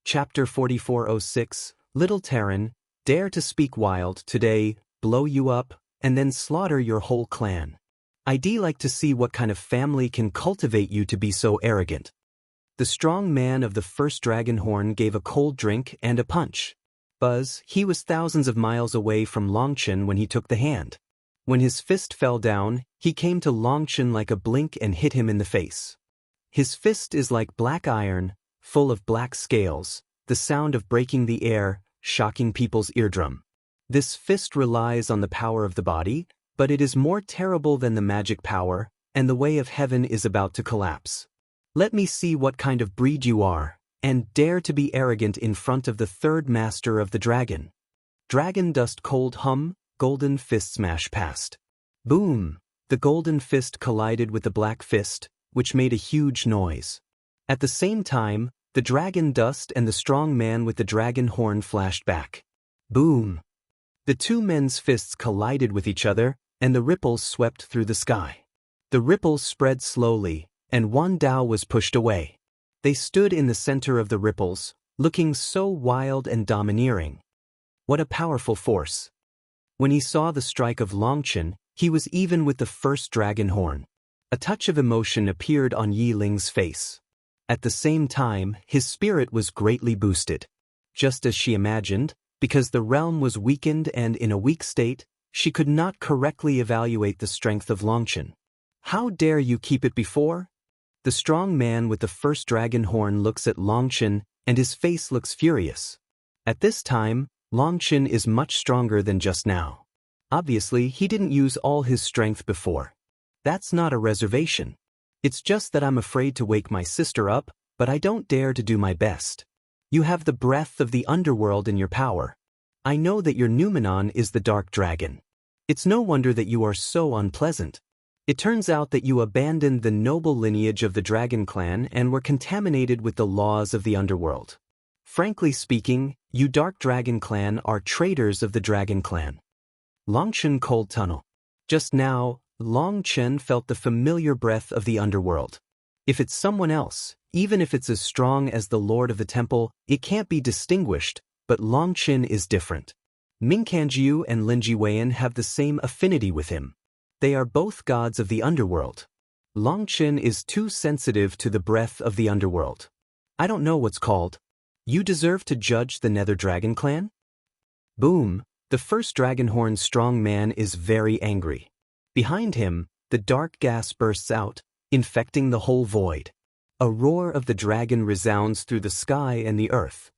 Chapter 4406, Little Terran, dare to speak wild today, blow you up, and then slaughter your whole clan. I'd like to see what kind of family can cultivate you to be so arrogant. The strong man of the first dragon horn gave a cold drink and a punch. Buzz, he was thousands of miles away from Longchen when he took the hand. When his fist fell down, he came to Longchen like a blink and hit him in the face. His fist is like black iron, full of black scales, the sound of breaking the air, shocking people's eardrum. This fist relies on the power of the body, but it is more terrible than the magic power, and the way of heaven is about to collapse. Let me see what kind of breed you are, and dare to be arrogant in front of the third master of the dragon. Dragon dust cold hum, golden fist smash past. Boom! The golden fist collided with the black fist, which made a huge noise. At the same time, the dragon dust and the strong man with the dragon horn flashed back. Boom! The two men's fists collided with each other, and the ripples swept through the sky. The ripples spread slowly, and Wan Dao was pushed away. They stood in the center of the ripples, looking so wild and domineering. What a powerful force! When he saw the strike of Longchen, he was even with the first dragon horn. A touch of emotion appeared on Yi Ling's face. At the same time, his spirit was greatly boosted. Just as she imagined, because the realm was weakened and in a weak state, she could not correctly evaluate the strength of Longchen. How dare you keep it before? The strong man with the first dragon horn looks at Longchen, and his face looks furious. At this time, Longchen is much stronger than just now. Obviously, he didn't use all his strength before. That's not a reservation. It's just that I'm afraid to wake my sister up, but I don't dare to do my best. You have the breath of the underworld in your power. I know that your Numenon is the dark dragon. It's no wonder that you are so unpleasant. It turns out that you abandoned the noble lineage of the dragon clan and were contaminated with the laws of the underworld. Frankly speaking, you dark dragon clan are traitors of the dragon clan. Longchen Cold Tunnel. Just now, Longchen felt the familiar breath of the underworld. If it's someone else, even if it's as strong as the Lord of the Temple, it can't be distinguished, but Longchen is different. Ming Kanjiu and Lin Jiweyan have the same affinity with him. They are both gods of the underworld. Longchen is too sensitive to the breath of the underworld. I don't know what's called. You deserve to judge the Nether Dragon clan? Boom! The first Dragonhorn strong man is very angry. Behind him, the dark gas bursts out, infecting the whole void. A roar of the dragon resounds through the sky and the earth.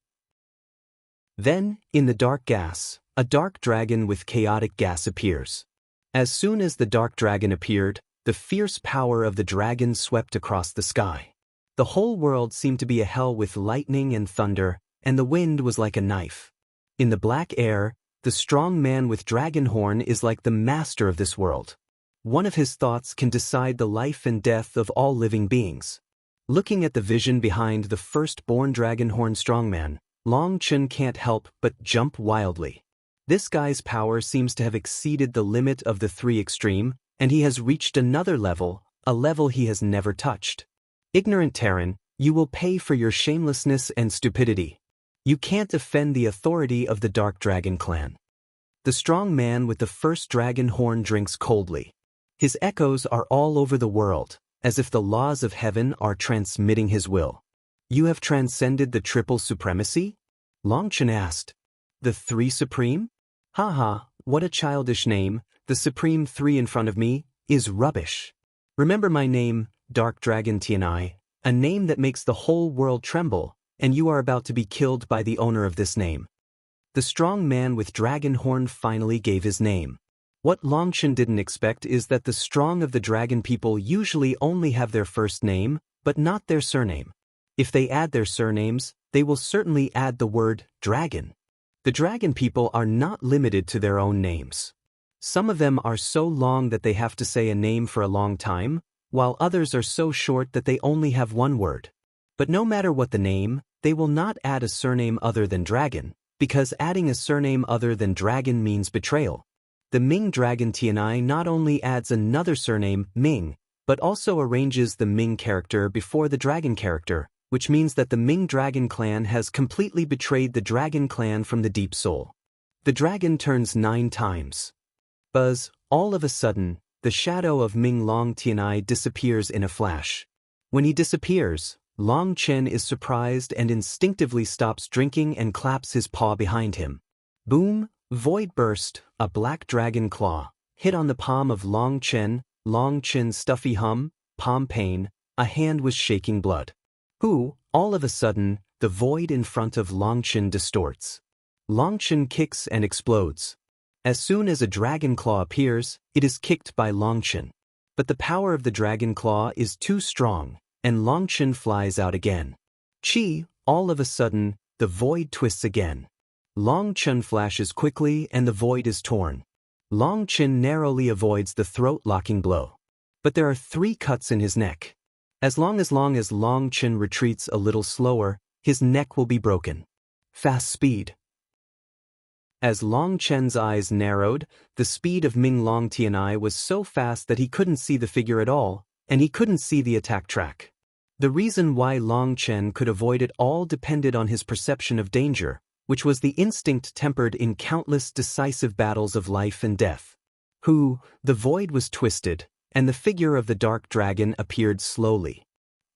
Then, in the dark gas, a dark dragon with chaotic gas appears. As soon as the dark dragon appeared, the fierce power of the dragon swept across the sky. The whole world seemed to be a hell with lightning and thunder, and the wind was like a knife. In the black air, the strong man with dragon horn is like the master of this world. One of his thoughts can decide the life and death of all living beings. Looking at the vision behind the first-born dragonhorn strongman, Longchen can't help but jump wildly. This guy's power seems to have exceeded the limit of the three extreme, and he has reached another level, a level he has never touched. Ignorant Terran, you will pay for your shamelessness and stupidity. You can't defend the authority of the Dark Dragon clan. The strong man with the first dragon horn drinks coldly. His echoes are all over the world, as if the laws of heaven are transmitting his will. You have transcended the triple supremacy? Longchen asked. The three supreme? Haha, what a childish name. The supreme three in front of me is rubbish. Remember my name, Dark Dragon Tianai, a name that makes the whole world tremble, and you are about to be killed by the owner of this name. The strong man with dragon horn finally gave his name. What Longchen didn't expect is that the strong of the dragon people usually only have their first name, but not their surname. If they add their surnames, they will certainly add the word dragon. The dragon people are not limited to their own names. Some of them are so long that they have to say a name for a long time, while others are so short that they only have one word. But no matter what the name, they will not add a surname other than dragon, because adding a surname other than dragon means betrayal. The Ming Dragon Tianai not only adds another surname, Ming, but also arranges the Ming character before the dragon character, which means that the Ming Dragon clan has completely betrayed the Dragon clan from the Deep Soul. The dragon turns 9 times. Buzz, all of a sudden, the shadow of Ming Long Tianai disappears in a flash. When he disappears, Long Chen is surprised and instinctively stops drinking and claps his paw behind him. Boom, void burst, a black dragon claw, hit on the palm of Long Chen, Long Chen's stuffy hum, palm pain, a hand was shaking blood. All of a sudden, the void in front of Long Chen distorts. Long Chen kicks and explodes. As soon as a dragon claw appears, it is kicked by Long Chen. But the power of the dragon claw is too strong, and Long Chen flies out again. All of a sudden, the void twists again. Long Chen flashes quickly and the void is torn. Long Chen narrowly avoids the throat-locking blow. But there are 3 cuts in his neck. As long as Long Chen retreats a little slower, his neck will be broken. Fast speed. As Long Chen's eyes narrowed, the speed of Ming Long Tianai was so fast that he couldn't see the figure at all, and he couldn't see the attack track. The reason why Long Chen could avoid it all depended on his perception of danger, which was the instinct tempered in countless decisive battles of life and death. The void was twisted, and the figure of the dark dragon appeared slowly.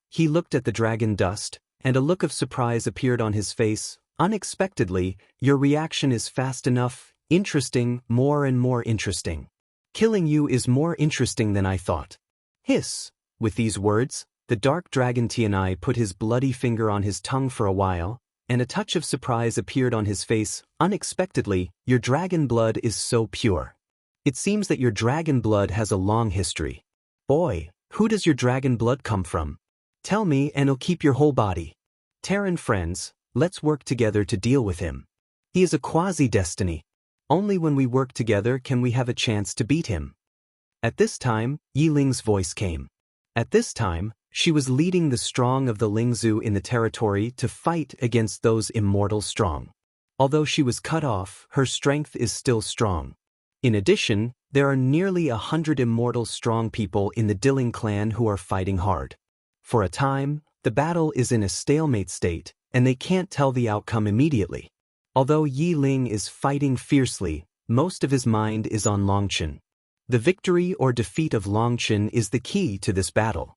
He looked at the dragon dust, and a look of surprise appeared on his face. Unexpectedly, your reaction is fast enough, interesting, more and more interesting. Killing you is more interesting than I thought. Hiss. With these words, the dark dragon Tianai put his bloody finger on his tongue for a while, and a touch of surprise appeared on his face. Unexpectedly, your dragon blood is so pure. It seems that your dragon blood has a long history. Boy, who does your dragon blood come from? Tell me and I'll keep your whole body. Terran friends, let's work together to deal with him. He is a quasi-destiny. Only when we work together can we have a chance to beat him. At this time, Yi Ling's voice came. At this time, she was leading the strong of the Lingzhu in the territory to fight against those immortal strong. Although she was cut off, her strength is still strong. In addition, there are nearly 100 immortal strong people in the Dilling clan who are fighting hard. For a time, the battle is in a stalemate state, and they can't tell the outcome immediately. Although Yi Ling is fighting fiercely, most of his mind is on Long Chen. The victory or defeat of Long Chen is the key to this battle.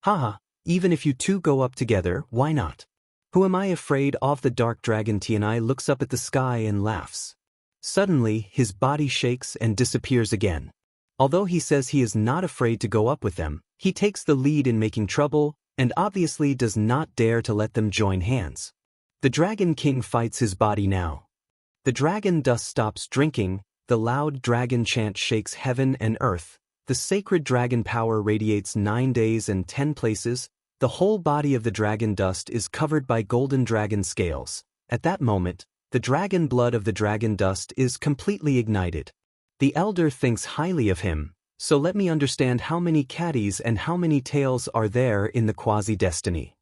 Haha, even if you two go up together, why not? Who am I afraid of? The dark dragon Tianai looks up at the sky and laughs. Suddenly, his body shakes and disappears again. Although he says he is not afraid to go up with them, he takes the lead in making trouble, and obviously does not dare to let them join hands. The Dragon King fights his body now. The dragon dust stops drinking, the loud dragon chant shakes heaven and earth, the sacred dragon power radiates 9 days and 10 places, the whole body of the dragon dust is covered by golden dragon scales. At that moment, the dragon blood of the dragon dust is completely ignited. The elder thinks highly of him, so let me understand how many caddies and how many tails are there in the quasi-destiny.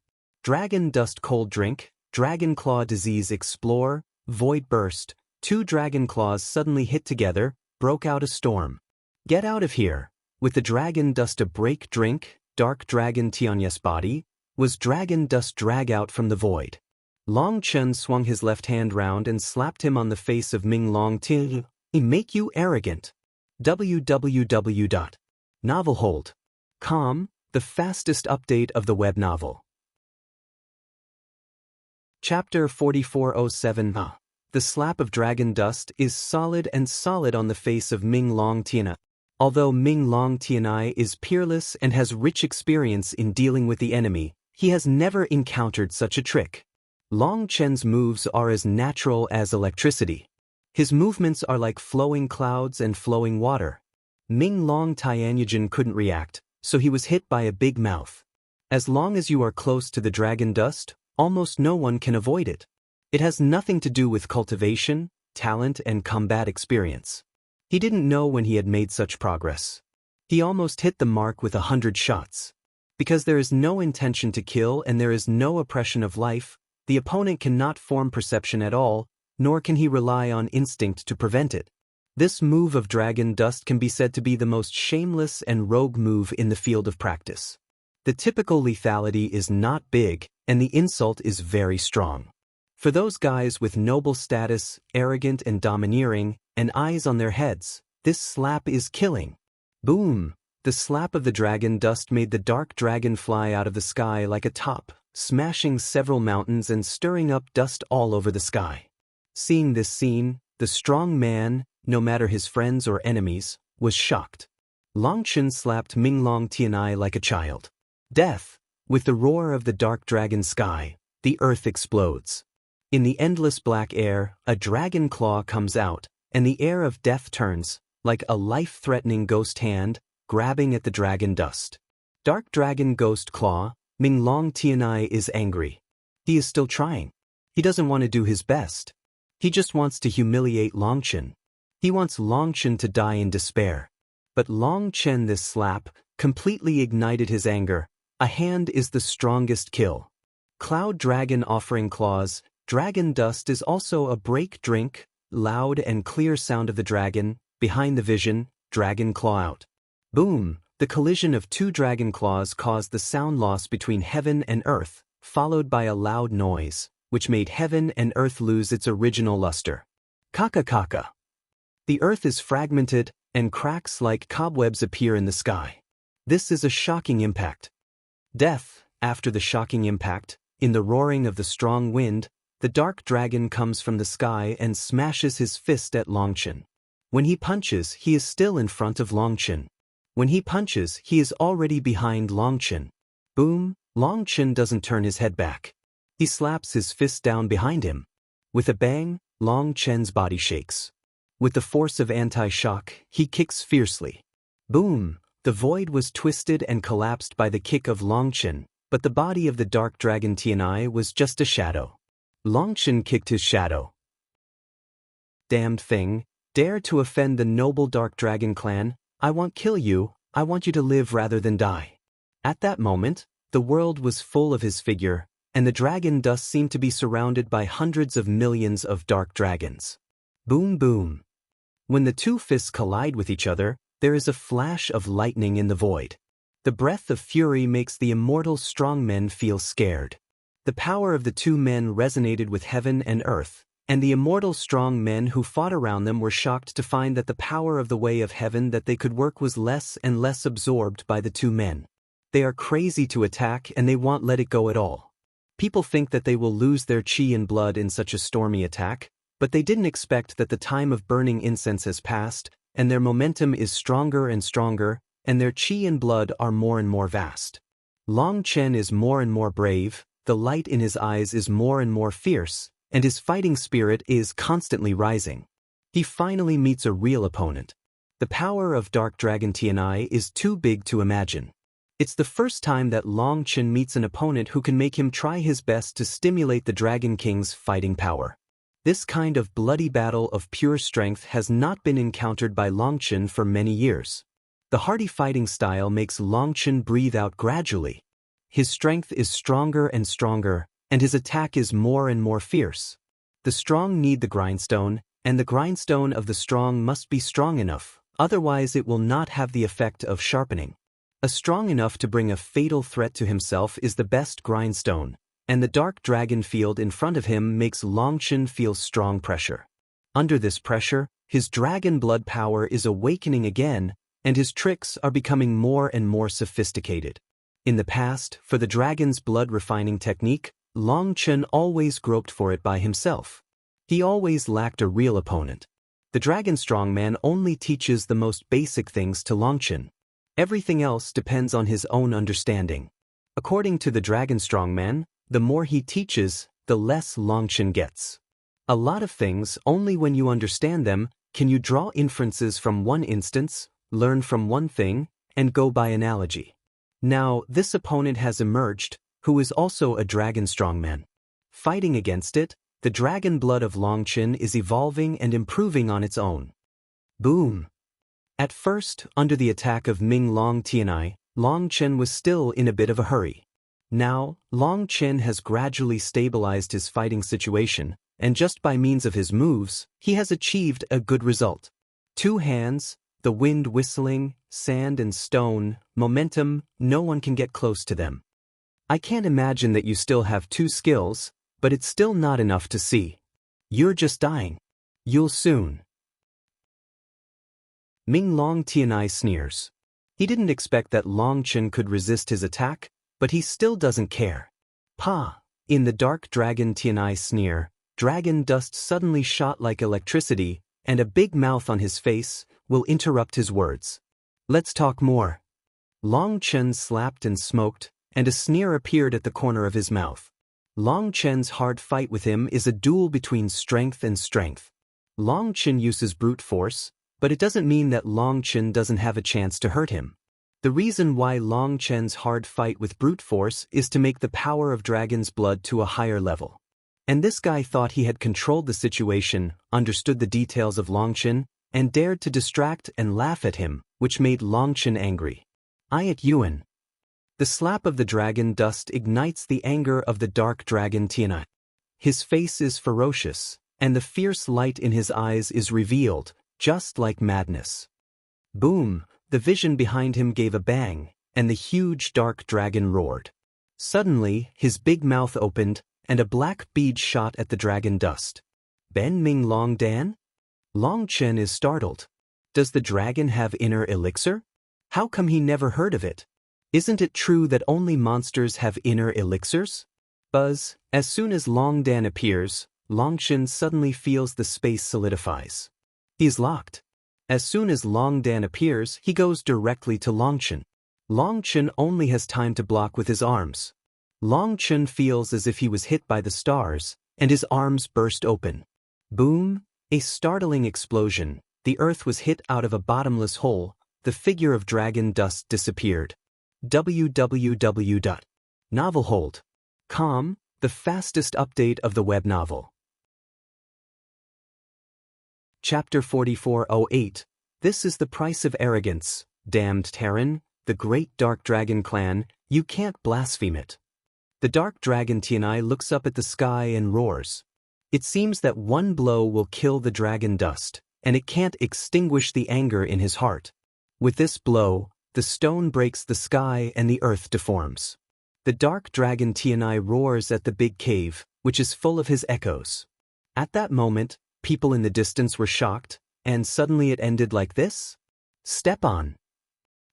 Dragon dust cold drink, dragon claw disease explore, void burst, 2 dragon claws suddenly hit together, broke out a storm. Get out of here. With the dragon dust a break drink, dark dragon Tianyas body, was dragon dust drag out from the void. Long Chen swung his left hand round and slapped him on the face of Ming Long Tianai. Make you arrogant. www.novelhold.com, the fastest update of the web novel. Chapter 4407. The slap of dragon dust is solid and solid on the face of Ming Long Tianai. Although Ming Long Tianai is peerless and has rich experience in dealing with the enemy, he has never encountered such a trick. Long Chen's moves are as natural as electricity. His movements are like flowing clouds and flowing water. Ming Long Tianyajin couldn't react, so he was hit by a big mouth. As long as you are close to the dragon dust, almost no one can avoid it. It has nothing to do with cultivation, talent, and combat experience. He didn't know when he had made such progress. He almost hit the mark with 100 shots. Because there is no intention to kill and there is no oppression of life, the opponent cannot form perception at all, nor can he rely on instinct to prevent it. This move of dragon dust can be said to be the most shameless and rogue move in the field of practice. The typical lethality is not big, and the insult is very strong. For those guys with noble status, arrogant and domineering, and eyes on their heads, this slap is killing. Boom! The slap of the dragon dust made the dark dragon fly out of the sky like a top, smashing several mountains and stirring up dust all over the sky. Seeing this scene, the strong man, no matter his friends or enemies, was shocked. Longchen slapped Minglong Tianai like a child. Death! With the roar of the dark dragon sky, the earth explodes. In the endless black air, a dragon claw comes out, and the air of death turns, like a life-threatening ghost hand, grabbing at the dragon dust. Dark Dragon Ghost Claw, Minglong Tianai is angry. He is still trying. He doesn't want to do his best. He just wants to humiliate Longchen. He wants Longchen to die in despair. But Longchen, this slap, completely ignited his anger. A hand is the strongest kill. Cloud Dragon offering claws, dragon dust is also a break drink, loud and clear sound of the dragon, behind the vision, dragon claw out. Boom! The collision of two dragon claws caused the sound loss between heaven and earth, followed by a loud noise, which made heaven and earth lose its original luster. Kaka kaka. The earth is fragmented, and cracks like cobwebs appear in the sky. This is a shocking impact. Death, after the shocking impact, in the roaring of the strong wind, the dark dragon comes from the sky and smashes his fist at Longchen. When he punches, he is still in front of Longchen. When he punches, he is already behind Longchen. Boom! Longchen doesn't turn his head back. He slaps his fist down behind him. With a bang, Longchen's body shakes. With the force of anti-shock, he kicks fiercely. Boom! The void was twisted and collapsed by the kick of Longchen, but the body of the dark dragon Tianai was just a shadow. Longchen kicked his shadow. Damned thing, dare to offend the noble dark dragon clan, I won't kill you, I want you to live rather than die. At that moment, the world was full of his figure, and the dragon dust seemed to be surrounded by hundreds of millions of dark dragons. Boom boom. When the two fists collide with each other, there is a flash of lightning in the void. The breath of fury makes the immortal strong men feel scared. The power of the two men resonated with heaven and earth, and the immortal strong men who fought around them were shocked to find that the power of the way of heaven that they could work was less and less absorbed by the two men. They are crazy to attack and they won't let it go at all. People think that they will lose their chi and blood in such a stormy attack, but they didn't expect that the time of burning incense has passed, and their momentum is stronger and stronger, and their chi and blood are more and more vast. Longchen is more and more brave, the light in his eyes is more and more fierce, and his fighting spirit is constantly rising. He finally meets a real opponent. The power of Dark Dragon Tianai is too big to imagine. It's the first time that Longchen meets an opponent who can make him try his best to stimulate the Dragon King's fighting power. This kind of bloody battle of pure strength has not been encountered by Longchen for many years. The hearty fighting style makes Longchen breathe out gradually. His strength is stronger and stronger, and his attack is more and more fierce. The strong need the grindstone, and the grindstone of the strong must be strong enough, otherwise it will not have the effect of sharpening. A strong enough to bring a fatal threat to himself is the best grindstone, and the dark dragon field in front of him makes Longchen feel strong pressure. Under this pressure, his dragon blood power is awakening again, and his tricks are becoming more and more sophisticated. In the past, for the dragon's blood refining technique, Longchen always groped for it by himself. He always lacked a real opponent. The dragon strongman only teaches the most basic things to Longchen. Everything else depends on his own understanding. According to the dragon strongman, the more he teaches, the less Longchen gets. A lot of things, only when you understand them, can you draw inferences from one instance, learn from one thing, and go by analogy. Now, this opponent has emerged, who is also a dragon strongman. Fighting against it, the dragon blood of Longchen is evolving and improving on its own. Boom! At first, under the attack of Minglong Tianai, Longchen was still in a bit of a hurry. Now, Longchen has gradually stabilized his fighting situation, and just by means of his moves, he has achieved a good result. Two hands, the wind whistling, sand and stone, momentum, no one can get close to them. I can't imagine that you still have 2 skills, but it's still not enough to see. You're just dying. You'll soon. Ming Long Tianai sneers. He didn't expect that Long Chen could resist his attack, but he still doesn't care. Pa! In the dark dragon Tianai sneer, dragon dust suddenly shot like electricity, and a big mouth on his face will interrupt his words. Let's talk more. Long Chen slapped and smoked, and a sneer appeared at the corner of his mouth. Long Chen's hard fight with him is a duel between strength and strength. Long Chen uses brute force, but it doesn't mean that Long Chen doesn't have a chance to hurt him. The reason why Long Chen's hard fight with brute force is to make the power of dragon's blood to a higher level. And this guy thought he had controlled the situation, understood the details of Long Chen, and dared to distract and laugh at him, which made Long Chen angry. I at Yuan. The slap of the dragon dust ignites the anger of the dark dragon Tianai. His face is ferocious, and the fierce light in his eyes is revealed, just like madness. Boom! The vision behind him gave a bang, and the huge dark dragon roared. Suddenly, his big mouth opened, and a black bead shot at the dragon dust. Ben Ming Long Dan? Long Chen is startled. Does the dragon have inner elixir? How come he never heard of it? Isn't it true that only monsters have inner elixirs? Buzz, as soon as Long Dan appears, Long Chen suddenly feels the space solidifies. He's locked. As soon as Long Dan appears, he goes directly to Long Chen. Long Chen only has time to block with his arms. Long Chen feels as if he was hit by the stars, and his arms burst open. Boom! A startling explosion. The earth was hit out of a bottomless hole. The figure of dragon dust disappeared. www.novelhold.com, the fastest update of the web novel. Chapter 4408. This is the price of arrogance. Damned Terran, the great dark dragon clan, you can't blaspheme it. The dark dragon Tianai looks up at the sky and roars. It seems that one blow will kill the dragon dust, and it can't extinguish the anger in his heart. With this blow, the stone breaks the sky and the earth deforms. The dark dragon Tianai roars at the big cave, which is full of his echoes. At that moment, people in the distance were shocked, and suddenly it ended like this? Step on.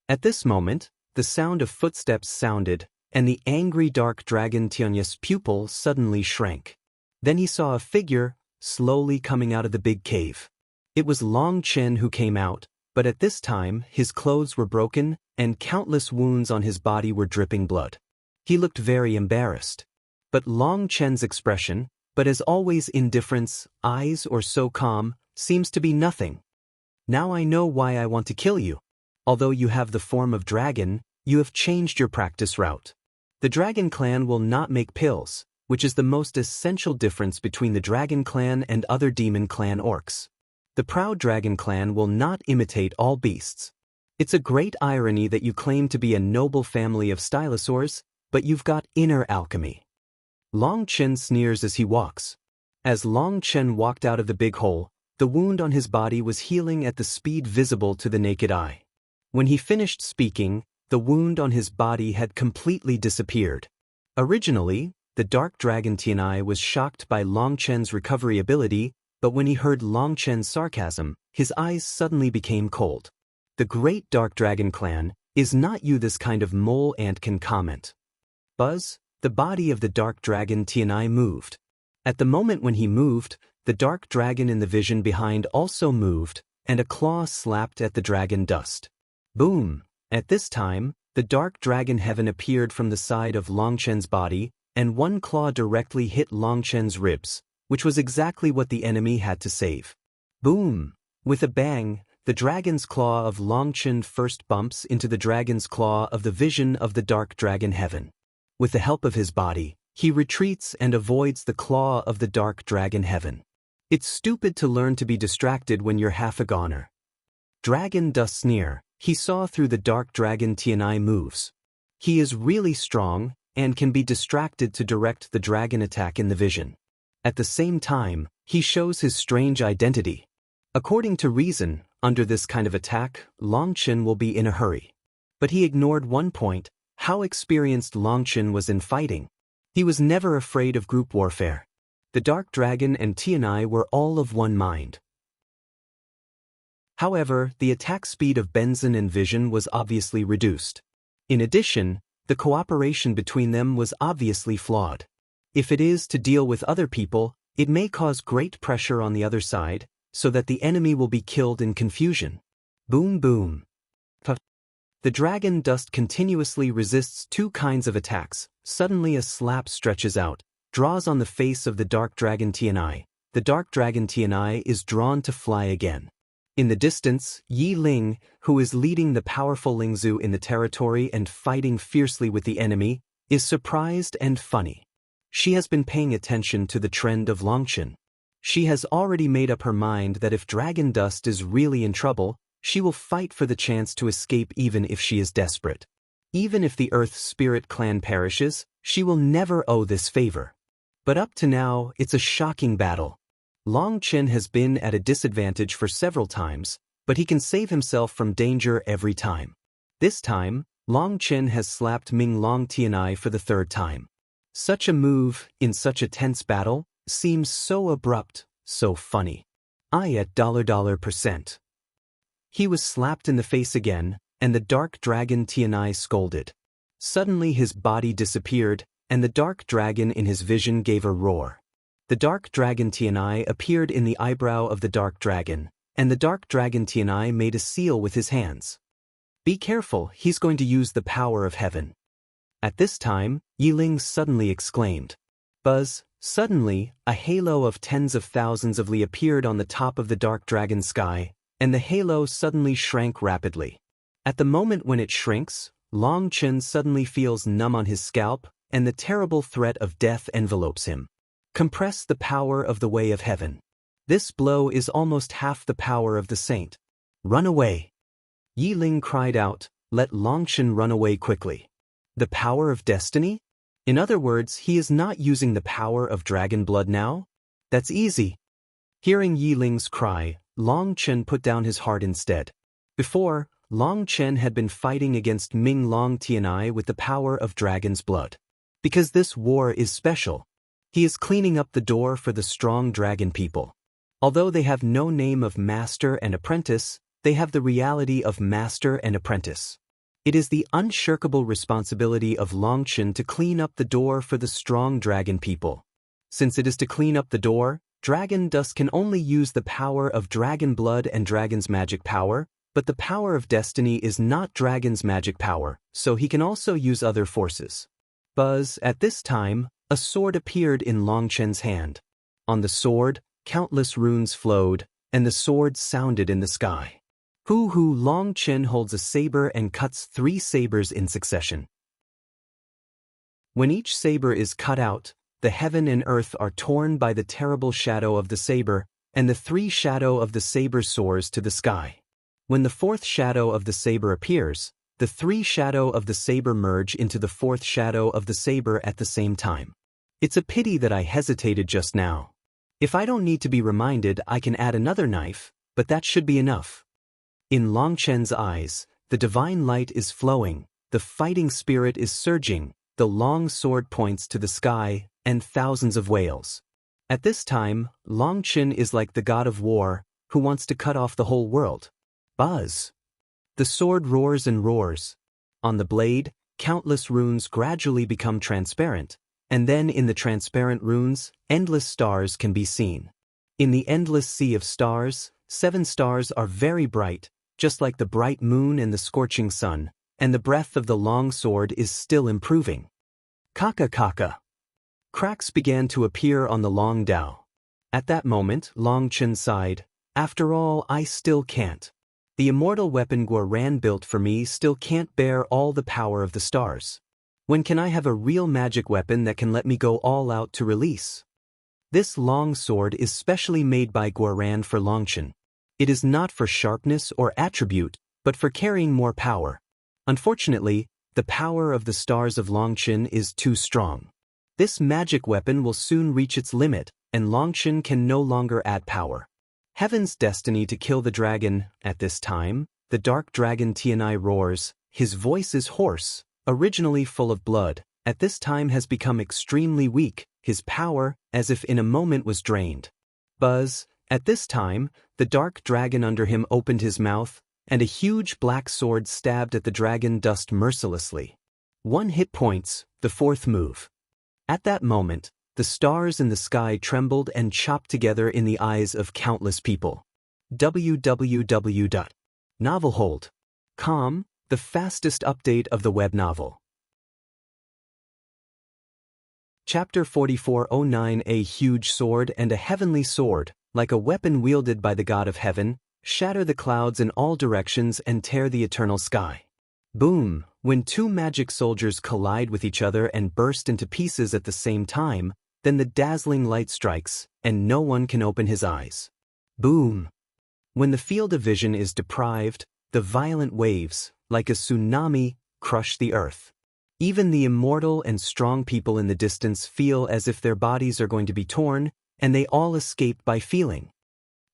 At this moment, the sound of footsteps sounded, and the angry dark dragon Tianai's pupil suddenly shrank. Then he saw a figure, slowly coming out of the big cave. It was Long Chen who came out, but at this time his clothes were broken, and countless wounds on his body were dripping blood. He looked very embarrassed. But Long Chen's expression, but as always indifference, eyes or so calm, seems to be nothing. Now I know why I want to kill you. Although you have the form of dragon, you have changed your practice route. The dragon clan will not make pills, which is the most essential difference between the dragon clan and other demon clan orcs. The proud dragon clan will not imitate all beasts. It's a great irony that you claim to be a noble family of stylosaurs, but you've got inner alchemy. Long Chen sneers as he walks. As Long Chen walked out of the big hole, the wound on his body was healing at the speed visible to the naked eye. When he finished speaking, the wound on his body had completely disappeared. Originally, the dark dragon Tianai was shocked by Long Chen's recovery ability, but when he heard Long Chen's sarcasm, his eyes suddenly became cold. The great dark dragon clan, is not you this kind of mole ant can comment. Buzz, the body of the dark dragon Tianai moved. At the moment when he moved, the dark dragon in the vision behind also moved, and a claw slapped at the dragon dust. Boom! At this time, the dark dragon heaven appeared from the side of Long Chen's body, and one claw directly hit Long Chen's ribs, which was exactly what the enemy had to save. Boom! With a bang, the dragon's claw of Long Chen first bumps into the dragon's claw of the vision of the dark dragon heaven. With the help of his body, he retreats and avoids the claw of the dark dragon heaven. It's stupid to learn to be distracted when you're half a goner. Dragon dust sneer, he saw through the dark dragon Tianai moves. He is really strong, and can be distracted to direct the dragon attack in the vision. At the same time, he shows his strange identity. According to reason, under this kind of attack, Long Chen will be in a hurry. But he ignored one point, how experienced Longchen was in fighting. He was never afraid of group warfare. The Dark Dragon and Tianai were all of one mind. However, the attack speed of Benzin and Vision was obviously reduced. In addition, the cooperation between them was obviously flawed. If it is to deal with other people, it may cause great pressure on the other side, so that the enemy will be killed in confusion. Boom boom. The dragon dust continuously resists two kinds of attacks. Suddenly a slap stretches out, draws on the face of the Dark Dragon Tianai. The Dark Dragon Tianai is drawn to fly again. In the distance, Yi Ling, who is leading the powerful Lingzhu in the territory and fighting fiercely with the enemy, is surprised and funny. She has been paying attention to the trend of Longchen. She has already made up her mind that if Dragon Dust is really in trouble, she will fight for the chance to escape even if she is desperate. Even if the Earth Spirit clan perishes, she will never owe this favor. But up to now, it's a shocking battle. Longchen has been at a disadvantage for several times, but he can save himself from danger every time. This time, Longchen has slapped Ming Long Tianai for the third time. Such a move, in such a tense battle, seems so abrupt, so funny. I at $% He was slapped in the face again, and the Dark Dragon Tianai scolded. Suddenly his body disappeared, and the Dark Dragon in his vision gave a roar. The Dark Dragon Tianai appeared in the eyebrow of the Dark Dragon, and the Dark Dragon Tianai made a seal with his hands. Be careful, he's going to use the power of heaven. At this time, Yi Ling suddenly exclaimed. Buzz! Suddenly, a halo of tens of thousands of Li appeared on the top of the Dark Dragon sky, and the halo suddenly shrank rapidly. At the moment when it shrinks, Longchen suddenly feels numb on his scalp, and the terrible threat of death envelopes him. Compress the power of the way of heaven. This blow is almost half the power of the saint. Run away! Yi Ling cried out, let Longchen run away quickly. The power of destiny? In other words, he is not using the power of dragon blood now? That's easy. Hearing Yi Ling's cry, Longchen put down his heart instead. Before, Longchen had been fighting against Ming Long Tianai with the power of dragon's blood. Because this war is special. He is cleaning up the door for the strong dragon people. Although they have no name of master and apprentice, they have the reality of master and apprentice. It is the unshirkable responsibility of Longchen to clean up the door for the strong dragon people. Since it is to clean up the door, Dragon Dust can only use the power of dragon blood and dragon's magic power, but the power of destiny is not dragon's magic power, so he can also use other forces. Buzz, at this time, a sword appeared in Longchen's hand. On the sword, countless runes flowed, and the sword sounded in the sky. Hoo-hoo! Longchen holds a saber and cuts 3 sabers in succession. When each saber is cut out, the heaven and earth are torn by the terrible shadow of the saber, and the 3 shadow of the saber soars to the sky. When the 4th shadow of the saber appears, the 3 shadow of the saber merge into the 4th shadow of the saber at the same time. It's a pity that I hesitated just now. If I don't need to be reminded, I can add another knife, but that should be enough. In Longchen's eyes, the divine light is flowing, the fighting spirit is surging, the long sword points to the sky, and thousands of wails. At this time, Longchen is like the god of war, who wants to cut off the whole world. Buzz! The sword roars and roars. On the blade, countless runes gradually become transparent, and then in the transparent runes, endless stars can be seen. In the endless sea of stars, 7 stars are very bright, just like the bright moon and the scorching sun, and the breath of the long sword is still improving. Kaka kaka. Cracks began to appear on the long dao. At that moment, Longchen sighed, after all, I still can't. The immortal weapon Guoran built for me still can't bear all the power of the stars. When can I have a real magic weapon that can let me go all out to release? This long sword is specially made by Guoran for Longchen. It is not for sharpness or attribute, but for carrying more power. Unfortunately, the power of the stars of Longchen is too strong. This magic weapon will soon reach its limit, and Longchen can no longer add power. Heaven's destiny to kill the dragon. At this time, the Dark Dragon Tianai roars, his voice is hoarse, originally full of blood, at this time has become extremely weak, his power, as if in a moment was drained. Buzz, at this time, the dark dragon under him opened his mouth, and a huge black sword stabbed at the dragon dust mercilessly. 1 hit points, the 4th move. At that moment, the stars in the sky trembled and chopped together in the eyes of countless people. www.novelhold.com, the fastest update of the web novel. Chapter 4409. A huge sword and a heavenly sword, like a weapon wielded by the god of heaven, shatter the clouds in all directions and tear the eternal sky. Boom! When 2 magic soldiers collide with each other and burst into pieces at the same time, then the dazzling light strikes, and no one can open his eyes. Boom! When the field of vision is deprived, the violent waves, like a tsunami, crush the earth. Even the immortal and strong people in the distance feel as if their bodies are going to be torn, and they all escape by feeling.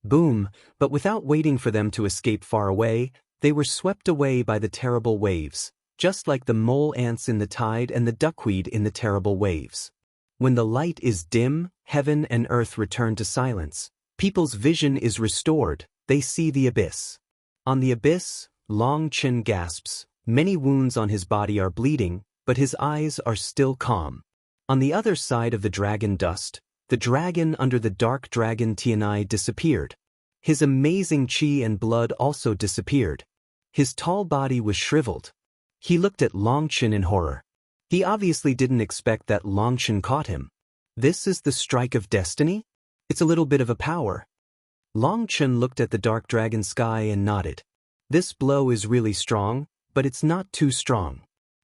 Boom! But without waiting for them to escape far away, they were swept away by the terrible waves, just like the mole ants in the tide and the duckweed in the terrible waves. When the light is dim, heaven and earth return to silence. People's vision is restored, they see the abyss. On the abyss, Long Chen gasps, many wounds on his body are bleeding, but his eyes are still calm. On the other side of the dragon dust, the dragon under the dark dragon Tianai disappeared. His amazing chi and blood also disappeared. His tall body was shriveled. He looked at Long Chen in horror. He obviously didn't expect that Long Chen caught him. This is the strike of destiny? It's a little bit of a power. Long Chen looked at the dark dragon sky and nodded. This blow is really strong, but it's not too strong.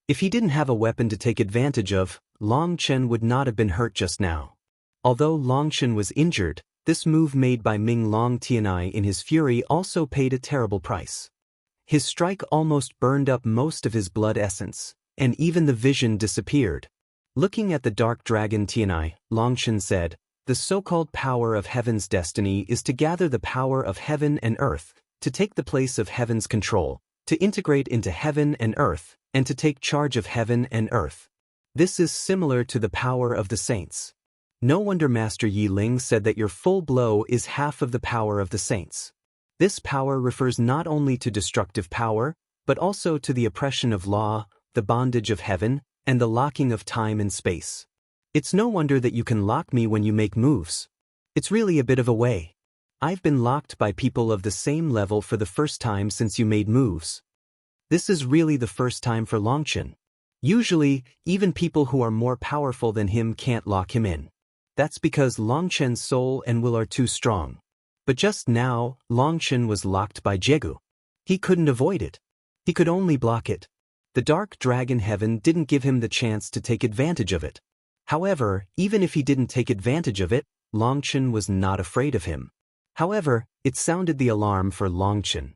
If he didn't have a weapon to take advantage of, Long Chen would not have been hurt just now. Although Long Chen was injured, this move made by Ming Long Tianai in his fury also paid a terrible price. His strike almost burned up most of his blood essence, and even the vision disappeared. Looking at the dark dragon Tianai, Long Chen said, "The so-called power of heaven's destiny is to gather the power of heaven and earth, to take the place of heaven's control, to integrate into heaven and earth, and to take charge of heaven and earth. This is similar to the power of the saints. No wonder Master Yi Ling said that your full blow is half of the power of the saints. This power refers not only to destructive power, but also to the oppression of law, the bondage of heaven, and the locking of time and space. It's no wonder that you can lock me when you make moves. It's really a bit of a way. I've been locked by people of the same level for the first time since you made moves. This is really the first time for Long Chen. Usually, even people who are more powerful than him can't lock him in. That's because Long Chen's soul and will are too strong. But just now, Long Chen was locked by Jegu. He couldn't avoid it. He could only block it. The dark dragon heaven didn't give him the chance to take advantage of it. However, even if he didn't take advantage of it, Long Chen was not afraid of him. However, it sounded the alarm for Long Chen.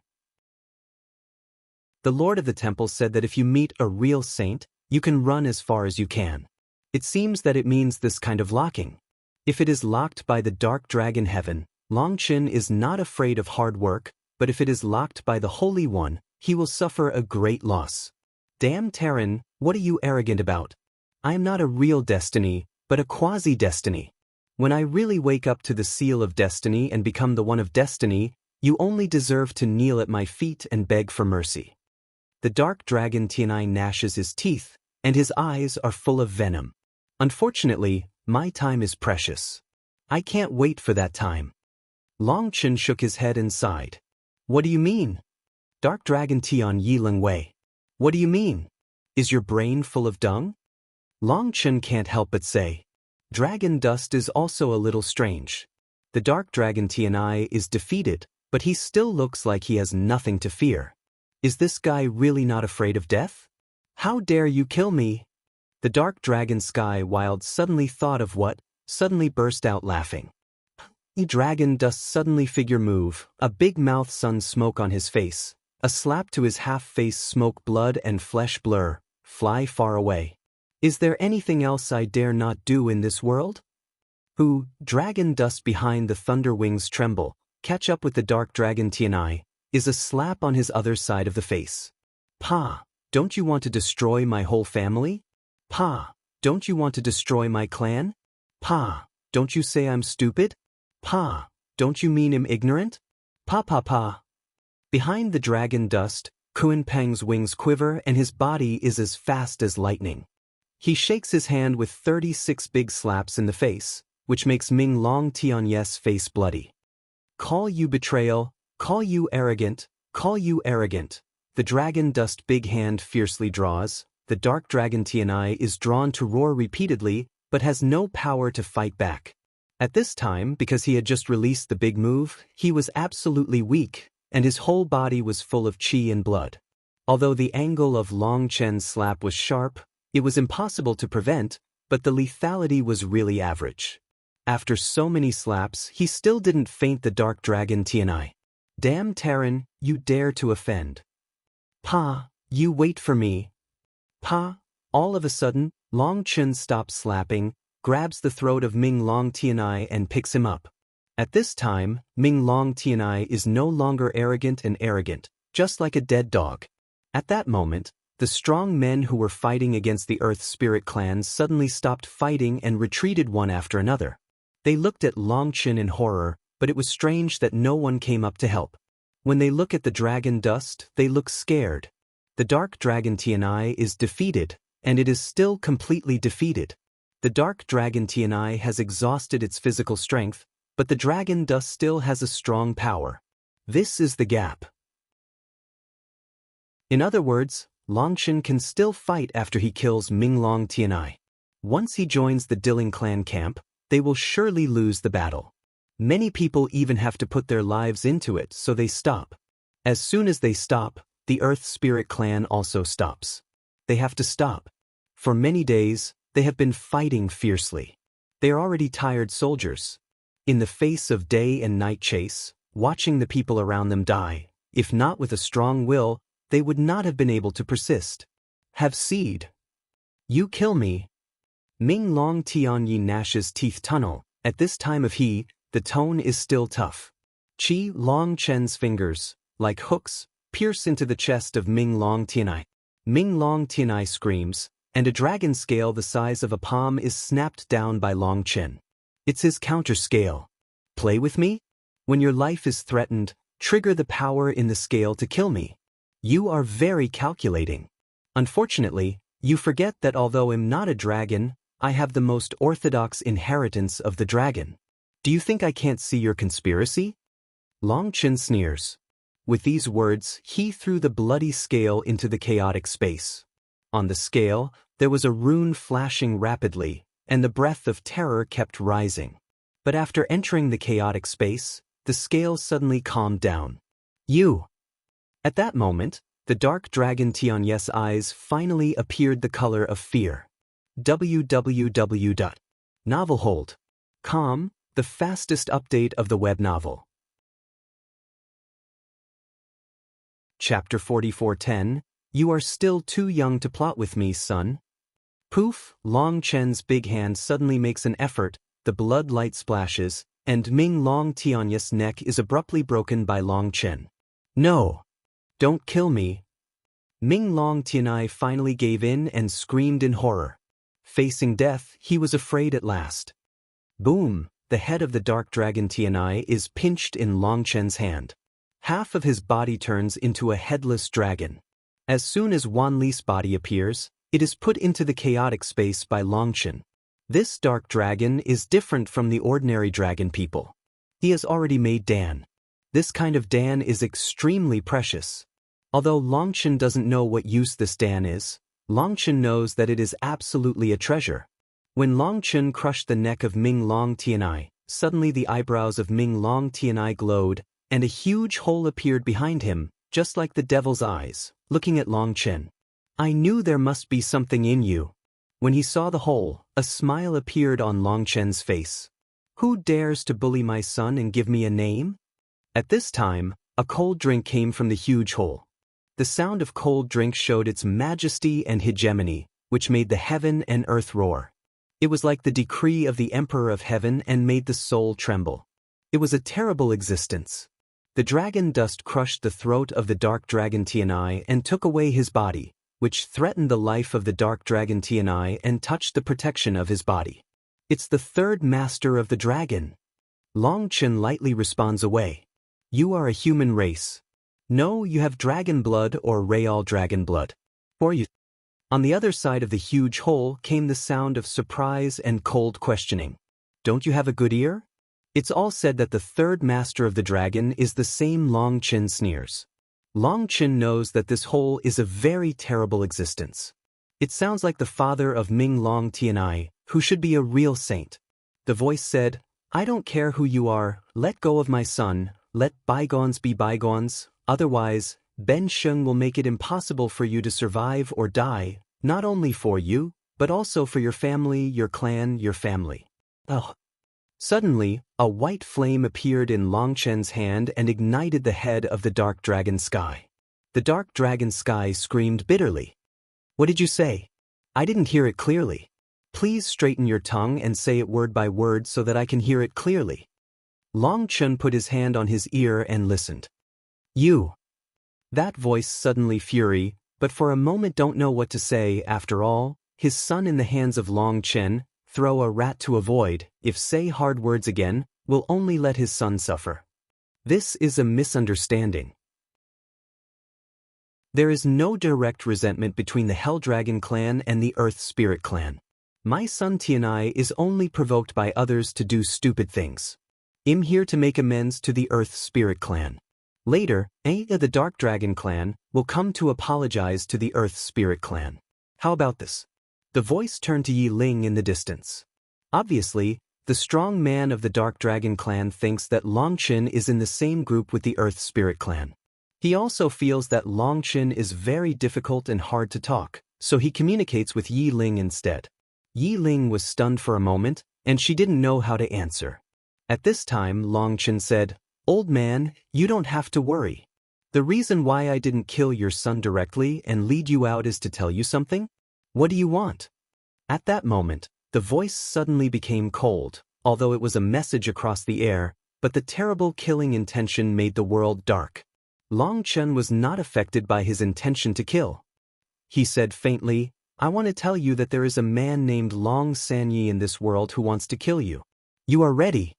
The Lord of the Temple said that if you meet a real saint, you can run as far as you can. It seems that it means this kind of locking. If it is locked by the dark dragon heaven, Long Chen is not afraid of hard work, but if it is locked by the Holy One, he will suffer a great loss. Damn Terran, what are you arrogant about? I am not a real destiny, but a quasi-destiny. When I really wake up to the seal of destiny and become the one of destiny, you only deserve to kneel at my feet and beg for mercy. The dark dragon Tianai gnashes his teeth, and his eyes are full of venom. Unfortunately, my time is precious. I can't wait for that time. Long Chen shook his head and sighed. What do you mean? Dark Dragon Tian Yiling Wei. What do you mean? Is your brain full of dung? Long Chen can't help but say. Dragon dust is also a little strange. The Dark Dragon Tianai is defeated, but he still looks like he has nothing to fear. Is this guy really not afraid of death? How dare you kill me? The Dark Dragon Sky Wild suddenly thought of what, suddenly burst out laughing. Dragon dust suddenly figure move, a big mouth sun smoke on his face, a slap to his half-face smoke blood and flesh blur, fly far away. Is there anything else I dare not do in this world? Who, dragon dust behind the thunder wings tremble, catch up with the dark dragon Tianai, is a slap on his other side of the face. Pa, don't you want to destroy my whole family? Pa, don't you want to destroy my clan? Pa, don't you say I'm stupid? Pa, don't you mean I'm ignorant? Pa pa pa. Behind the dragon dust, Kunpeng's wings quiver and his body is as fast as lightning. He shakes his hand with 36 big slaps in the face, which makes Ming Long Tianyes face bloody. Call you betrayal, call you arrogant, call you arrogant. The dragon dust big hand fiercely draws. The dark dragon Tianai is drawn to roar repeatedly, but has no power to fight back. At this time, because he had just released the big move, he was absolutely weak, and his whole body was full of qi and blood. Although the angle of Long Chen's slap was sharp, it was impossible to prevent, but the lethality was really average. After so many slaps, he still didn't faint the dark dragon Tianai. Damn Terran, you dare to offend. Pa, you wait for me. Pa, all of a sudden, Long Chen stops slapping, grabs the throat of Ming Long Tianai and picks him up. At this time, Ming Long Tianai is no longer arrogant, just like a dead dog. At that moment, the strong men who were fighting against the Earth Spirit clans suddenly stopped fighting and retreated one after another. They looked at Long Chen in horror, but it was strange that no one came up to help. When they look at the dragon dust, they look scared. The dark dragon Tianai is defeated, and it is still completely defeated. The dark dragon Tianai has exhausted its physical strength, but the dragon dust still has a strong power. This is the gap. In other words, Longchen can still fight after he kills Ming Long Tianai. Once he joins the Dilling clan camp, they will surely lose the battle. Many people even have to put their lives into it, so they stop. As soon as they stop, the Earth Spirit clan also stops. They have to stop. For many days, they have been fighting fiercely. They are already tired soldiers. In the face of day and night chase, watching the people around them die, if not with a strong will, they would not have been able to persist. Have seed. You kill me. Ming Long Tianyi gnashes teeth tunnel. At this time of he, the tone is still tough. Qi Long Chen's fingers, like hooks, pierce into the chest of Ming Long Tianai. Ming Long Tianai screams, and a dragon scale the size of a palm is snapped down by Long Chen. It's his counter scale. Play with me? When your life is threatened, trigger the power in the scale to kill me. You are very calculating. Unfortunately, you forget that although I'm not a dragon, I have the most orthodox inheritance of the dragon. Do you think I can't see your conspiracy? Long Chen sneers. With these words, he threw the bloody scale into the chaotic space. On the scale, there was a rune flashing rapidly, and the breath of terror kept rising. But after entering the chaotic space, the scale suddenly calmed down. You! At that moment, the dark dragon Tianyes eyes finally appeared the color of fear. www.novelhold.com, the fastest update of the web novel. Chapter 44:10, You are still too young to plot with me, son. Poof, Long Chen's big hand suddenly makes an effort, the blood light splashes, and Ming Long Tianyes' neck is abruptly broken by Long Chen. No! Don't kill me. Ming Long Tianai finally gave in and screamed in horror. Facing death, he was afraid at last. Boom! The head of the dark dragon Tianai is pinched in Long Chen's hand. Half of his body turns into a headless dragon. As soon as Wan Li's body appears, it is put into the chaotic space by Long Chen. This dark dragon is different from the ordinary dragon people. He has already made Dan. This kind of Dan is extremely precious. Although Long Chen doesn't know what use this Dan is, Long Chen knows that it is absolutely a treasure. When Long Chen crushed the neck of Ming Long Tianai, suddenly the eyebrows of Ming Long Tianai glowed, and a huge hole appeared behind him, just like the devil's eyes, looking at Long Chen. I knew there must be something in you. When he saw the hole, a smile appeared on Long Chen's face. Who dares to bully my son and give me a name? At this time, a cold drink came from the huge hole. The sound of cold drink showed its majesty and hegemony, which made the heaven and earth roar. It was like the decree of the Emperor of Heaven and made the soul tremble. It was a terrible existence. The dragon dust crushed the throat of the dark dragon Tianai and took away his body, which threatened the life of the dark dragon Tianai and touched the protection of his body. It's the third master of the dragon. Long Chen lightly responds away. You are a human race. No, you have dragon blood or real dragon blood. For you. On the other side of the huge hole came the sound of surprise and cold questioning. Don't you have a good ear? It's all said that the third master of the dragon is the same. Long Chen sneers. Long Chen knows that this hole is a very terrible existence. It sounds like the father of Ming Long Tianai, who should be a real saint. The voice said, I don't care who you are, let go of my son, let bygones be bygones, otherwise, Ben Sheng will make it impossible for you to survive or die, not only for you, but also for your family, your clan, your family. Oh. Suddenly, a white flame appeared in Long Chen's hand and ignited the head of the dark dragon Sky. The dark dragon Sky screamed bitterly. What did you say? I didn't hear it clearly. Please straighten your tongue and say it word by word so that I can hear it clearly. Long Chen put his hand on his ear and listened. You. That voice suddenly fury, but for a moment don't know what to say. After all, his son in the hands of Long Chen, throw a rat to avoid, if say hard words again, will only let his son suffer. This is a misunderstanding. There is no direct resentment between the Hell Dragon clan and the Earth Spirit clan. My son Tianai is only provoked by others to do stupid things. I'm here to make amends to the Earth Spirit clan. Later, the Dark Dragon clan will come to apologize to the Earth Spirit clan. How about this? The voice turned to Yi Ling in the distance. Obviously, the strong man of the Dark Dragon clan thinks that Long Chen is in the same group with the Earth Spirit clan. He also feels that Long Chen is very difficult and hard to talk, so he communicates with Yi Ling instead. Yi Ling was stunned for a moment, and she didn't know how to answer. At this time, Long Chen said, Old man, you don't have to worry. The reason why I didn't kill your son directly and lead you out is to tell you something. What do you want? At that moment, the voice suddenly became cold, although it was a message across the air, but the terrible killing intention made the world dark. Long Chen was not affected by his intention to kill. He said faintly, I want to tell you that there is a man named Long Sanyi in this world who wants to kill you. You are ready.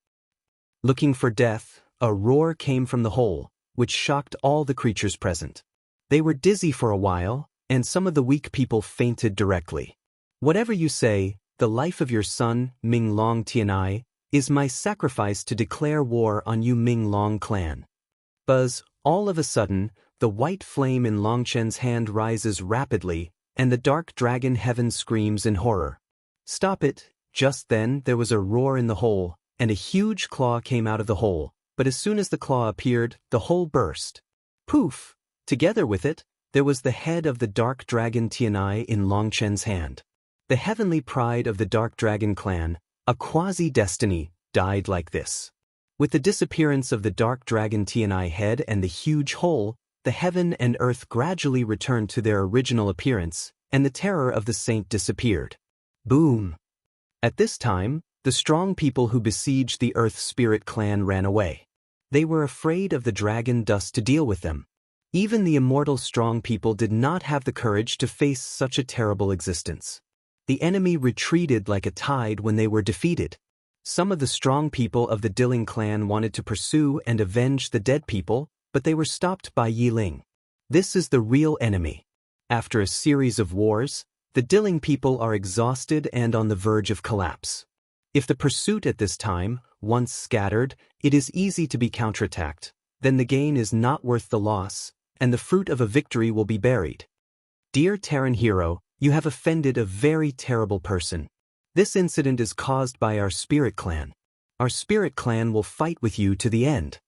Looking for death, a roar came from the hole, which shocked all the creatures present. They were dizzy for a while, and some of the weak people fainted directly. Whatever you say, the life of your son, Ming Long Tianai, is my sacrifice to declare war on you Ming Long clan. Buzz, all of a sudden, the white flame in Long Chen's hand rises rapidly, and the dark dragon heaven screams in horror. Stop it! Just then there was a roar in the hole, and a huge claw came out of the hole, but as soon as the claw appeared, the hole burst. Poof! Together with it, there was the head of the dark dragon Tianai in Long Chen's hand. The heavenly pride of the dark dragon clan, a quasi-destiny, died like this. With the disappearance of the dark dragon Tianai head and the huge hole, the heaven and earth gradually returned to their original appearance, and the terror of the saint disappeared. Boom! At this time, the strong people who besieged the Earth Spirit clan ran away. They were afraid of the dragon dust to deal with them. Even the immortal strong people did not have the courage to face such a terrible existence. The enemy retreated like a tide when they were defeated. Some of the strong people of the Dilling clan wanted to pursue and avenge the dead people, but they were stopped by Yi Ling. This is the real enemy. After a series of wars, the Dilling people are exhausted and on the verge of collapse. If the pursuit at this time, once scattered, it is easy to be counterattacked, then the gain is not worth the loss, and the fruit of a victory will be buried. Dear Terran hero, you have offended a very terrible person. This incident is caused by our spirit clan. Our spirit clan will fight with you to the end.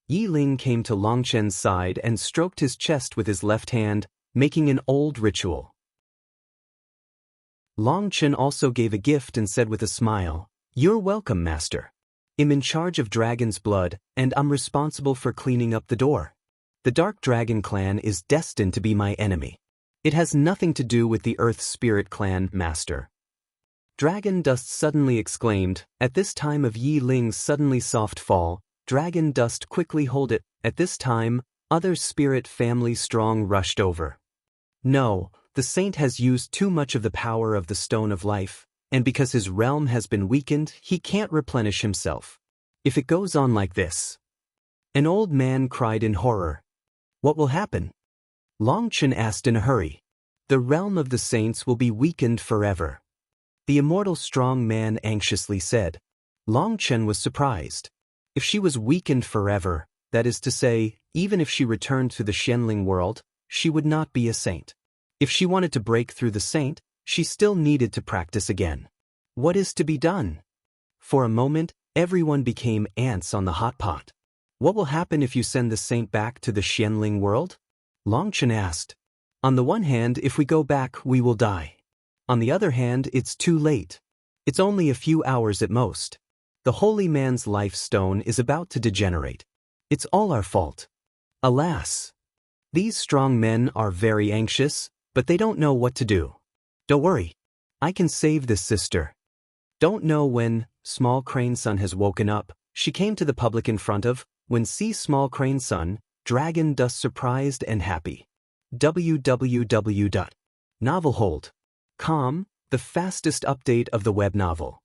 Yi Ling came to Long Chen's side and stroked his chest with his left hand, making an old ritual. Long Chen also gave a gift and said with a smile, You're welcome, master. I'm in charge of dragon's blood, and I'm responsible for cleaning up the door. The Dark Dragon clan is destined to be my enemy. It has nothing to do with the Earth Spirit clan, master. Dragon Dust suddenly exclaimed. At this time of Yi Ling's suddenly soft fall, Dragon Dust quickly hold it. At this time, other spirit family strong rushed over. No, The saint has used too much of the power of the stone of life, and because his realm has been weakened, he can't replenish himself. If it goes on like this. An old man cried in horror. What will happen? Longchen asked in a hurry. The realm of the saints will be weakened forever. The immortal strong man anxiously said. Longchen was surprised. If she was weakened forever, that is to say, even if she returned to the Xianling world, she would not be a saint. If she wanted to break through the saint, she still needed to practice again. What is to be done? For a moment, everyone became ants on the hot pot. What will happen if you send the saint back to the Xianling world? Longchen asked. On the one hand, if we go back, we will die. On the other hand, it's too late. It's only a few hours at most. The holy man's life stone is about to degenerate. It's all our fault. Alas! These strong men are very anxious, but they don't know what to do. Don't worry. I can save this sister. Don't know when Small Crane Sun has woken up, she came to the public in front of, when see Small Crane Sun, Dragon Dust surprised and happy. www.novelhold.com, the fastest update of the web novel.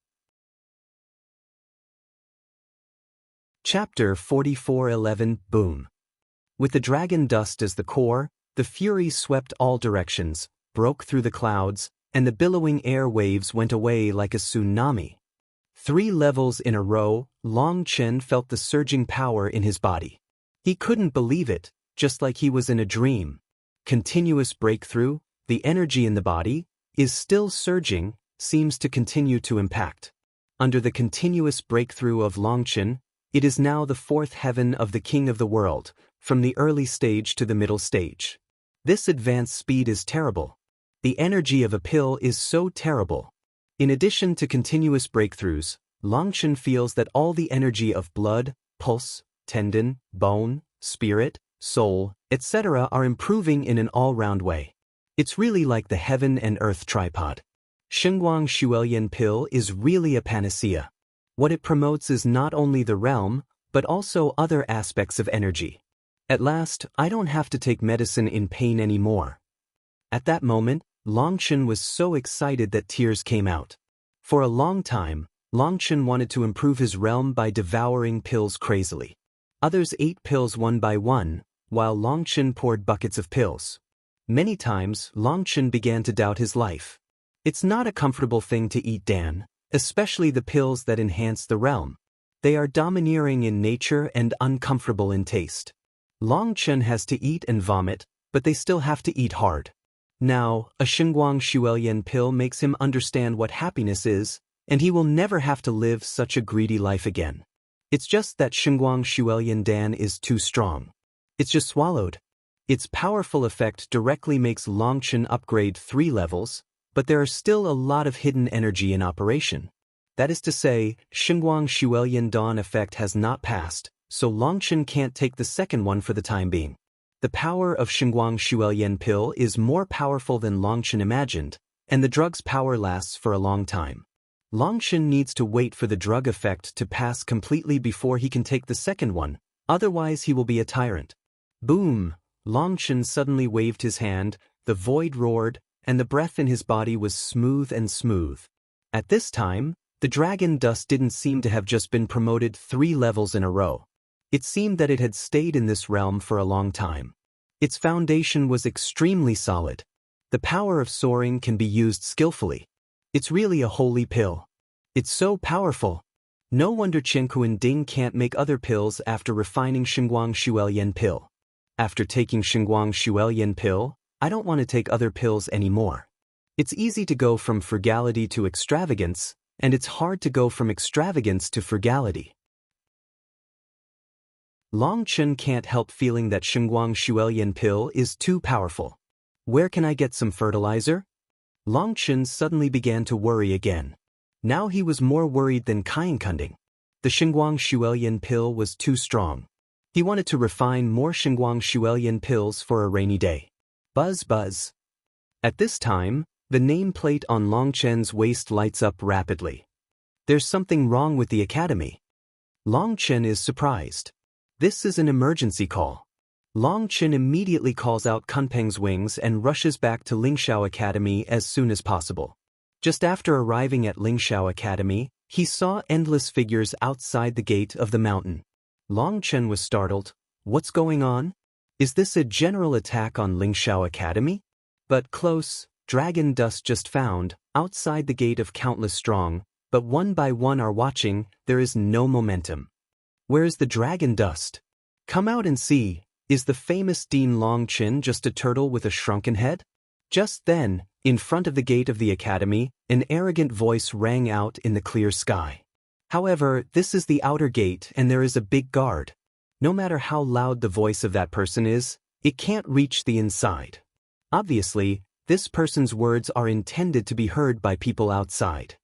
Chapter 44:11 Boom. With the dragon dust as the core, the fury swept all directions, broke through the clouds, and the billowing air waves went away like a tsunami. 3 levels in a row, Longchen felt the surging power in his body. He couldn't believe it, just like he was in a dream. Continuous breakthrough, the energy in the body, is still surging, seems to continue to impact. Under the continuous breakthrough of Longchen, it is now the 4th heaven of the king of the world, from the early stage to the middle stage. This advanced speed is terrible. The energy of a pill is so terrible. In addition to continuous breakthroughs, Longchen feels that all the energy of blood, pulse, tendon, bone, spirit, soul, etc. are improving in an all-round way. It's really like the heaven and earth tripod. Shengguang Shuelian pill is really a panacea. What it promotes is not only the realm, but also other aspects of energy. At last, I don't have to take medicine in pain anymore. At that moment, Longchen was so excited that tears came out. For a long time, Longchen wanted to improve his realm by devouring pills crazily. Others ate pills one by one, while Longchen poured buckets of pills. Many times, Longchen began to doubt his life. It's not a comfortable thing to eat, Dan, especially the pills that enhance the realm. They are domineering in nature and uncomfortable in taste. Longchen has to eat and vomit, but they still have to eat hard. Now, a Shengguang Shuelian pill makes him understand what happiness is, and he will never have to live such a greedy life again. It's just that Shengguang Shuelian Dan is too strong. It's just swallowed. Its powerful effect directly makes Longchen upgrade 3 levels, but there are still a lot of hidden energy in operation. That is to say, Shengguang Shuelian Dawn effect has not passed, so Longchen can't take the second one for the time being. The power of Shengguang Shuelian pill is more powerful than Longchen imagined, and the drug's power lasts for a long time. Longchen needs to wait for the drug effect to pass completely before he can take the second one, otherwise he will be a tyrant. Boom! Longchen suddenly waved his hand, the void roared, and the breath in his body was smooth and smooth. At this time, the dragon dust didn't seem to have just been promoted 3 levels in a row. It seemed that it had stayed in this realm for a long time. Its foundation was extremely solid. The power of soaring can be used skillfully. It's really a holy pill. It's so powerful. No wonder Chen Kuan Ding can't make other pills after refining Shengguang Shuelian pill. After taking Shengguang Shuelian pill, I don't want to take other pills anymore. It's easy to go from frugality to extravagance, and it's hard to go from extravagance to frugality. Longchen can't help feeling that Shengguang Shuelian pill is too powerful. Where can I get some fertilizer? Longchen suddenly began to worry again. Now he was more worried than Kainkunding. The Shengguang Shuelian pill was too strong. He wanted to refine more Shengguang Shuelian pills for a rainy day. Buzz buzz. At this time, the nameplate on Longchen's waist lights up rapidly. There's something wrong with the academy. Longchen is surprised. This is an emergency call. Long Chen immediately calls out Kunpeng's wings and rushes back to Lingxiao Academy as soon as possible. Just after arriving at Lingxiao Academy, he saw endless figures outside the gate of the mountain. Long Chen was startled. What's going on? Is this a general attack on Lingxiao Academy? But close, dragon dust just found, outside the gate of countless strong, but one by one are watching, there is no momentum. Where is the dragon dust? Come out and see, is the famous Dean Long Chen just a turtle with a shrunken head? Just then, in front of the gate of the academy, an arrogant voice rang out in the clear sky. However, this is the outer gate and there is a big guard. No matter how loud the voice of that person is, it can't reach the inside. Obviously, this person's words are intended to be heard by people outside.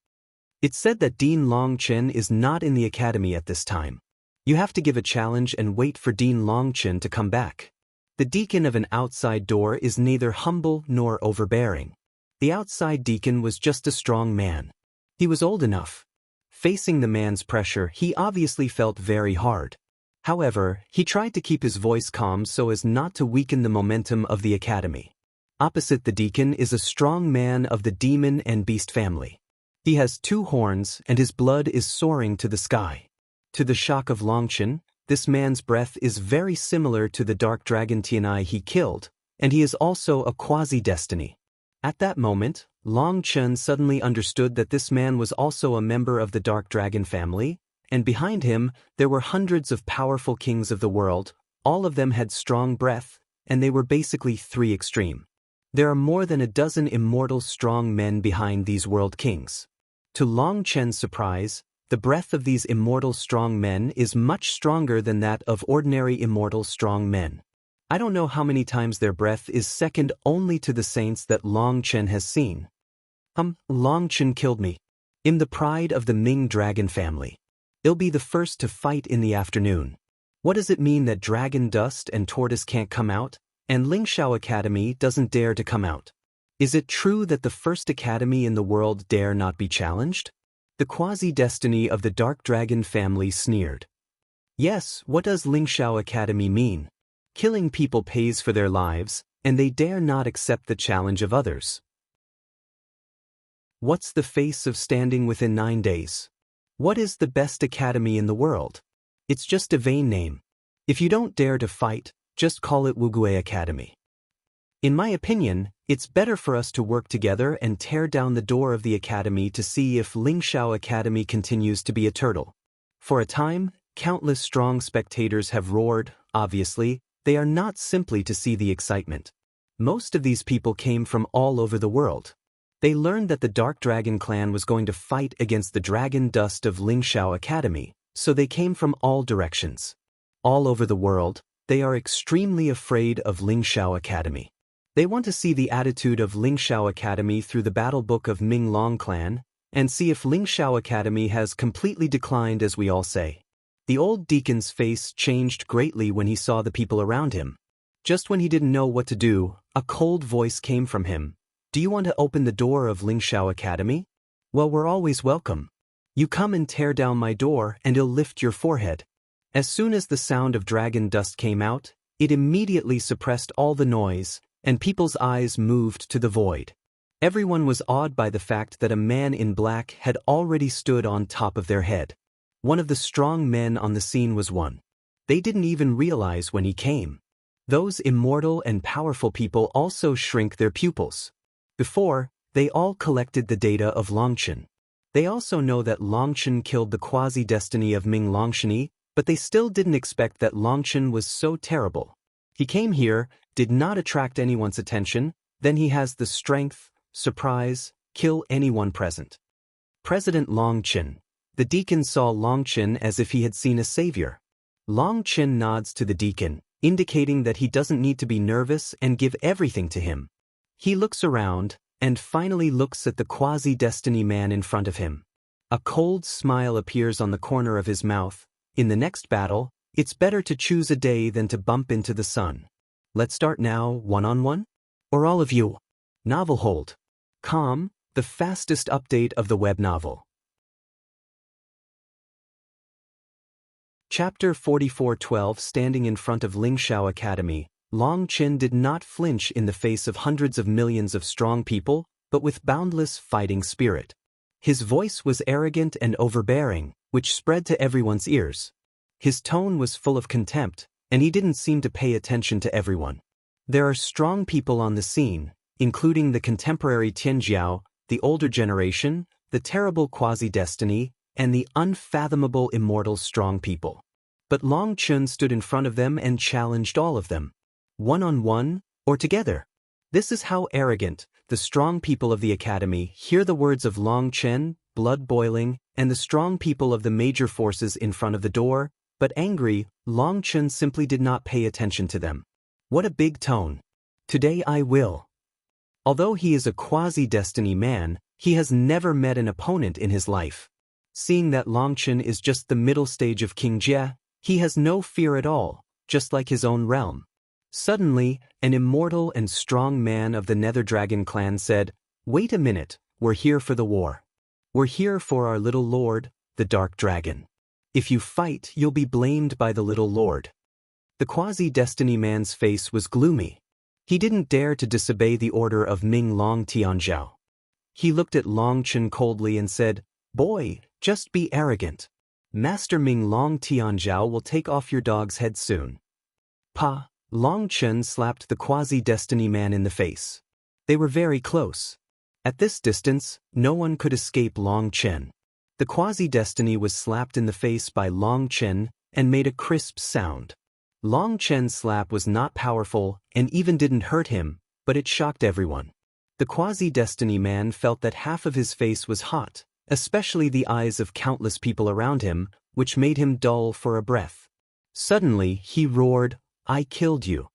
It's said that Dean Long Chen is not in the academy at this time. You have to give a challenge and wait for Dean Long Chen to come back. The deacon of an outside door is neither humble nor overbearing. The outside deacon was just a strong man. He was old enough. Facing the man's pressure, he obviously felt very hard. However, he tried to keep his voice calm so as not to weaken the momentum of the academy. Opposite the deacon is a strong man of the demon and beast family. He has 2 horns and his blood is soaring to the sky. To the shock of Long Chen, this man's breath is very similar to the dark dragon Tianai he killed, and he is also a quasi-destiny. At that moment, Long Chen suddenly understood that this man was also a member of the dark dragon family, and behind him, there were hundreds of powerful kings of the world, all of them had strong breath, and they were basically 3 extreme. There are more than a dozen immortal strong men behind these world kings. To Long Chen's surprise, the breath of these immortal strong men is much stronger than that of ordinary immortal strong men. I don't know how many times their breath is second only to the saints that Long Chen has seen. Long Chen killed me. I'm the pride of the Ming dragon family. I'll be the first to fight in the afternoon. What does it mean that dragon dust and tortoise can't come out, and Lingxiao Academy doesn't dare to come out? Is it true that the first academy in the world dare not be challenged? The quasi-destiny of the dark dragon family sneered. Yes, what does Lingxiao Academy mean? Killing people pays for their lives, and they dare not accept the challenge of others. What's the face of standing within 9 days? What is the best academy in the world? It's just a vain name. If you don't dare to fight, just call it Wugui Academy. In my opinion, it's better for us to work together and tear down the door of the academy to see if Lingxiao Academy continues to be a turtle. For a time, countless strong spectators have roared. Obviously, they are not simply to see the excitement. Most of these people came from all over the world. They learned that the Dark Dragon clan was going to fight against the dragon dust of Lingxiao Academy, so they came from all directions. All over the world, they are extremely afraid of Lingxiao Academy. They want to see the attitude of Lingxiao Academy through the battle book of Ming Long clan, and see if Lingxiao Academy has completely declined as we all say. The old deacon's face changed greatly when he saw the people around him. Just when he didn't know what to do, a cold voice came from him. Do you want to open the door of Lingxiao Academy? Well, we're always welcome. You come and tear down my door and I'll lift your forehead. As soon as the sound of dragon dust came out, it immediately suppressed all the noise, and people's eyes moved to the void. Everyone was awed by the fact that a man in black had already stood on top of their head. One of the strong men on the scene was one. They didn't even realize when he came. Those immortal and powerful people also shrink their pupils. Before, they all collected the data of Long Chen. They also know that Long Chen killed the quasi-destiny of Ming Longshani, but they still didn't expect that Long Chen was so terrible. He came here, did not attract anyone's attention, then he has the strength, surprise, kill anyone present. President Long Chen. The deacon saw Long Chen as if he had seen a savior. Long Chen nods to the deacon, indicating that he doesn't need to be nervous and give everything to him. He looks around, and finally looks at the quasi-destiny man in front of him. A cold smile appears on the corner of his mouth. In the next battle, it's better to choose a day than to bump into the sun. Let's start now, one-on-one? Or all of you? Ninefold. Com, the fastest update of the web novel. Chapter 44:12. Standing in front of Lingxiao Academy, Long Chen did not flinch in the face of hundreds of millions of strong people, but with boundless fighting spirit. His voice was arrogant and overbearing, which spread to everyone's ears. His tone was full of contempt, and he didn't seem to pay attention to everyone. There are strong people on the scene, including the contemporary Tianjiao, the older generation, the terrible quasi-destiny, and the unfathomable immortal strong people. But Long Chen stood in front of them and challenged all of them. One-on-one, or together. This is how arrogant the strong people of the academy hear the words of Long Chen, blood boiling, and the strong people of the major forces in front of the door, but angry, Long Chen simply did not pay attention to them. What a big tone. Today I will. Although he is a quasi-destiny man, he has never met an opponent in his life. Seeing that Long Chen is just the middle stage of King Jie, he has no fear at all, just like his own realm. Suddenly, an immortal and strong man of the Nether Dragon clan said, "Wait a minute, we're here for the war. We're here for our little lord, the Dark Dragon. If you fight, you'll be blamed by the little lord." The quasi-destiny man's face was gloomy. He didn't dare to disobey the order of Ming Long Tianzhao. He looked at Long Chen coldly and said, "Boy, just be arrogant. Master Ming Long Tianzhao will take off your dog's head soon." Pa! Long Chen slapped the quasi-destiny man in the face. They were very close. At this distance, no one could escape Long Chen. The quasi-destiny was slapped in the face by Long Chen and made a crisp sound. Long Chen's slap was not powerful and even didn't hurt him, but it shocked everyone. The quasi-destiny man felt that half of his face was hot, especially the eyes of countless people around him, which made him dull for a breath. Suddenly, he roared, "I killed you."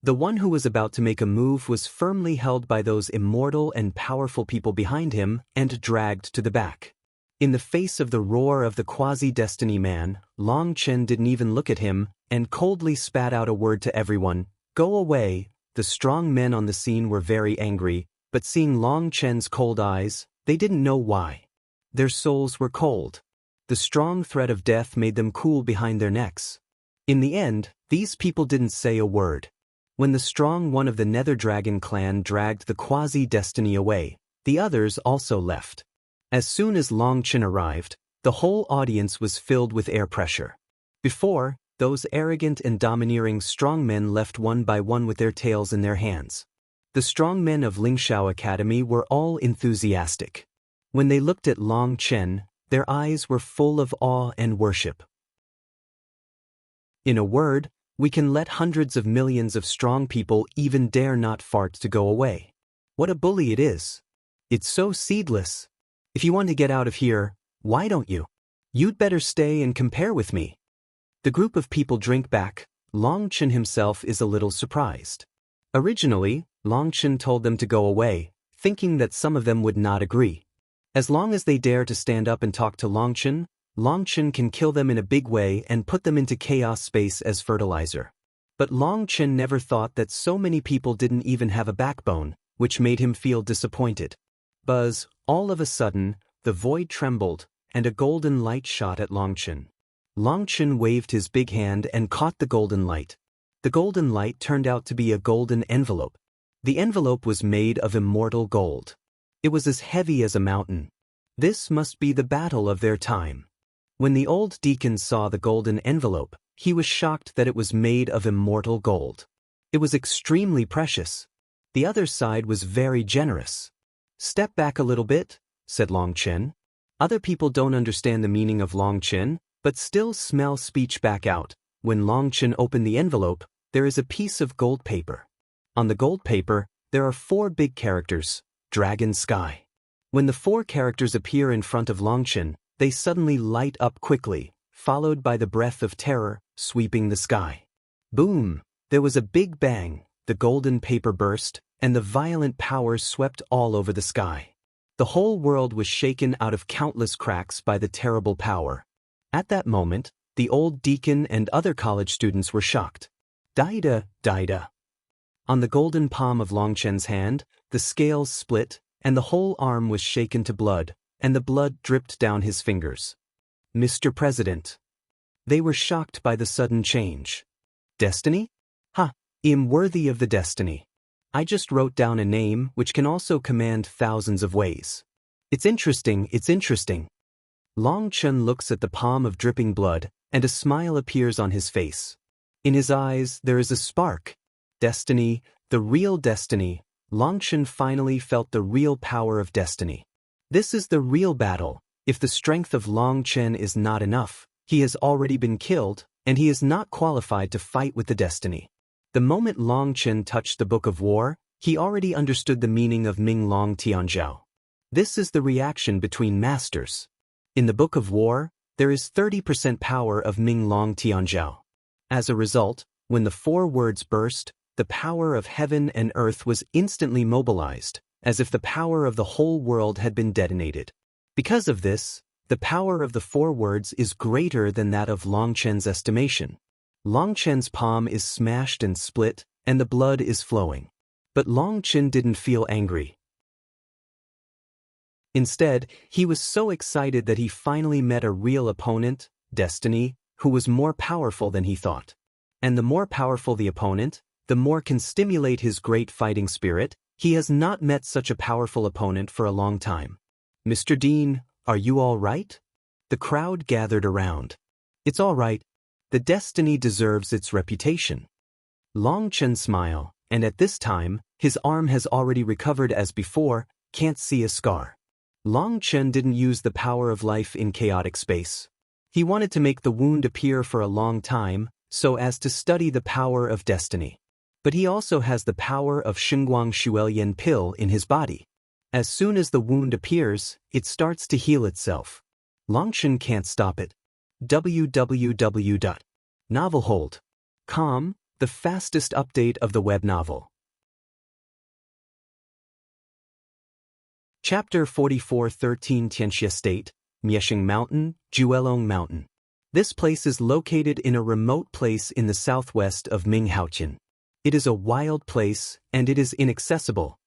The one who was about to make a move was firmly held by those immortal and powerful people behind him and dragged to the back. In the face of the roar of the quasi-destiny man, Long Chen didn't even look at him and coldly spat out a word to everyone, "Go away." The strong men on the scene were very angry, but seeing Long Chen's cold eyes, they didn't know why. Their souls were cold. The strong threat of death made them cool behind their necks. In the end, these people didn't say a word. When the strong one of the Nether Dragon clan dragged the quasi-destiny away, the others also left. As soon as Long Chen arrived, the whole audience was filled with air pressure. Before, those arrogant and domineering strong men left one by one with their tails in their hands. The strong men of Lingxiao Academy were all enthusiastic. When they looked at Long Chen, their eyes were full of awe and worship. In a word, we can let hundreds of millions of strong people even dare not fart to go away. What a bully it is. It's so seedless. If you want to get out of here, why don't you? You'd better stay and compare with me. The group of people drink back. Long Chen himself is a little surprised. Originally, Long Chen told them to go away, thinking that some of them would not agree. As long as they dare to stand up and talk to Long Chen can kill them in a big way and put them into chaos space as fertilizer. But Long Chen never thought that so many people didn't even have a backbone, which made him feel disappointed. Buzz, all of a sudden, the void trembled, and a golden light shot at Long Chen. Long Chen waved his big hand and caught the golden light. The golden light turned out to be a golden envelope. The envelope was made of immortal gold. It was as heavy as a mountain. This must be the battle of their time. When the old deacon saw the golden envelope, he was shocked that it was made of immortal gold. It was extremely precious. The other side was very generous. "Step back a little bit," said Long Chen. Other people don't understand the meaning of Long Chen, but still smell speech back out. When Long Chen opened the envelope, there is a piece of gold paper. On the gold paper, there are 4 big characters, Dragon Sky. When the 4 characters appear in front of Long Chen, they suddenly light up quickly, followed by the breath of terror, sweeping the sky. Boom! There was a big bang, the golden paper burst, and the violent powers swept all over the sky. The whole world was shaken out of countless cracks by the terrible power. At that moment, the old deacon and other college students were shocked. Daida, Daida. On the golden palm of Long Chen's hand, the scales split, and the whole arm was shaken to blood, and the blood dripped down his fingers. "Mr. President." They were shocked by the sudden change. Destiny? Ha! I'm worthy of the destiny. I just wrote down a name which can also command thousands of ways. It's interesting, it's interesting. Long Chen looks at the palm of dripping blood, and a smile appears on his face. In his eyes, there is a spark. Destiny, the real destiny. Long Chen finally felt the real power of destiny. This is the real battle. If the strength of Long Chen is not enough, he has already been killed, and he is not qualified to fight with the destiny. The moment Long Chen touched the Book of War, he already understood the meaning of Ming Long Tianzhao. This is the reaction between masters. In the Book of War, there is 30% power of Ming Long Tianzhao. As a result, when the 4 words burst, the power of heaven and earth was instantly mobilized, as if the power of the whole world had been detonated. Because of this, the power of the 4 words is greater than that of Long Chen's estimation. Long Chen's palm is smashed and split, and the blood is flowing. But Long Chen didn't feel angry. Instead, he was so excited that he finally met a real opponent, Destiny, who was more powerful than he thought. And the more powerful the opponent, the more can stimulate his great fighting spirit. He has not met such a powerful opponent for a long time. Mr. Dean, are you all right? The crowd gathered around. It's all right. The Destiny deserves its reputation. Long Chen smiled, and at this time, his arm has already recovered as before, can't see a scar. Long Chen didn't use the power of life in chaotic space. He wanted to make the wound appear for a long time, so as to study the power of destiny. But he also has the power of Xingguang Xuelian pill in his body. As soon as the wound appears, it starts to heal itself. Long Chen can't stop it. www.novelhold.com, the fastest update of the web novel. Chapter 44 13 Tianxia State, Mieshing Mountain, Juelong Mountain. This place is located in a remote place in the southwest of Minghaotian. It is a wild place, and it is inaccessible.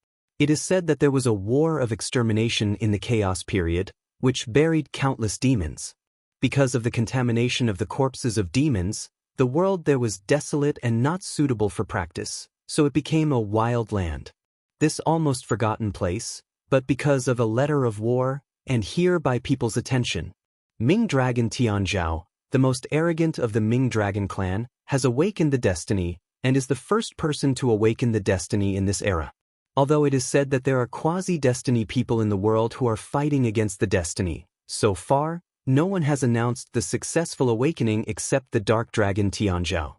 It is said that there was a war of extermination in the Chaos period, which buried countless demons. Because of the contamination of the corpses of demons, the world there was desolate and not suitable for practice, so it became a wild land. This almost forgotten place, but because of a letter of war, and here by people's attention, Ming Dragon Tianzhao, the most arrogant of the Ming Dragon clan, has awakened the destiny, and is the first person to awaken the destiny in this era. Although it is said that there are quasi-destiny people in the world who are fighting against the destiny, so far, no one has announced the successful awakening except the Dark Dragon Tianzhao.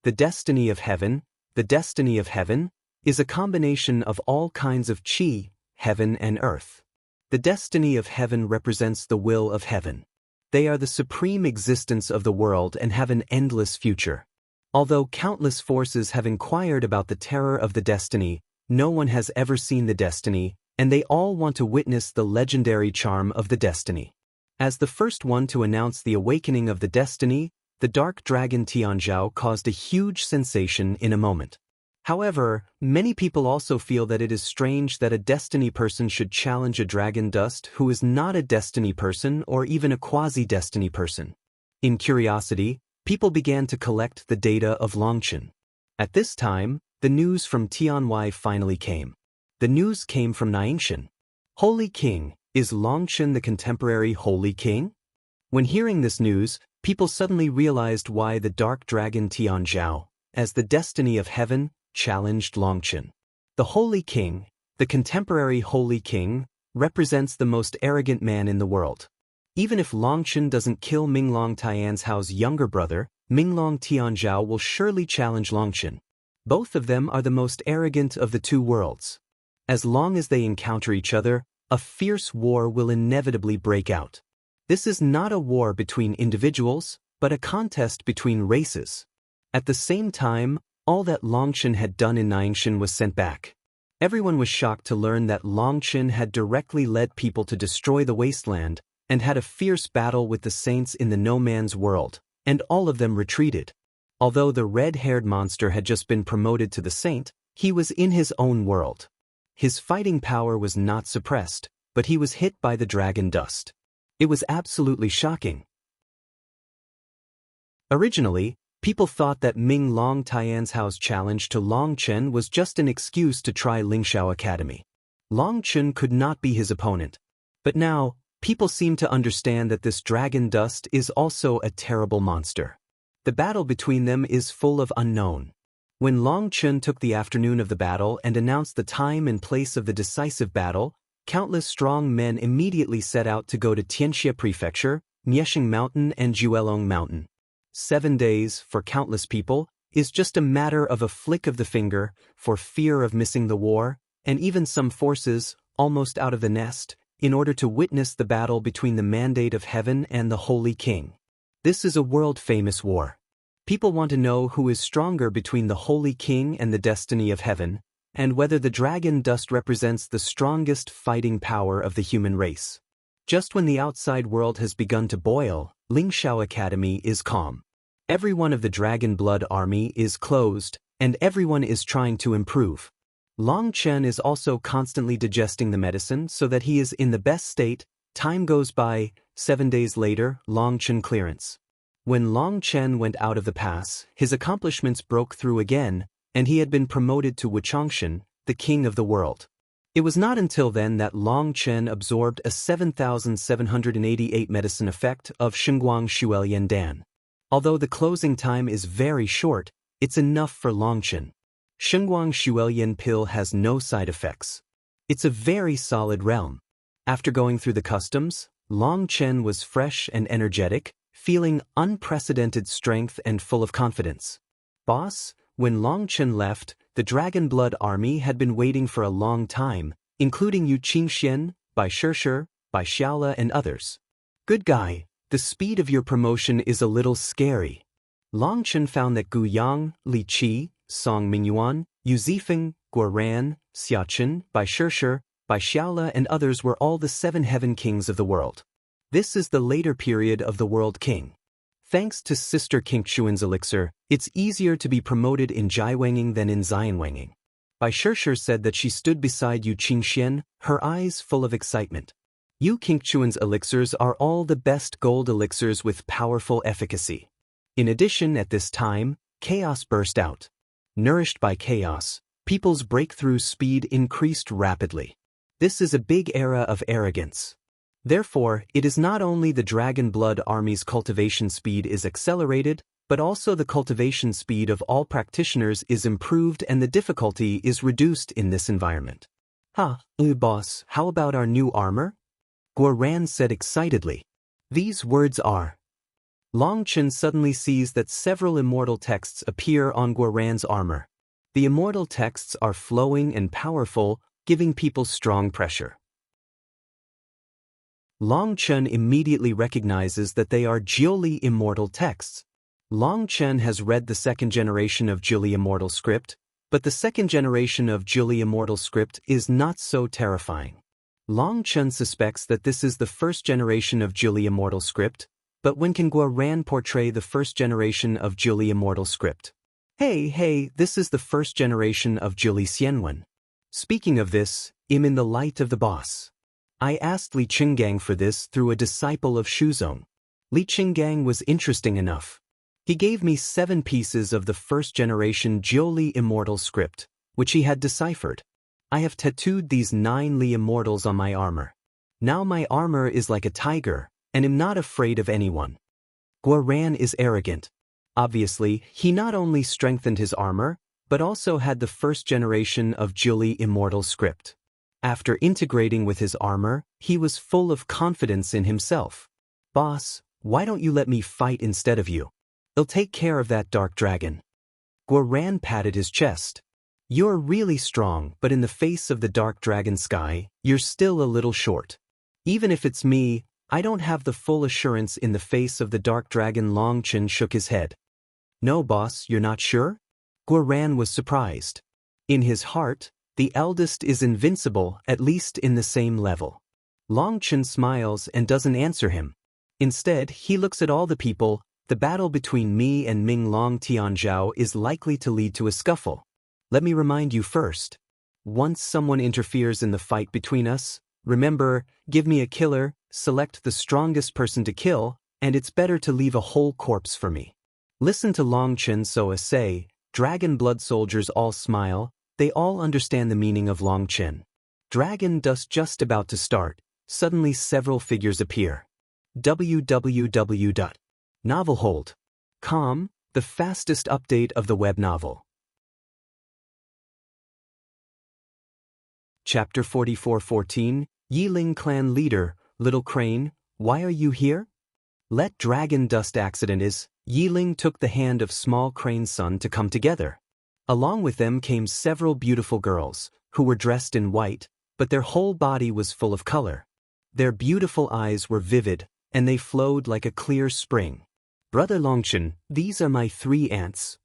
The destiny of heaven, is a combination of all kinds of qi, heaven and earth. The destiny of heaven represents the will of heaven. They are the supreme existence of the world and have an endless future. Although countless forces have inquired about the terror of the destiny, no one has ever seen the destiny, and they all want to witness the legendary charm of the destiny. As the first one to announce the awakening of the destiny, the Dark Dragon Tianzhao caused a huge sensation in a moment. However, many people also feel that it is strange that a destiny person should challenge a dragon dust who is not a destiny person or even a quasi-destiny person. In curiosity, people began to collect the data of Long Chen. At this time, the news from Tianwei finally came. The news came from Ninefold. Holy King, is Long Chen the contemporary Holy King? When hearing this news, people suddenly realized why the Dark Dragon Tianzhao, as the destiny of heaven, challenged Long Chen. The Holy King, the contemporary Holy King, represents the most arrogant man in the world. Even if Long Chen doesn't kill Minglong Tianzhao's younger brother, Minglong Tianzhao will surely challenge Long Chen. Both of them are the most arrogant of the two worlds. As long as they encounter each other, a fierce war will inevitably break out. This is not a war between individuals, but a contest between races. At the same time, all that Long Chen had done in Ninefold was sent back. Everyone was shocked to learn that Long Chen had directly led people to destroy the wasteland, and had a fierce battle with the saints in the no man's world, and all of them retreated. Although the red-haired monster had just been promoted to the saint, he was in his own world. His fighting power was not suppressed, but he was hit by the dragon dust. It was absolutely shocking. Originally, people thought that Ming Long Tianzhao's challenge to Long Chen was just an excuse to try Lingxiao Academy. Long Chen could not be his opponent. But now, people seem to understand that this dragon dust is also a terrible monster. The battle between them is full of unknown. When Long Chen took the afternoon of the battle and announced the time and place of the decisive battle, countless strong men immediately set out to go to Tianxia Prefecture, Miesheng Mountain and Juelong Mountain. 7 days, for countless people, is just a matter of a flick of the finger, for fear of missing the war, and even some forces, almost out of the nest, in order to witness the battle between the mandate of heaven and the Holy King. This is a world-famous war. People want to know who is stronger between the Holy King and the destiny of heaven, and whether the dragon dust represents the strongest fighting power of the human race. Just when the outside world has begun to boil, Lingxiao Academy is calm. Every one of the Dragon Blood Army is closed, and everyone is trying to improve. Long Chen is also constantly digesting the medicine so that he is in the best state. Time goes by. 7 days later, Long Chen clearance. When Long Chen went out of the pass, his accomplishments broke through again, and he had been promoted to Wuchangshan, the king of the world. It was not until then that Long Chen absorbed a 7,788 medicine effect of Shengguang Shuelian Dan. Although the closing time is very short, it's enough for Long Chen. Shengguang Shuelian pill has no side effects. It's a very solid realm. After going through the customs, Long Chen was fresh and energetic, feeling unprecedented strength and full of confidence. Boss, when Long Chen left, the Dragon Blood Army had been waiting for a long time, including Yu Qingxian, Bai Shishir, Bai Xiaola and others. Good guy, the speed of your promotion is a little scary. Long Chen found that Gu Yang, Li Qi, Song Mingyuan, Yu Zifeng, Guoran, Xiaochen, Bai Shishir, Bai Xiaola and others were all the 7 heaven kings of the world. This is the later period of the World King. Thanks to Sister Qingxuan's elixir, it's easier to be promoted in Jiwanging than in Xianwanging. Bai Shishir said that she stood beside Yu Qingxian, her eyes full of excitement. Yu Qingxuan's elixirs are all the best gold elixirs with powerful efficacy. In addition, at this time, chaos burst out. Nourished by chaos, people's breakthrough speed increased rapidly. This is a big era of arrogance. Therefore, it is not only the Dragon Blood Army's cultivation speed is accelerated, but also the cultivation speed of all practitioners is improved and the difficulty is reduced in this environment. Boss, how about our new armor? Guoran said excitedly. These words are. Long Chen suddenly sees that several immortal texts appear on Guoran's armor. The immortal texts are flowing and powerful, giving people strong pressure. Long Chen immediately recognizes that they are Jiuli immortal texts. Long Chen has read the 2nd generation of Jiuli immortal script, but the 2nd generation of Jiuli immortal script is not so terrifying. Long Chen suspects that this is the 1st generation of Jiuli immortal script, but when can Guoran portray the 1st generation of Jiuli immortal script? Hey, this is the 1st generation of Jiuli Xianwen. Speaking of this, I'm in the light of the boss. I asked Li Qinggang for this through a disciple of Shuzong. Li Qinggang was interesting enough. He gave me 7 pieces of the 1st generation Jiuli immortal script, which he had deciphered. I have tattooed these 9 Li immortals on my armor. Now my armor is like a tiger, and am not afraid of anyone. Guoran is arrogant. Obviously, he not only strengthened his armor, but also had the 1st generation of Jiuli immortal script. After integrating with his armor, he was full of confidence in himself. Boss, why don't you let me fight instead of you? I'll take care of that dark dragon. Guoran patted his chest. You're really strong, but in the face of the dark dragon sky, you're still a little short. Even if it's me, I don't have the full assurance in the face of the dark dragon. Long Chen shook his head. No, boss, you're not sure? Guoran was surprised. In his heart, the eldest is invincible, at least in the same level. Long Chen smiles and doesn't answer him. Instead, he looks at all the people. The battle between me and Ming Long Tianzhao is likely to lead to a scuffle. Let me remind you first. Once someone interferes in the fight between us, remember, give me a killer, select the strongest person to kill, and it's better to leave a whole corpse for me. Listen to Long Chen Soa say, dragon blood soldiers all smile, they all understand the meaning of Long Chen. Dragon dust just about to start, suddenly several figures appear. www.novelhold.com, the fastest update of the web novel. Chapter 44:14, Yiling Clan Leader, Little Crane, why are you here? Let dragon dust accident is, Yiling took the hand of Small Crane's son to come together. Along with them came several beautiful girls, who were dressed in white, but their whole body was full of color. Their beautiful eyes were vivid, and they flowed like a clear spring. Brother Longchen, these are my 3 aunts.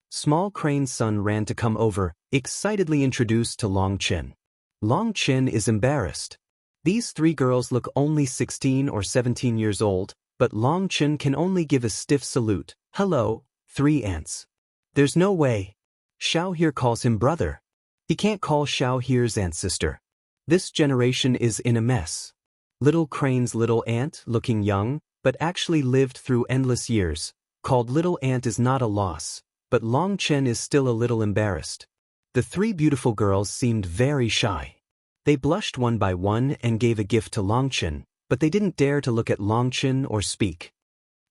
Small Crane's son ran to come over, excitedly introduced to Long Chen. Long Chen is embarrassed. These 3 girls look only 16 or 17 years old, but Long Chen can only give a stiff salute. Hello, 3 aunts. There's no way. Xiao here calls him brother. He can't call Xiao here's aunt sister. This generation is in a mess. Little Crane's little aunt, looking young, but actually lived through endless years, called little aunt is not a loss, but Long Chen is still a little embarrassed. The 3 beautiful girls seemed very shy. They blushed one by one and gave a gift to Long Chen, but they didn't dare to look at Long Chen or speak.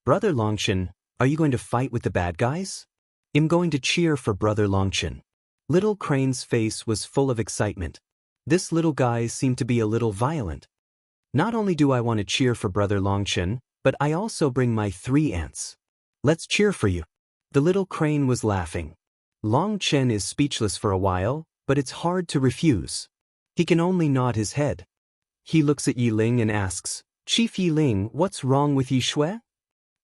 Brother Long Chen, are you going to fight with the bad guys? I'm going to cheer for Brother Long Chen. Little Crane's face was full of excitement. This little guy seemed to be a little violent. Not only do I want to cheer for Brother Long Chen, but I also bring my 3 aunts. Let's cheer for you. The little crane was laughing. Long Chen is speechless for a while, but it's hard to refuse. He can only nod his head. He looks at Yiling and asks, Chief Yiling, what's wrong with Yi Shui?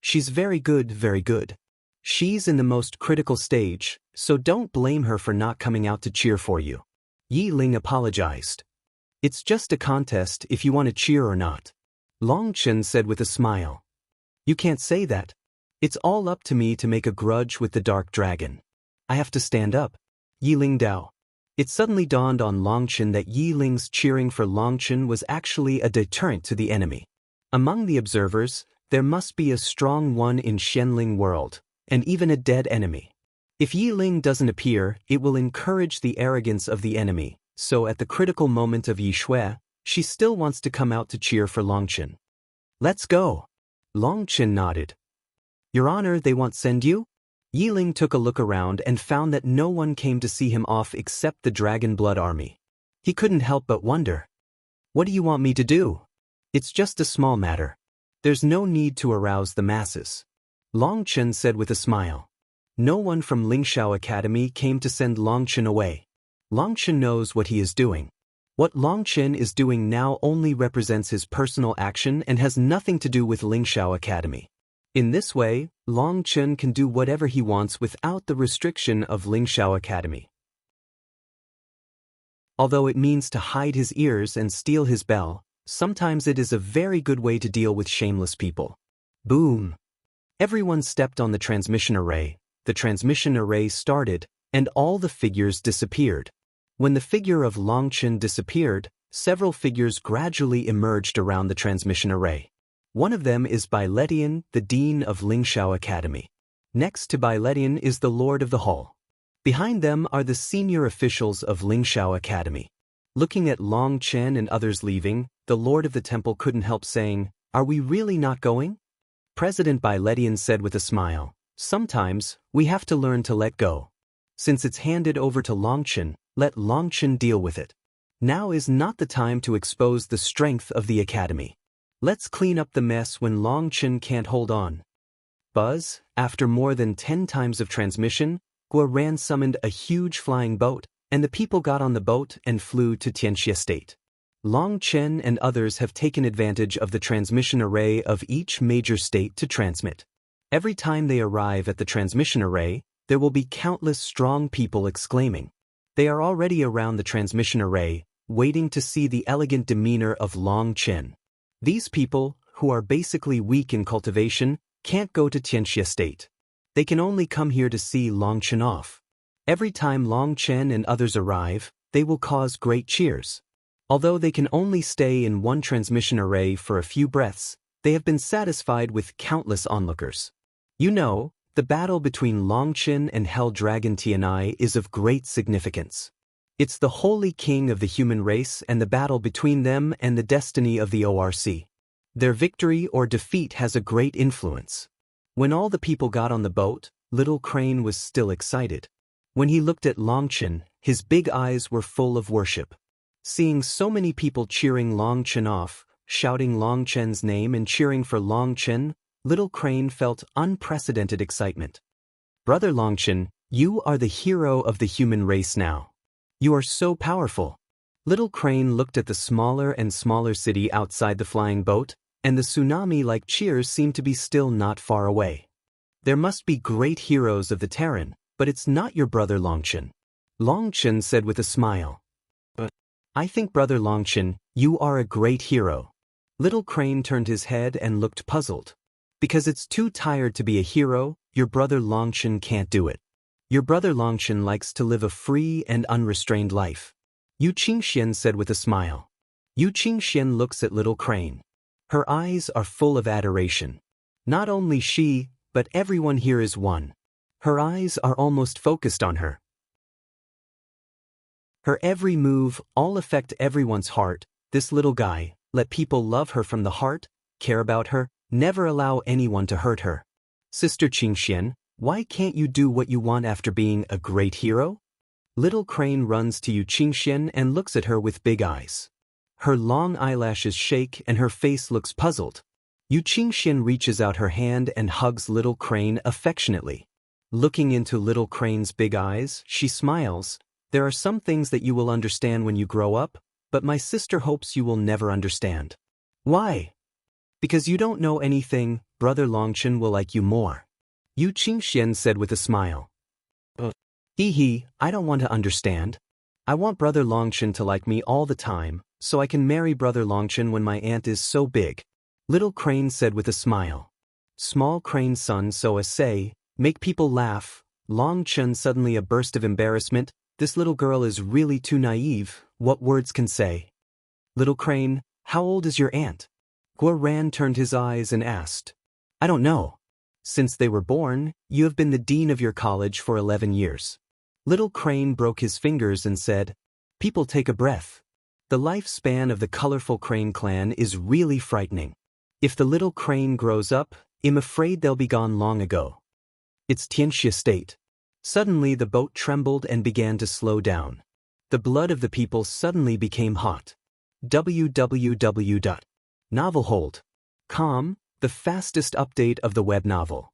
She's very good, very good. She's in the most critical stage, so don't blame her for not coming out to cheer for you. Yiling apologized. It's just a contest if you want to cheer or not. Long Chen said with a smile. You can't say that. It's all up to me to make a grudge with the dark dragon. I have to stand up. Yiling Dao. It suddenly dawned on Long Chen that Yiling's cheering for Long Chen was actually a deterrent to the enemy. Among the observers, there must be a strong one in Shenling world, and even a dead enemy. If Yiling doesn't appear, it will encourage the arrogance of the enemy, so at the critical moment of Yi Shui, she still wants to come out to cheer for Long Chen. Let's go. Long Chen nodded. Your Honor, they won't send you? Yiling took a look around and found that no one came to see him off except the Dragon Blood Army. He couldn't help but wonder. What do you want me to do? It's just a small matter. There's no need to arouse the masses. Long Chen said with a smile. No one from Lingxiao Academy came to send Long Chen away. Long Chen knows what he is doing. What Long Chen is doing now only represents his personal action and has nothing to do with Lingxiao Academy. In this way, Long Chen can do whatever he wants without the restriction of Lingxiao Academy. Although it means to hide his ears and steal his bell, sometimes it is a very good way to deal with shameless people. Boom! Everyone stepped on the transmission array, the transmission array started, and all the figures disappeared. When the figure of Long Chen disappeared, several figures gradually emerged around the transmission array. One of them is Bailetian, the Dean of Lingxiao Academy. Next to Bailetian is the Lord of the Hall. Behind them are the senior officials of Lingxiao Academy. Looking at Long Chen and others leaving, the Lord of the Temple couldn't help saying, Are we really not going? President Bailetian said with a smile, Sometimes, we have to learn to let go. Since it's handed over to Long Chen, let Long Chen deal with it. Now is not the time to expose the strength of the Academy. Let's clean up the mess when Long Chen can't hold on. Buzz, after more than 10 times of transmission, Guoran summoned a huge flying boat, and the people got on the boat and flew to Tianxia State. Long Chen and others have taken advantage of the transmission array of each major state to transmit. Every time they arrive at the transmission array, there will be countless strong people exclaiming. They are already around the transmission array, waiting to see the elegant demeanor of Long Chen. These people, who are basically weak in cultivation, can't go to Tianxia State. They can only come here to see Long Chen off. Every time Long Chen and others arrive, they will cause great cheers. Although they can only stay in one transmission array for a few breaths, they have been satisfied with countless onlookers. You know, The battle between Longchen and Hell Dragon Tianai is of great significance. It's the holy king of the human race and the battle between them and the destiny of the ORC. Their victory or defeat has a great influence. When all the people got on the boat, Little Crane was still excited. When he looked at Longchen, his big eyes were full of worship. Seeing so many people cheering Longchen off, shouting Longchen's name and cheering for Longchen, Little Crane felt unprecedented excitement. Brother Longchen, you are the hero of the human race now. You are so powerful. Little Crane looked at the smaller and smaller city outside the flying boat, and the tsunami-like cheers seemed to be still not far away. There must be great heroes of the Terran, but it's not your brother Longchen. Longchen said with a smile. But I think Brother Longchen, you are a great hero. Little Crane turned his head and looked puzzled. Because it's too tired to be a hero, your brother Longchen can't do it. Your brother Longchen likes to live a free and unrestrained life. Yu Qingxian said with a smile. Yu Qingxian looks at Little Crane. Her eyes are full of adoration. Not only she, but everyone here is one. Her eyes are almost focused on her. Her every move all affect everyone's heart. This little guy, let people love her from the heart, care about her, never allow anyone to hurt her. Sister Qingxian, why can't you do what you want after being a great hero? Little Crane runs to Yu Qingxian and looks at her with big eyes. Her long eyelashes shake and her face looks puzzled. Yu Qingxian reaches out her hand and hugs Little Crane affectionately. Looking into Little Crane's big eyes, she smiles. There are some things that you will understand when you grow up, but my sister hopes you will never understand. Why? Because you don't know anything, Brother Longchen will like you more. Yu Qingxian said with a smile. Hee, I don't want to understand. I want Brother Longchen to like me all the time, so I can marry Brother Longchen when my aunt is so big. Little Crane said with a smile. Small Crane's son so as say, make people laugh. Longchen suddenly a burst of embarrassment. This little girl is really too naive, what words can say? Little Crane, how old is your aunt? Guoran turned his eyes and asked. I don't know. Since they were born, you have been the dean of your college for 11 years. Little Crane broke his fingers and said, people take a breath. The lifespan of the colorful Crane clan is really frightening. If the little Crane grows up, I'm afraid they'll be gone long ago. It's Tianxia State. Suddenly the boat trembled and began to slow down. The blood of the people suddenly became hot. www.novelhold.com, the fastest update of the web novel.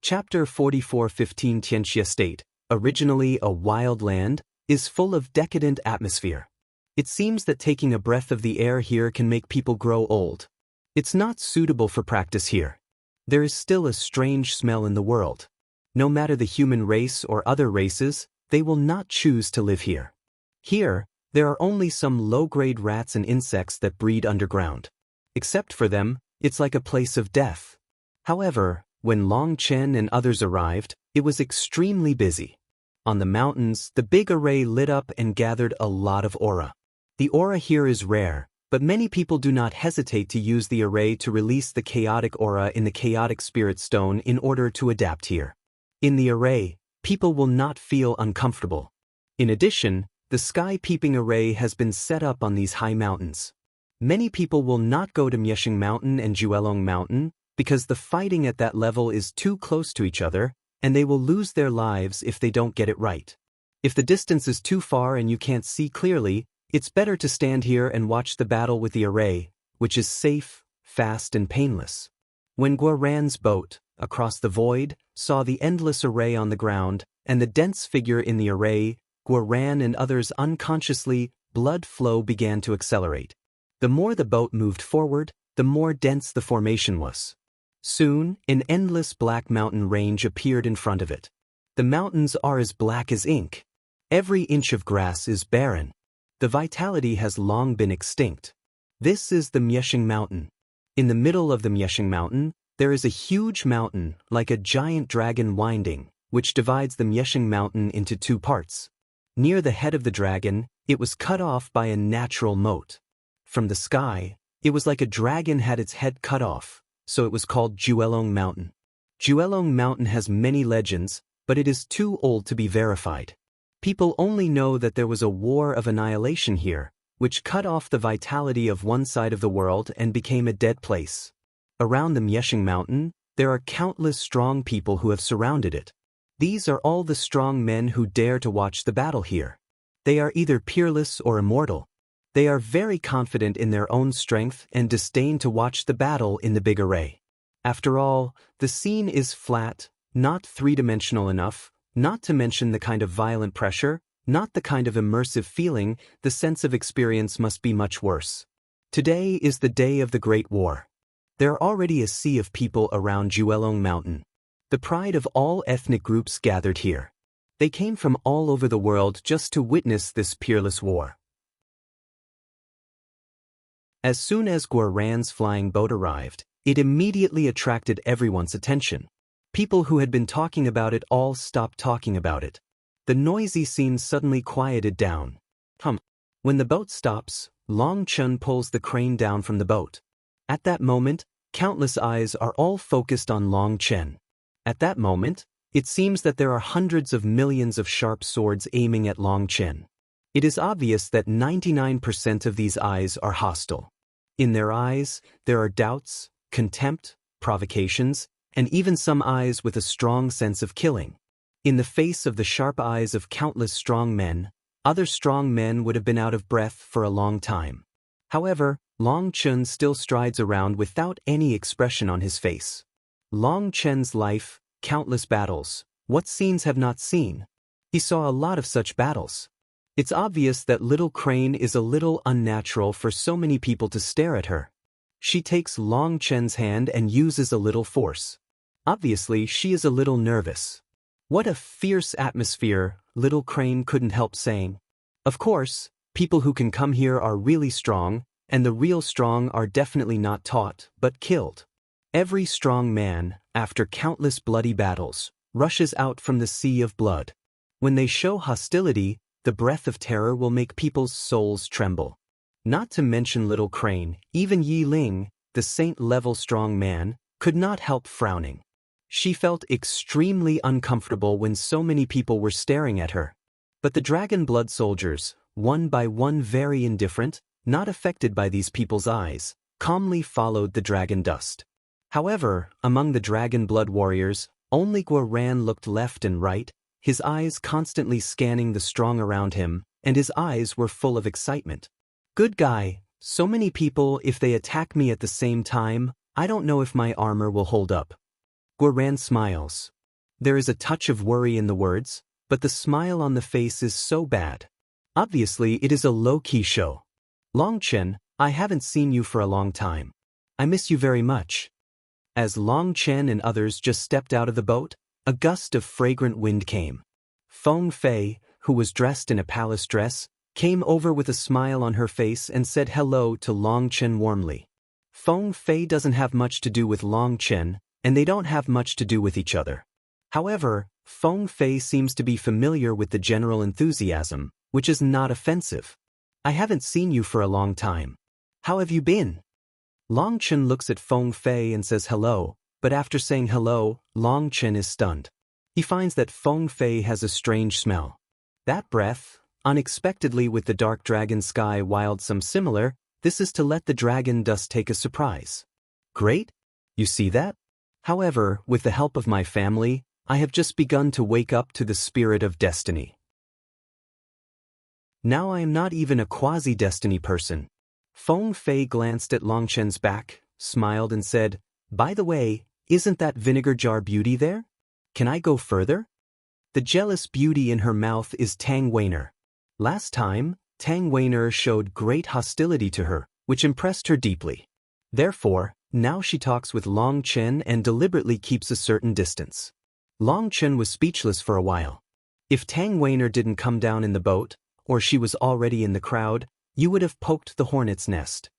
Chapter 44:15 Tianxia State, originally a wild land, is full of decadent atmosphere. It seems that taking a breath of the air here can make people grow old. It's not suitable for practice here. There is still a strange smell in the world. No matter the human race or other races, they will not choose to live here. Here, there are only some low-grade rats and insects that breed underground. Except for them, it's like a place of death. However, when Longchen and others arrived, it was extremely busy. On the mountains, the big array lit up and gathered a lot of aura. The aura here is rare, but many people do not hesitate to use the array to release the chaotic aura in the chaotic spirit stone in order to adapt here. In the array, people will not feel uncomfortable. In addition, the sky peeping array has been set up on these high mountains. Many people will not go to Mieshing Mountain and Juelong Mountain because the fighting at that level is too close to each other, and they will lose their lives if they don't get it right. If the distance is too far and you can't see clearly, it's better to stand here and watch the battle with the array, which is safe, fast, and painless. When Guoran's boat, across the void, saw the endless array on the ground, and the dense figure in the array, Guoran and others unconsciously, blood flow began to accelerate. The more the boat moved forward, the more dense the formation was. Soon, an endless black mountain range appeared in front of it. The mountains are as black as ink. Every inch of grass is barren. The vitality has long been extinct. This is the Mieshing Mountain. In the middle of the Mieshing Mountain, there is a huge mountain, like a giant dragon winding, which divides the Mieshing Mountain into two parts. Near the head of the dragon, it was cut off by a natural moat. From the sky, it was like a dragon had its head cut off. so it was called Juelong Mountain. Juelong Mountain has many legends, but it is too old to be verified. People only know that there was a war of annihilation here, which cut off the vitality of one side of the world and became a dead place. Around the Myeshing Mountain, there are countless strong people who have surrounded it. These are all the strong men who dare to watch the battle here. They are either peerless or immortal. They are very confident in their own strength and disdain to watch the battle in the big array. After all, the scene is flat, not three-dimensional enough, not to mention the kind of violent pressure, not the kind of immersive feeling. The sense of experience must be much worse. Today is the day of the Great War. There are already a sea of people around Juelong Mountain. The pride of all ethnic groups gathered here. They came from all over the world just to witness this peerless war. As soon as Guoran's flying boat arrived, it immediately attracted everyone's attention. People who had been talking about it all stopped talking about it. The noisy scene suddenly quieted down. When the boat stops, Long Chen pulls the crane down from the boat. At that moment, countless eyes are all focused on Long Chen. At that moment, it seems that there are hundreds of millions of sharp swords aiming at Long Chen. It is obvious that 99% of these eyes are hostile. In their eyes, there are doubts, contempt, provocations, and even some eyes with a strong sense of killing. In the face of the sharp eyes of countless strong men, other strong men would have been out of breath for a long time. However, Long Chen still strides around without any expression on his face. Long Chen's life, countless battles, what scenes have not seen? He saw a lot of such battles. It's obvious that little Crane is a little unnatural for so many people to stare at her. She takes Long Chen's hand and uses a little force. Obviously, she is a little nervous. What a fierce atmosphere, little Crane couldn't help saying. Of course, people who can come here are really strong, and the real strong are definitely not taught, but killed. Every strong man, after countless bloody battles, rushes out from the sea of blood. When they show hostility, the breath of terror will make people's souls tremble. Not to mention little Crane, even Yi Ling, the saint-level strong man, could not help frowning. She felt extremely uncomfortable when so many people were staring at her. But the dragon blood soldiers, one by one very indifferent, not affected by these people's eyes, calmly followed the dragon dust. However, among the dragon blood warriors, only Guoran looked left and right, his eyes constantly scanning the strong around him, and his eyes were full of excitement. Good guy, so many people, if they attack me at the same time, I don't know if my armor will hold up. Guoran smiles. There is a touch of worry in the words, but the smile on the face is so bad. Obviously, it is a low-key show. Long Chen, I haven't seen you for a long time. I miss you very much. As Long Chen and others just stepped out of the boat, a gust of fragrant wind came. Feng Fei, who was dressed in a palace dress, came over with a smile on her face and said hello to Long Chen warmly. Feng Fei doesn't have much to do with Long Chen, and they don't have much to do with each other. However, Feng Fei seems to be familiar with the general enthusiasm, which is not offensive. I haven't seen you for a long time. How have you been? Long Chen looks at Feng Fei and says hello, but after saying hello, Long Chen is stunned. He finds that Feng Fei has a strange smell. That breath, unexpectedly with the dark dragon sky wild some similar, this is to let the dragon dust take a surprise. Great? You see that? However, with the help of my family, I have just begun to wake up to the spirit of destiny. Now I am not even a quasi-destiny person. Feng Fei glanced at Long Chen's back, smiled and said, by the way, isn't that vinegar jar beauty there? Can I go further? The jealous beauty in her mouth is Tang Weiner. Last time, Tang Weiner showed great hostility to her, which impressed her deeply. Therefore, now she talks with Long Chen and deliberately keeps a certain distance. Long Chen was speechless for a while. If Tang Weiner didn't come down in the boat, or she was already in the crowd, you would have poked the hornet's nest.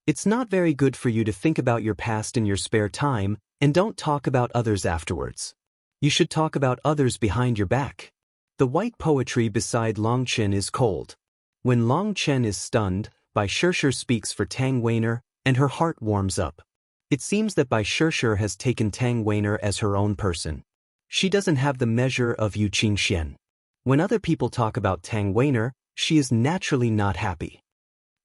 It's not very good for you to think about your past in your spare time, and don't talk about others afterwards. You should talk about others behind your back. The white poetry beside Long Chen is cold. When Long Chen is stunned, Bai Shishir speaks for Tang Weiner, and her heart warms up. It seems that Bai Shishir has taken Tang Weiner as her own person. She doesn't have the measure of Yu Qingxian. When other people talk about Tang Weiner, she is naturally not happy.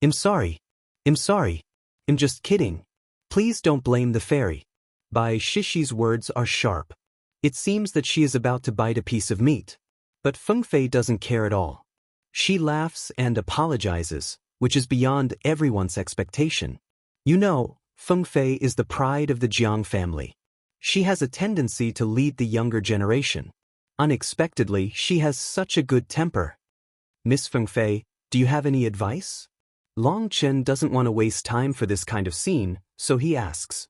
I'm sorry. I'm sorry. I'm just kidding. Please don't blame the fairy. Bai Shishir's words are sharp. It seems that she is about to bite a piece of meat. But Feng Fei doesn't care at all. She laughs and apologizes, which is beyond everyone's expectation. You know, Feng Fei is the pride of the Jiang family. She has a tendency to lead the younger generation. Unexpectedly, she has such a good temper. Miss Feng Fei, do you have any advice? Long Chen doesn't want to waste time for this kind of scene, so he asks.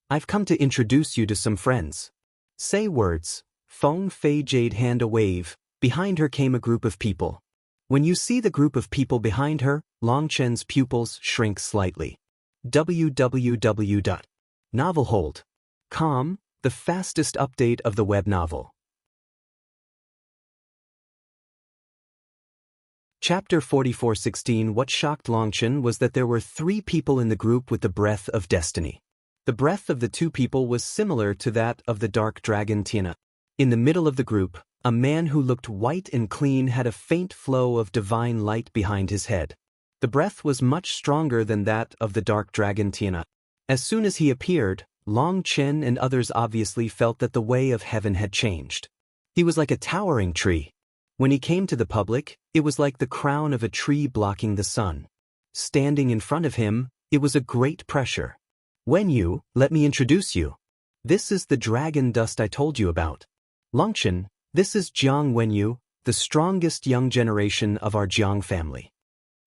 I've come to introduce you to some friends. Say words. Feng Fei jade hand a wave. Behind her came a group of people. When you see the group of people behind her, Long Chen's pupils shrink slightly. www.novelhold.com, the fastest update of the web novel. Chapter 44:16. What shocked Long Chen was that there were 3 people in the group with the breath of destiny. The breath of the 2 people was similar to that of the dark dragon Tiana. In the middle of the group, a man who looked white and clean had a faint flow of divine light behind his head. The breath was much stronger than that of the dark dragon Tiana. As soon as he appeared, Long Chen and others obviously felt that the way of heaven had changed. He was like a towering tree. When he came to the public, it was like the crown of a tree blocking the sun. Standing in front of him, it was a great pressure. Wenyu, let me introduce you. This is the dragon dust I told you about. Long Chen, this is Jiang Wenyu, the strongest young generation of our Jiang family.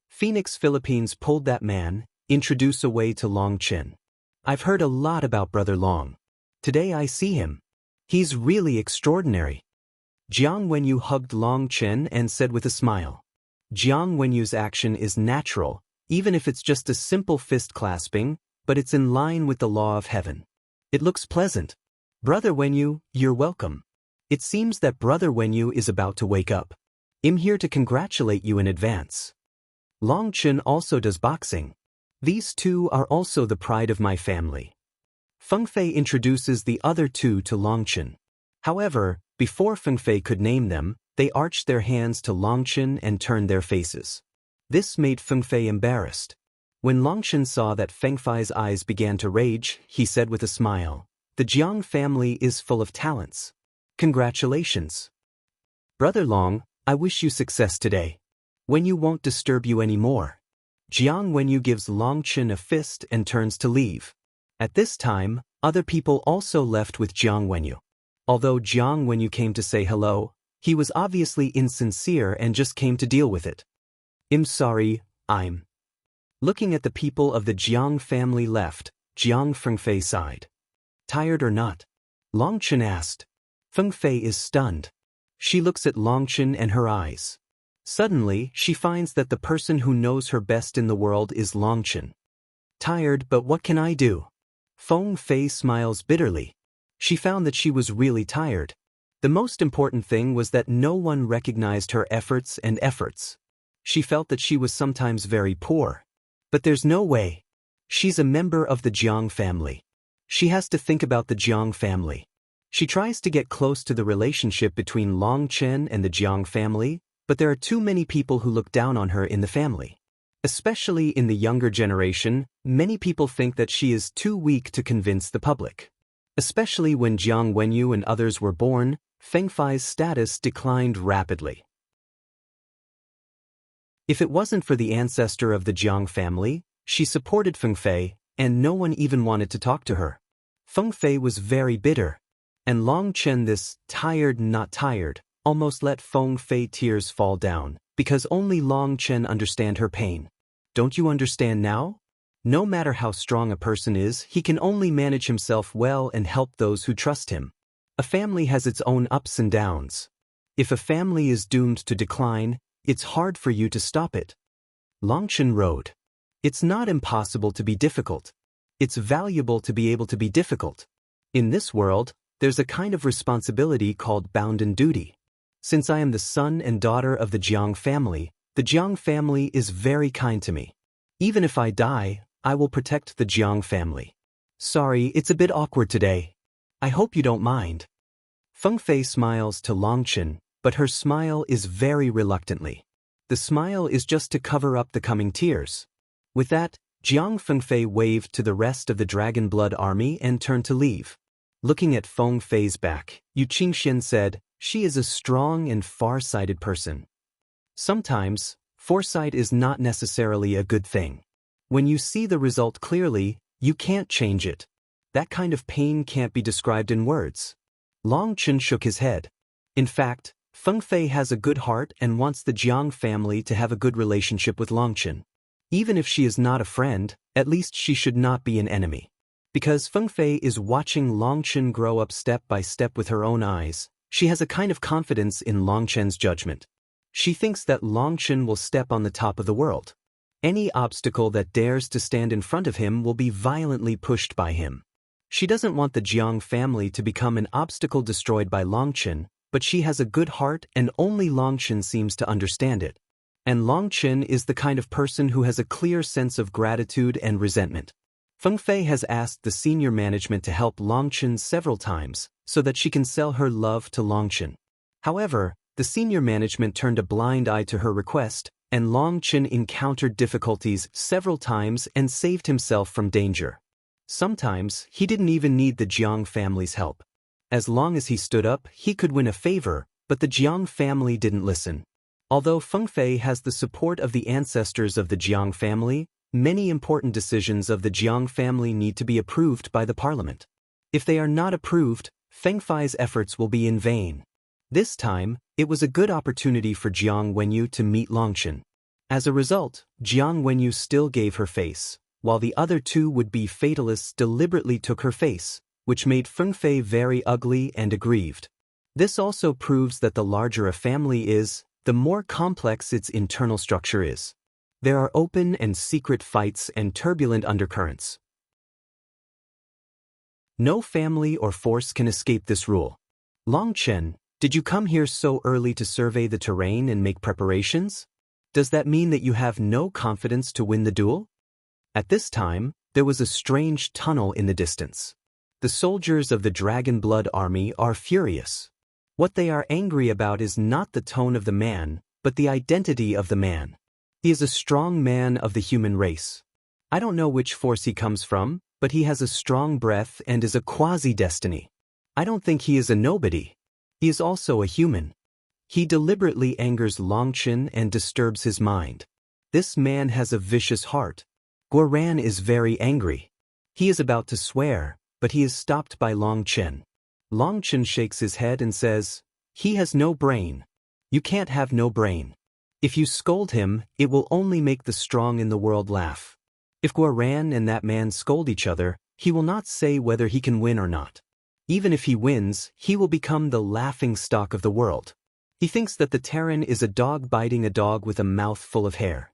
Phoenix Philippines pulled that man, introduce away to Long Chen. I've heard a lot about Brother Long. Today I see him. He's really extraordinary. Jiang Wenyu hugged Long Chen and said with a smile. Jiang Wenyu's action is natural, even if it's just a simple fist clasping, but it's in line with the law of heaven. It looks pleasant. Brother Wenyu, you're welcome. It seems that Brother Wenyu is about to wake up. I'm here to congratulate you in advance. Long Chen also does boxing. These 2 are also the pride of my family. Feng Fei introduces the other 2 to Long Chen. However, before Feng Fei could name them, they arched their hands to Long Chen and turned their faces. This made Feng Fei embarrassed. When Long Chen saw that Feng Fei's eyes began to rage, he said with a smile, the Jiang family is full of talents. Congratulations. Brother Long, I wish you success today. Wenyu won't disturb you anymore. Jiang Wenyu gives Long Chen a fist and turns to leave. At this time, other people also left with Jiang Wenyu. Although Jiang Wenyu came to say hello, he was obviously insincere and just came to deal with it. I'm sorry, I'm. Looking at the people of the Jiang family left, Jiang Feng Fei sighed. Tired or not? Long Chen asked. Feng Fei is stunned. She looks at Long Chen and her eyes. Suddenly, she finds that the person who knows her best in the world is Long Chen. Tired, but what can I do? Feng Fei smiles bitterly. She found that she was really tired. The most important thing was that no one recognized her efforts. She felt that she was sometimes very poor. But there's no way. She's a member of the Jiang family. She has to think about the Jiang family. She tries to get close to the relationship between Long Chen and the Jiang family, but there are too many people who look down on her in the family. Especially in the younger generation, many people think that she is too weak to convince the public. Especially when Jiang Wenyu and others were born, Feng Fei's status declined rapidly. If it wasn't for the ancestor of the Jiang family, she supported Feng Fei, and no one even wanted to talk to her. Feng Fei was very bitter. And Long Chen, this tired not tired, almost let Feng Fei tears fall down, because only Long Chen understand her pain. Don't you understand now? No matter how strong a person is, he can only manage himself well and help those who trust him. A family has its own ups and downs. If a family is doomed to decline, it's hard for you to stop it. Long Chen wrote, it's not impossible to be difficult. It's valuable to be able to be difficult. In this world, there's a kind of responsibility called bounden duty. Since I am the son and daughter of the Jiang family, the Jiang family is very kind to me. Even if I die, I will protect the Jiang family. Sorry, it's a bit awkward today. I hope you don't mind. Feng Fei smiles to Longchen, but her smile is very reluctantly. The smile is just to cover up the coming tears. With that, Jiang Fengfei waved to the rest of the Dragon Blood army and turned to leave. Looking at Feng Fei's back, Yu Qingxian said, "She is a strong and far-sighted person." Sometimes, foresight is not necessarily a good thing. When you see the result clearly, you can't change it. That kind of pain can't be described in words. Longchen shook his head. In fact, Feng Fei has a good heart and wants the Jiang family to have a good relationship with Longchen. Even if she is not a friend, at least she should not be an enemy. Because Feng Fei is watching Longchen grow up step by step with her own eyes, she has a kind of confidence in Longchen's judgment. She thinks that Longchen will step on the top of the world. Any obstacle that dares to stand in front of him will be violently pushed by him. She doesn't want the Jiang family to become an obstacle destroyed by Longchen, but she has a good heart and only Longchen seems to understand it. And Longchen is the kind of person who has a clear sense of gratitude and resentment. Feng Fei has asked the senior management to help Longchen several times, so that she can sell her love to Longchen. However, the senior management turned a blind eye to her request, and Longchen encountered difficulties several times and saved himself from danger. Sometimes, he didn't even need the Jiang family's help. As long as he stood up, he could win a favor, but the Jiang family didn't listen. Although Feng Fei has the support of the ancestors of the Jiang family, many important decisions of the Jiang family need to be approved by the parliament. If they are not approved, Feng Fei's efforts will be in vain. This time, it was a good opportunity for Jiang Wenyu to meet Longchen. As a result, Jiang Wenyu still gave her face, while the other two would-be fatalists deliberately took her face, which made Feng Fei very ugly and aggrieved. This also proves that the larger a family is, the more complex its internal structure is. There are open and secret fights and turbulent undercurrents. No family or force can escape this rule. Longchen, did you come here so early to survey the terrain and make preparations? Does that mean that you have no confidence to win the duel? At this time, there was a strange tunnel in the distance. The soldiers of the Dragon Blood army are furious. What they are angry about is not the tone of the man, but the identity of the man. He is a strong man of the human race. I don't know which force he comes from, but he has a strong breath and is a quasi-destiny. I don't think he is a nobody. He is also a human. He deliberately angers Longchen and disturbs his mind. This man has a vicious heart. Guoran is very angry. He is about to swear, but he is stopped by Longchen. Longchen shakes his head and says, "He has no brain. You can't have no brain. If you scold him, it will only make the strong in the world laugh. If Guoran and that man scold each other, he will not say whether he can win or not. Even if he wins, he will become the laughingstock of the world. He thinks that the Terran is a dog biting a dog with a mouth full of hair."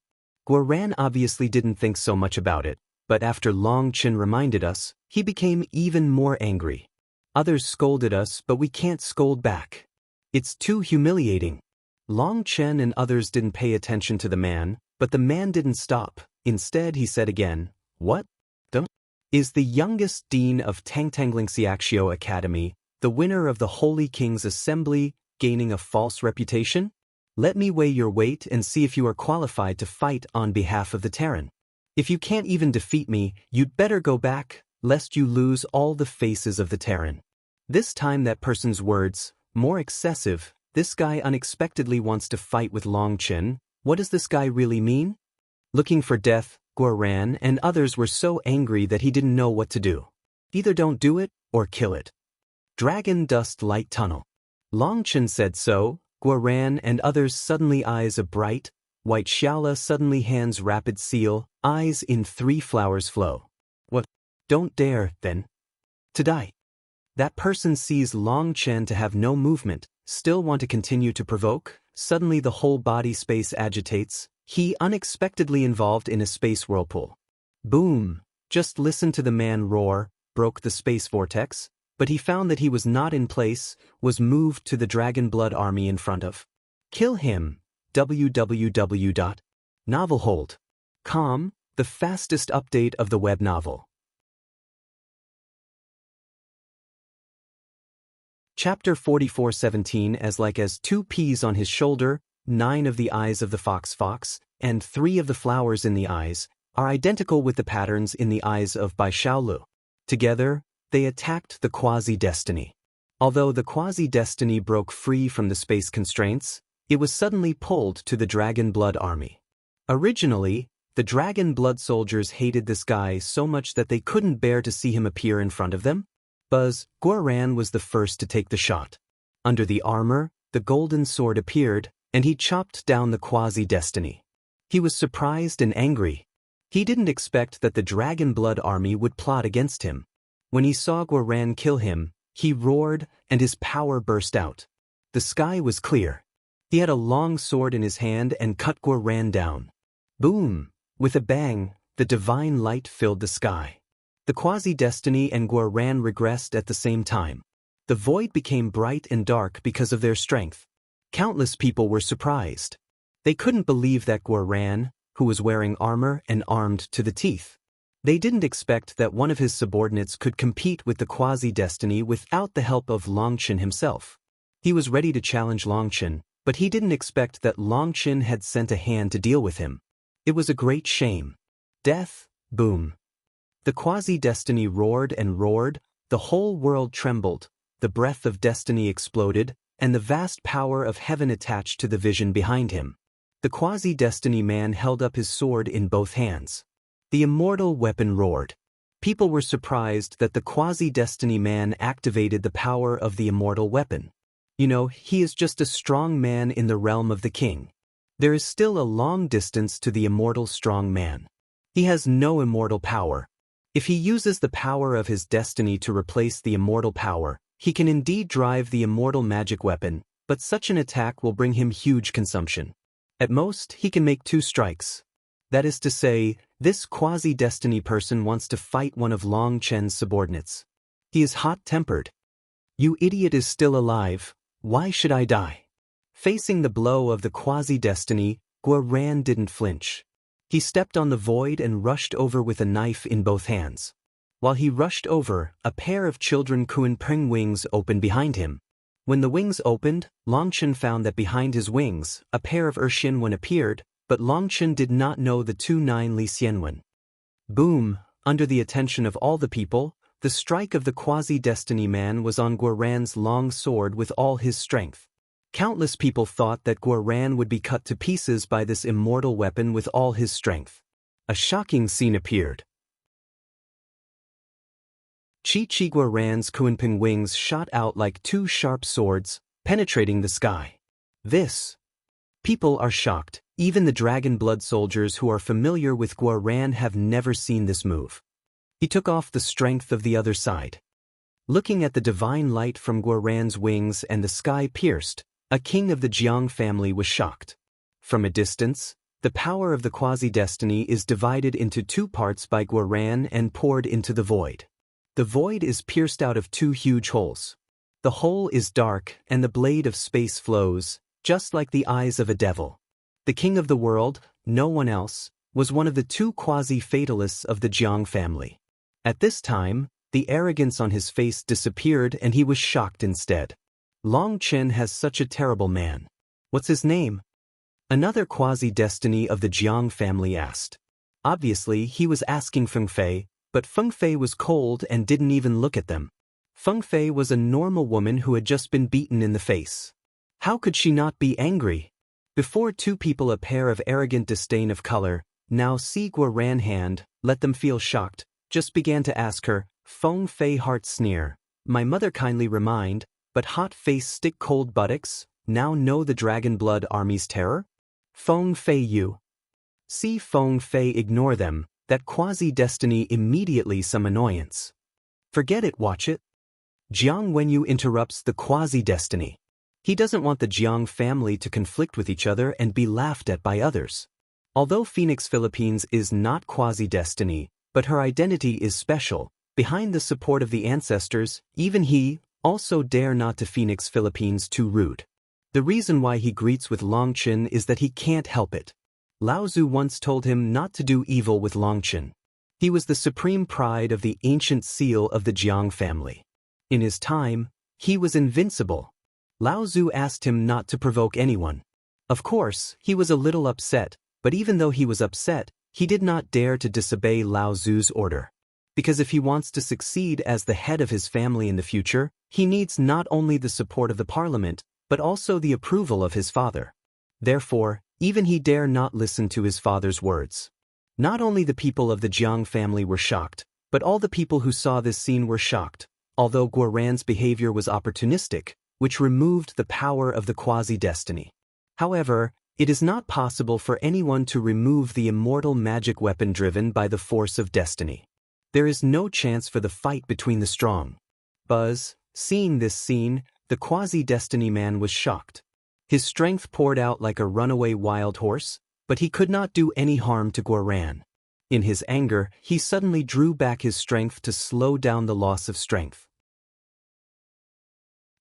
Guoran obviously didn't think so much about it, but after Longchen reminded us, he became even more angry. Others scolded us, but we can't scold back. It's too humiliating. Longchen and others didn't pay attention to the man, but the man didn't stop. Instead, he said again, "What? Is the youngest dean of Tangtangling Xiaxio Academy, the winner of the Holy King's Assembly, gaining a false reputation? Let me weigh your weight and see if you are qualified to fight on behalf of the Terran. If you can't even defeat me, you'd better go back, lest you lose all the faces of the Terran." This time that person's words, more excessive. This guy unexpectedly wants to fight with Longchen. What does this guy really mean? Looking for death, Guoran and others were so angry that he didn't know what to do. Either don't do it, or kill it. Dragon Dust Light Tunnel. Longchen said so. Guoran and others suddenly eyes a bright, white Xiaola suddenly hands rapid seal, eyes in 3 flowers flow. What? Don't dare, then, to die. That person sees Longchen to have no movement, still want to continue to provoke. Suddenly the whole body space agitates. He unexpectedly involved in a space whirlpool. Boom! Just listen to the man roar, broke the space vortex, but he found that he was not in place, was moved to the Dragon Blood army in front of. Kill him. www.novelhold.com, the fastest update of the web novel. Chapter 44:17 As like as 2 peas on his shoulder, 9 of the eyes of the fox, and 3 of the flowers in the eyes, are identical with the patterns in the eyes of Bai Shaolu. Together, they attacked the quasi-destiny. Although the quasi-destiny broke free from the space constraints, it was suddenly pulled to the Dragon Blood army. Originally, the Dragon Blood soldiers hated this guy so much that they couldn't bear to see him appear in front of them. Guoran was the first to take the shot. Under the armor, the golden sword appeared, and he chopped down the quasi-destiny. He was surprised and angry. He didn't expect that the Dragon Blood army would plot against him. When he saw Guoran kill him, he roared, and his power burst out. The sky was clear. He had a long sword in his hand and cut Guoran down. Boom! With a bang, the divine light filled the sky. The quasi-destiny and Guoran regressed at the same time. The void became bright and dark because of their strength. Countless people were surprised. They couldn't believe that Guoran, who was wearing armor and armed to the teeth. They didn't expect that one of his subordinates could compete with the quasi-destiny without the help of Longchen himself. He was ready to challenge Longchen, but he didn't expect that Longchen had sent a hand to deal with him. It was a great shame. Death, boom. The quasi-destiny roared and roared, the whole world trembled, the breath of destiny exploded, and the vast power of heaven attached to the vision behind him. The quasi-destiny man held up his sword in both hands. The immortal weapon roared. People were surprised that the quasi-destiny man activated the power of the immortal weapon. He is just a strong man in the realm of the king. There is still a long distance to the immortal strong man. He has no immortal power. If he uses the power of his destiny to replace the immortal power, he can indeed drive the immortal magic weapon, but such an attack will bring him huge consumption. At most, he can make 2 strikes. That is to say, this quasi-destiny person wants to fight one of Long Chen's subordinates. He is hot-tempered. "You idiot is still alive. Why should I die?" Facing the blow of the quasi-destiny, Guoran didn't flinch. He stepped on the void and rushed over with a knife in both hands. While he rushed over, a pair of children Kunpeng wings opened behind him. When the wings opened, Longchen found that behind his wings, a pair of Xianwen appeared, but Longchen did not know the 2-9 Li Xianwen. Boom! Under the attention of all the people, the strike of the quasi-destiny man was on Guoran's long sword with all his strength. Countless people thought that Guoran would be cut to pieces by this immortal weapon with all his strength. A shocking scene appeared. Chi Guoran's Kunpeng wings shot out like 2 sharp swords, penetrating the sky. People are shocked. Even the Dragon Blood soldiers who are familiar with Guoran have never seen this move. He took off the strength of the other side. Looking at the divine light from Guoran's wings and the sky pierced, a king of the Jiang family was shocked. From a distance, the power of the quasi-destiny is divided into 2 parts by Guoran and poured into the void. The void is pierced out of 2 huge holes. The hole is dark and the blade of space flows, just like the eyes of a devil. The king of the world, no one else, was one of the 2 quasi-fatalists of the Jiang family. At this time, the arrogance on his face disappeared and he was shocked instead. Long Chen has such a terrible man. What's his name? Another quasi-destiny of the Jiang family asked. Obviously, he was asking Feng Fei, but Feng Fei was cold and didn't even look at them. Feng Fei was a normal woman who had just been beaten in the face. How could she not be angry? Before 2 people a pair of arrogant disdain of color, now see Guoran hand, let them feel shocked, just began to ask her, Feng Fei heart sneer, my mother kindly remind, but hot face stick cold buttocks, now know the Dragon Blood army's terror? Feng Fei you. See Feng Fei ignore them, that quasi-destiny immediately some annoyance. Forget it, watch it. Jiang Wenyu interrupts the quasi-destiny. He doesn't want the Jiang family to conflict with each other and be laughed at by others. Although Phoenix Philippines is not quasi-destiny, but her identity is special, behind the support of the ancestors, even he, also dare not to Phoenix Philippines too rude. The reason why he greets with Longchen is that he can't help it. Lao Tzu once told him not to do evil with Longchen. He was the supreme pride of the ancient seal of the Jiang family. In his time, He was invincible. Lao Tzu asked him not to provoke anyone. Of course, he was a little upset, but even though he was upset, he did not dare to disobey Lao Tzu's order. Because if he wants to succeed as the head of his family in the future, he needs not only the support of the parliament, but also the approval of his father. Therefore, even he dare not listen to his father's words. Not only the people of the Jiang family were shocked, but all the people who saw this scene were shocked, although Guoran's behavior was opportunistic, which removed the power of the quasi-destiny. However, it is not possible for anyone to remove the immortal magic weapon driven by the force of destiny. There is no chance for the fight between the strong. Buzz, seeing this scene, the quasi-destiny man was shocked. His strength poured out like a runaway wild horse, but he could not do any harm to Guoran. In his anger, he suddenly drew back his strength to slow down the loss of strength.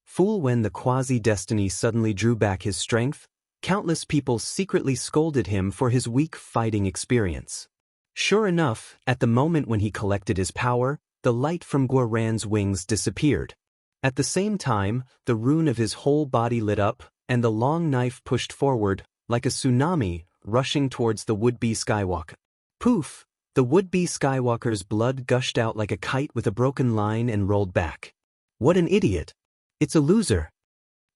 Fool! When the quasi-destiny suddenly drew back his strength, countless people secretly scolded him for his weak fighting experience. Sure enough, at the moment when he collected his power, the light from Guoran's wings disappeared. At the same time, the rune of his whole body lit up, and the long knife pushed forward, like a tsunami, rushing towards the would-be Skywalker. Poof! The would-be Skywalker's blood gushed out like a kite with a broken line and rolled back. What an idiot! It's a loser!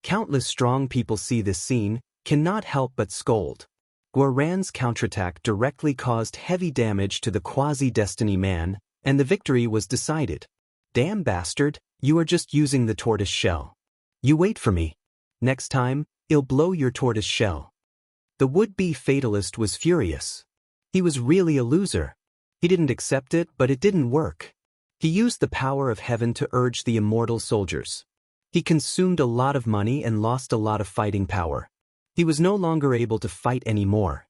Countless strong people see this scene, cannot help but scold. Guoran's counterattack directly caused heavy damage to the quasi-destiny man, and the victory was decided. Damn bastard, you are just using the tortoise shell. You wait for me. Next time, I'll blow your tortoise shell. The would-be fatalist was furious. He was really a loser. He didn't accept it, but it didn't work. He used the power of heaven to urge the immortal soldiers. He consumed a lot of money and lost a lot of fighting power. He was no longer able to fight anymore.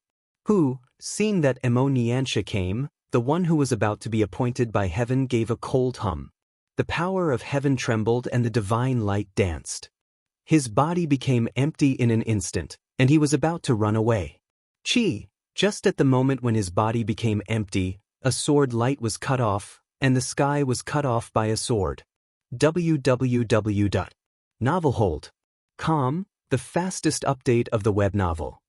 Who, seeing that Niansha came, the one who was about to be appointed by heaven, gave a cold hum. The power of heaven trembled and the divine light danced. His body became empty in an instant, and he was about to run away. Chi! Just at the moment when his body became empty, a sword light was cut off, and the sky was cut off by a sword. www.novelhold.com, the fastest update of the web novel.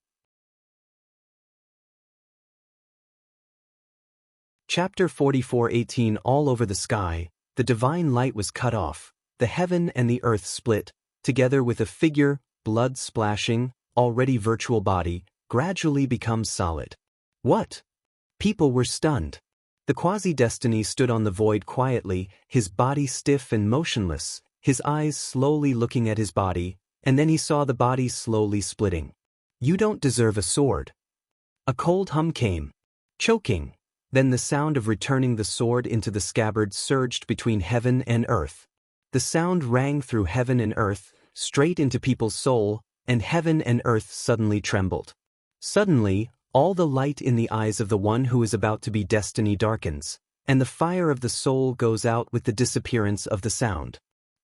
Chapter 44:18. All over the sky, the divine light was cut off, the heaven and the earth split, together with a figure, blood splashing, already virtual body, gradually becomes solid. What? People were stunned. The quasi-destiny stood on the void quietly, his body stiff and motionless, his eyes slowly looking at his body, and then he saw the body slowly splitting. You don't deserve a sword. A cold hum came. Choking. Then the sound of returning the sword into the scabbard surged between heaven and earth. The sound rang through heaven and earth, straight into people's soul, and heaven and earth suddenly trembled. Suddenly, all the light in the eyes of the one who is about to be destiny darkens, and the fire of the soul goes out with the disappearance of the sound.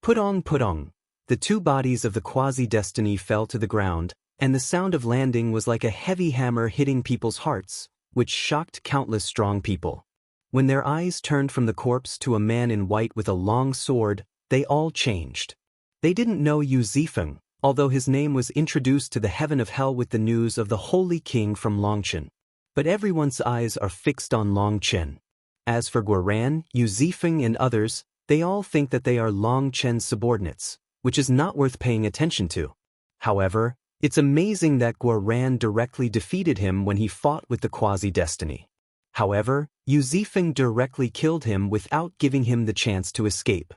Putong. The two bodies of the quasi-destiny fell to the ground, and the sound of landing was like a heavy hammer hitting people's hearts, which shocked countless strong people. When their eyes turned from the corpse to a man in white with a long sword, they all changed. They didn't know Yu Zifeng, although his name was introduced to the heaven of hell with the news of the Holy King from Longchen. But everyone's eyes are fixed on Longchen. As for Guoran, Yu Zifeng and others, they all think that they are Longchen's subordinates, which is not worth paying attention to. However, it's amazing that Guoran directly defeated him when he fought with the quasi-destiny. However, Yu Zifeng directly killed him without giving him the chance to escape.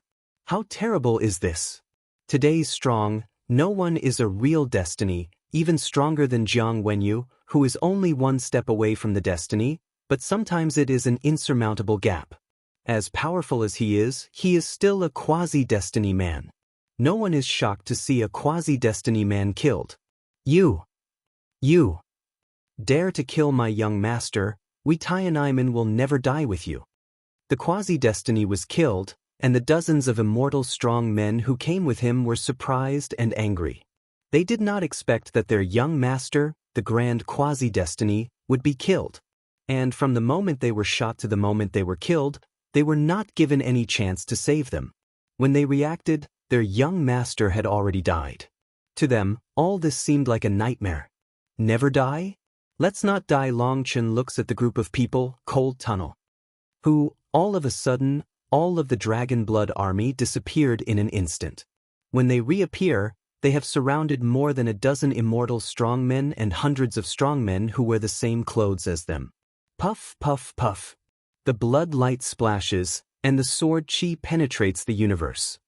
How terrible is this? Today's strong, no one is a real destiny, even stronger than Jiang Wenyu, who is only one step away from the destiny, but sometimes it is an insurmountable gap. As powerful as he is still a quasi-destiny man. No one is shocked to see a quasi-destiny man killed. You dare to kill my young master, Wei Tianaiman will never die with you. The quasi-destiny was killed, and the dozens of immortal strong men who came with him were surprised and angry. They did not expect that their young master, the grand quasi-destiny, would be killed. And from the moment they were shot to the moment they were killed, they were not given any chance to save them. When they reacted, their young master had already died. To them, all this seemed like a nightmare. Never die? Let's not die. Longchen looks at the group of people, Cold Tunnel, who, all of a sudden, all of the Dragon Blood army disappeared in an instant. When they reappear, they have surrounded more than a dozen immortal strongmen and hundreds of strongmen who wear the same clothes as them. Puff, puff, puff. The blood light splashes, and the sword chi penetrates the universe.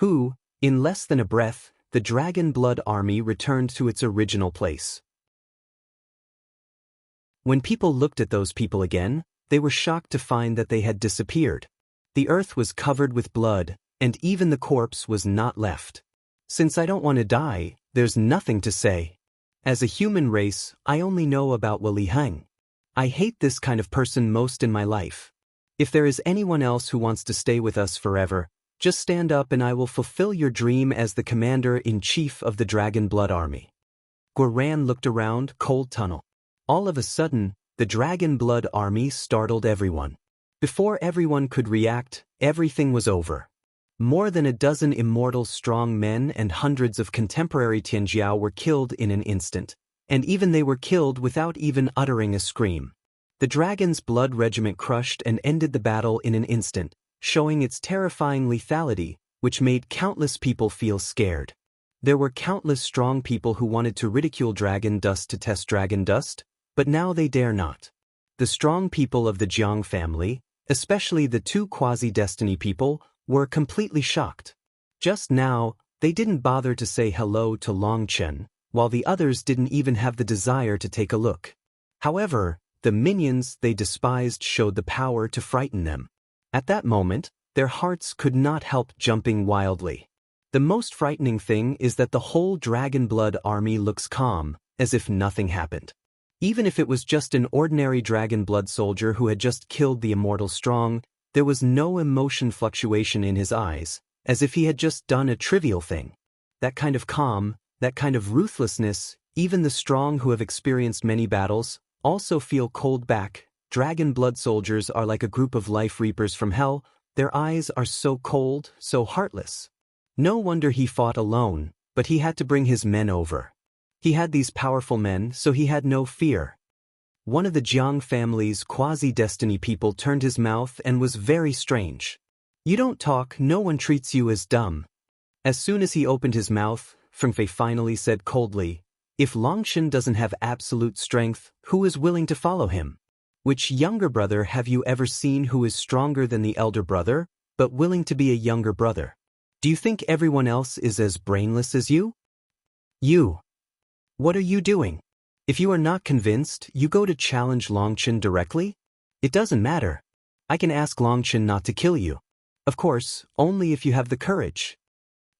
In less than a breath, the Dragon Blood army returned to its original place. When people looked at those people again, they were shocked to find that they had disappeared. The earth was covered with blood, and even the corpse was not left. Since I don't want to die, there's nothing to say. As a human race, I only know about Wali Heng. I hate this kind of person most in my life. If there is anyone else who wants to stay with us forever, just stand up and I will fulfill your dream as the commander-in-chief of the Dragon Blood army. Guoran looked around, Cold Tunnel. All of a sudden, the Dragon Blood army startled everyone. Before everyone could react, everything was over. More than a dozen immortal strong men and hundreds of contemporary Tianjiao were killed in an instant, and even they were killed without even uttering a scream. The Dragon's Blood Regiment crushed and ended the battle in an instant, showing its terrifying lethality, which made countless people feel scared. There were countless strong people who wanted to ridicule Dragon Dust to test Dragon Dust, but now they dare not. The strong people of the Jiang family, especially the two quasi-destiny people, were completely shocked. Just now, they didn't bother to say hello to Longchen, while the others didn't even have the desire to take a look. However, the minions they despised showed the power to frighten them. At that moment, their hearts could not help jumping wildly. The most frightening thing is that the whole Dragon Blood army looks calm, as if nothing happened. Even if it was just an ordinary Dragon Blood soldier who had just killed the immortal strong, there was no emotion fluctuation in his eyes, as if he had just done a trivial thing. That kind of calm, that kind of ruthlessness, even the strong who have experienced many battles, also feel cold back. Dragon Blood soldiers are like a group of life reapers from hell. Their eyes are so cold, so heartless. No wonder he fought alone, but he had to bring his men over. He had these powerful men, so he had no fear. One of the Jiang family's quasi-destiny people turned his mouth and was very strange. You don't talk, no one treats you as dumb. As soon as he opened his mouth, Fengfei finally said coldly, if Longchen doesn't have absolute strength, who is willing to follow him? Which younger brother have you ever seen who is stronger than the elder brother, but willing to be a younger brother? Do you think everyone else is as brainless as you? You. What are you doing? If you are not convinced, you go to challenge Longchen directly? It doesn't matter. I can ask Longchen not to kill you. Of course, only if you have the courage.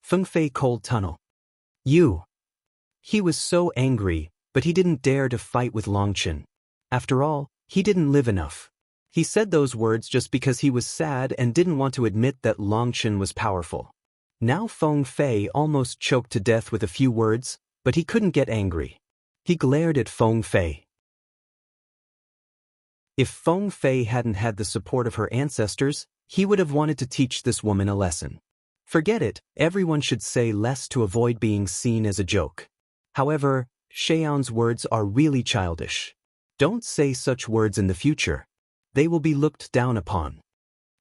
Fengfei Cold Tunnel. You. He was so angry, but he didn't dare to fight with Longchen. After all, he didn't live enough. He said those words just because he was sad and didn't want to admit that Longchen was powerful. Now Fengfei almost choked to death with a few words, but he couldn't get angry. He glared at Fengfei. If Fengfei hadn't had the support of her ancestors, he would have wanted to teach this woman a lesson. Forget it, everyone should say less to avoid being seen as a joke. However, Xiaoyan's words are really childish. Don't say such words in the future. They will be looked down upon.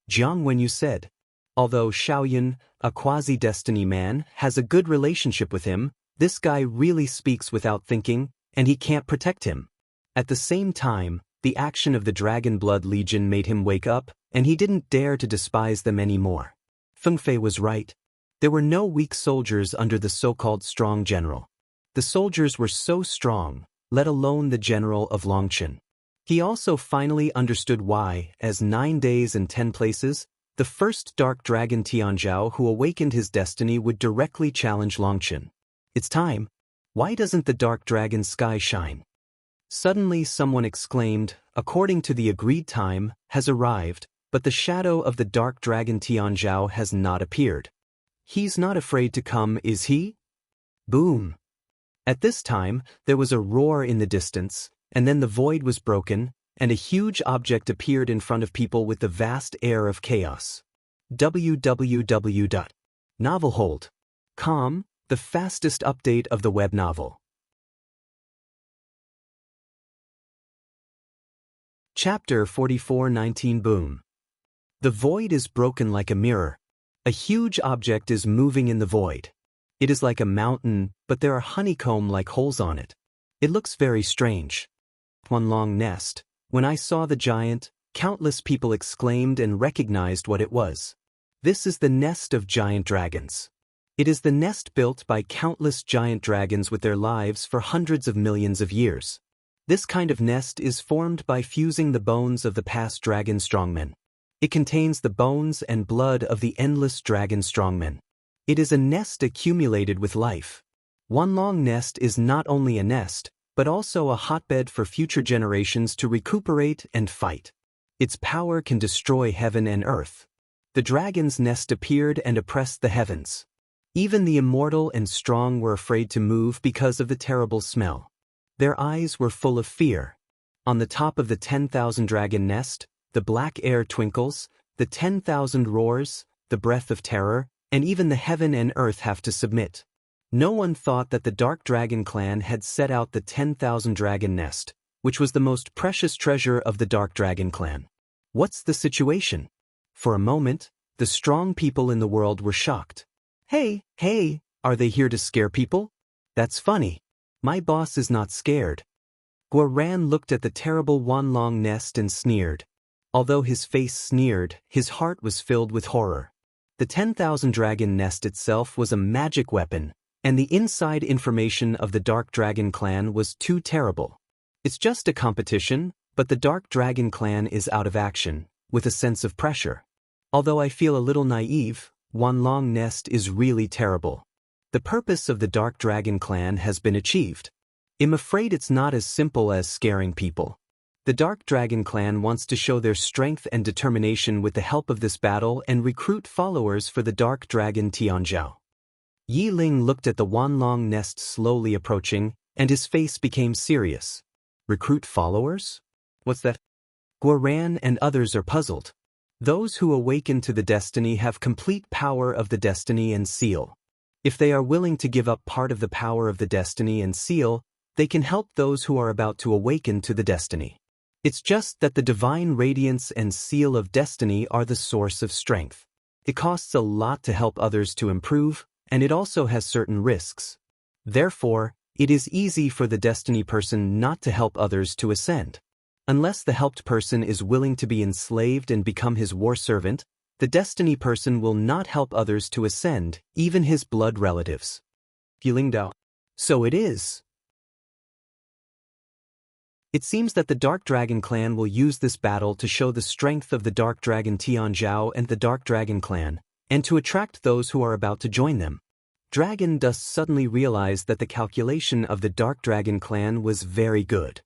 Jiang Wenyu said. Although Xiaoyan, a quasi-destiny man, has a good relationship with him, this guy really speaks without thinking, and he can't protect him. At the same time, the action of the Dragon Blood Legion made him wake up, and he didn't dare to despise them anymore. Fengfei was right. There were no weak soldiers under the so-called strong general. The soldiers were so strong, let alone the general of Longchen. He also finally understood why, as 9 days and 10 places, the first dark dragon Tianjiao who awakened his destiny would directly challenge Longchen. It's time. Why doesn't the dark dragon sky shine? Suddenly someone exclaimed, according to the agreed time, has arrived, but the shadow of the dark dragon Tianjiao has not appeared. He's not afraid to come, is he? Boom. At this time, there was a roar in the distance, and then the void was broken, and a huge object appeared in front of people with the vast air of chaos. www. Novelhold.com, the fastest update of the web novel. Chapter 44:19 Boom. The void is broken like a mirror. A huge object is moving in the void. It is like a mountain, but there are honeycomb-like holes on it. It looks very strange. One long nest. When I saw the giant, countless people exclaimed and recognized what it was. This is the nest of giant dragons. It is the nest built by countless giant dragons with their lives for hundreds of millions of years. This kind of nest is formed by fusing the bones of the past dragon strongmen. It contains the bones and blood of the endless dragon strongmen. It is a nest accumulated with life. One long nest is not only a nest, but also a hotbed for future generations to recuperate and fight. Its power can destroy heaven and earth. The dragon's nest appeared and oppressed the heavens. Even the immortal and strong were afraid to move because of the terrible smell. Their eyes were full of fear. On the top of the 10,000 dragon nest, the black air twinkles, the 10,000 roars, the breath of terror, and even the heaven and earth have to submit. No one thought that the Dark Dragon clan had set out the 10,000 dragon nest, which was the most precious treasure of the Dark Dragon clan. What's the situation? For a moment, the strong people in the world were shocked. Hey, are they here to scare people? That's funny. My boss is not scared. Guoran looked at the terrible Wanlong nest and sneered. Although his face sneered, his heart was filled with horror. The 10,000 dragon nest itself was a magic weapon, and the inside information of the Dark Dragon clan was too terrible. It's just a competition, but the Dark Dragon clan is out of action, with a sense of pressure. Although I feel a little naive, Wanlong nest is really terrible. The purpose of the Dark Dragon clan has been achieved. I'm afraid it's not as simple as scaring people. The Dark Dragon clan wants to show their strength and determination with the help of this battle and recruit followers for the Dark Dragon Tianzhao. Yi Ling looked at the Wanlong nest slowly approaching, and his face became serious. Recruit followers? What's that? Guoran and others are puzzled. Those who awaken to the destiny have complete power of the destiny and seal. If they are willing to give up part of the power of the destiny and seal, they can help those who are about to awaken to the destiny. It's just that the divine radiance and seal of destiny are the source of strength. It costs a lot to help others to improve, and it also has certain risks. Therefore, it is easy for the destiny person not to help others to ascend. Unless the helped person is willing to be enslaved and become his war servant, the destiny person will not help others to ascend, even his blood relatives. Yilingdao. So it is. It seems that the Dark Dragon clan will use this battle to show the strength of the Dark Dragon Tianzhao and the Dark Dragon clan, and to attract those who are about to join them. Dragon Dust suddenly realized that the calculation of the Dark Dragon clan was very good.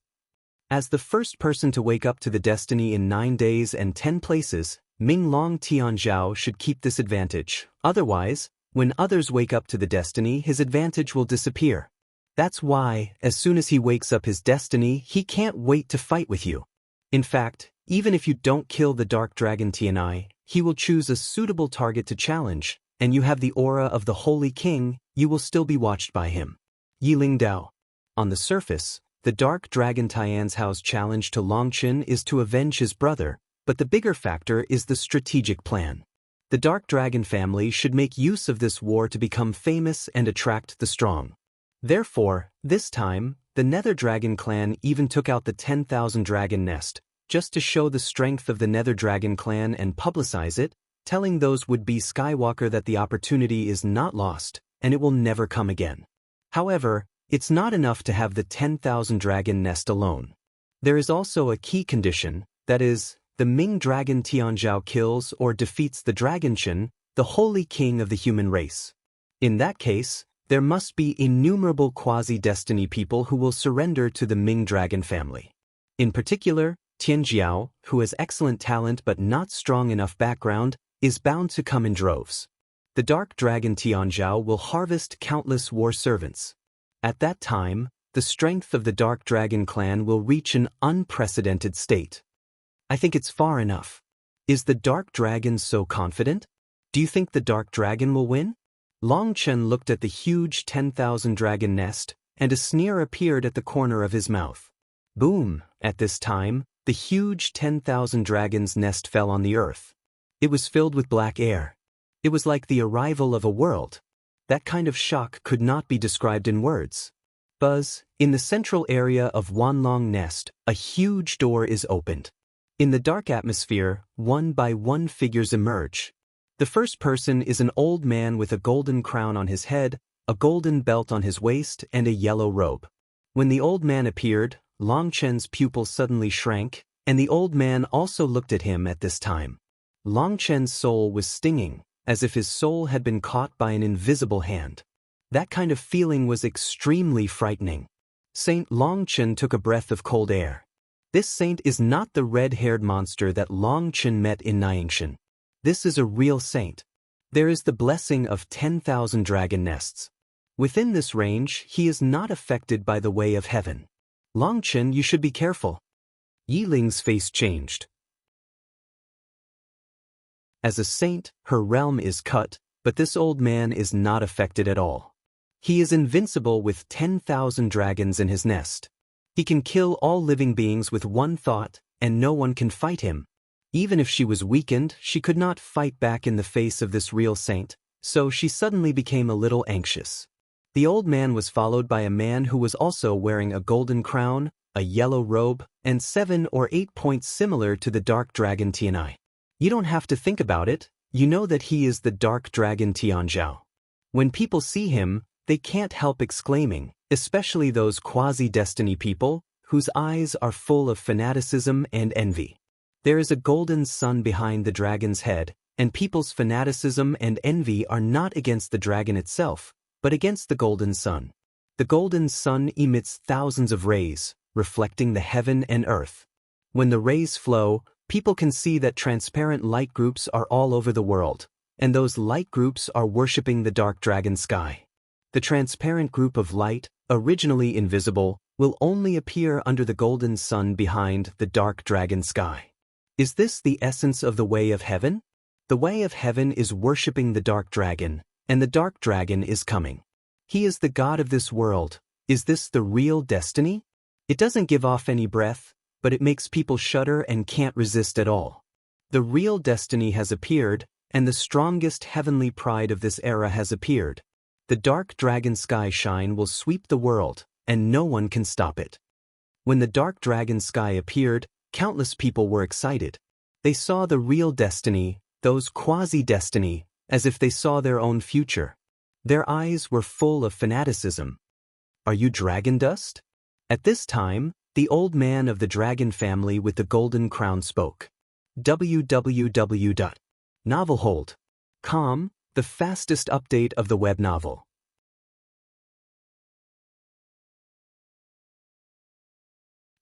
As the first person to wake up to the destiny in 9 days and 10 places, Minglong Tianzhao should keep this advantage. Otherwise, when others wake up to the destiny, his advantage will disappear. That's why, as soon as he wakes up his destiny, he can't wait to fight with you. In fact, even if you don't kill the Dark Dragon Tianai, he will choose a suitable target to challenge, and you have the aura of the Holy King, you will still be watched by him. Yilingdao. On the surface, the Dark Dragon Tianzhao's challenge to Longchen is to avenge his brother, but the bigger factor is the strategic plan. The Dark Dragon family should make use of this war to become famous and attract the strong. Therefore, this time, the Nether Dragon clan even took out the 10,000 dragon nest, just to show the strength of the Nether Dragon clan and publicize it, telling those would-be Skywalker that the opportunity is not lost, and it will never come again. However, it's not enough to have the 10,000 dragon nest alone. There is also a key condition, that is, the Ming Dragon Tianzhao kills or defeats the Dragonchen, the Holy King of the human race. In that case, there must be innumerable quasi-destiny people who will surrender to the Ming Dragon family. In particular, Tianjiao, who has excellent talent but not strong enough background, is bound to come in droves. The Dark Dragon Tianjiao will harvest countless war servants. At that time, the strength of the Dark Dragon clan will reach an unprecedented state. I think it's far enough. Is the Dark Dragon so confident? Do you think the Dark Dragon will win? Long Chen looked at the huge 10,000 dragon nest, and a sneer appeared at the corner of his mouth. Boom! At this time, the huge 10,000 dragons nest fell on the earth. It was filled with black air. It was like the arrival of a world. That kind of shock could not be described in words. Buzz, in the central area of Wanlong Nest, a huge door is opened. In the dark atmosphere, one by one figures emerge. The first person is an old man with a golden crown on his head, a golden belt on his waist, and a yellow robe. When the old man appeared, Long Chen's pupil suddenly shrank, and the old man also looked at him at this time. Long Chen's soul was stinging, as if his soul had been caught by an invisible hand. That kind of feeling was extremely frightening. Saint Long Chen took a breath of cold air. This saint is not the red-haired monster that Long Chen met in Niangshan. This is a real saint. There is the blessing of 10,000 dragon nests. Within this range, he is not affected by the way of heaven. Long Chen, you should be careful. Yiling's face changed. As a saint, her realm is cut, but this old man is not affected at all. He is invincible with 10,000 dragons in his nest. He can kill all living beings with one thought, and no one can fight him. Even if she was weakened, she could not fight back in the face of this real saint, so she suddenly became a little anxious. The old man was followed by a man who was also wearing a golden crown, a yellow robe, and 7 or 8 points similar to the dark dragon Tianai. You don't have to think about it, you know that he is the dark dragon Tianzhao. When people see him, they can't help exclaiming, especially those quasi-destiny people, whose eyes are full of fanaticism and envy. There is a golden sun behind the dragon's head, and people's fanaticism and envy are not against the dragon itself, but against the golden sun. The golden sun emits thousands of rays, reflecting the heaven and earth. When the rays flow, people can see that transparent light groups are all over the world, and those light groups are worshipping the dark dragon sky. The transparent group of light, originally invisible, will only appear under the golden sun behind the dark dragon sky. Is this the essence of the way of heaven? The way of heaven is worshipping the dark dragon, and the dark dragon is coming. He is the god of this world. Is this the real destiny? It doesn't give off any breath, but it makes people shudder and can't resist at all. The real destiny has appeared, and the strongest heavenly pride of this era has appeared. The dark dragon sky shine will sweep the world, and no one can stop it. When the dark dragon sky appeared, countless people were excited. They saw the real destiny, those quasi-destiny, as if they saw their own future. Their eyes were full of fanaticism. Are you dragon dust? At this time, the old man of the dragon family with the golden crown spoke. www.novelhold.com, the fastest update of the web novel.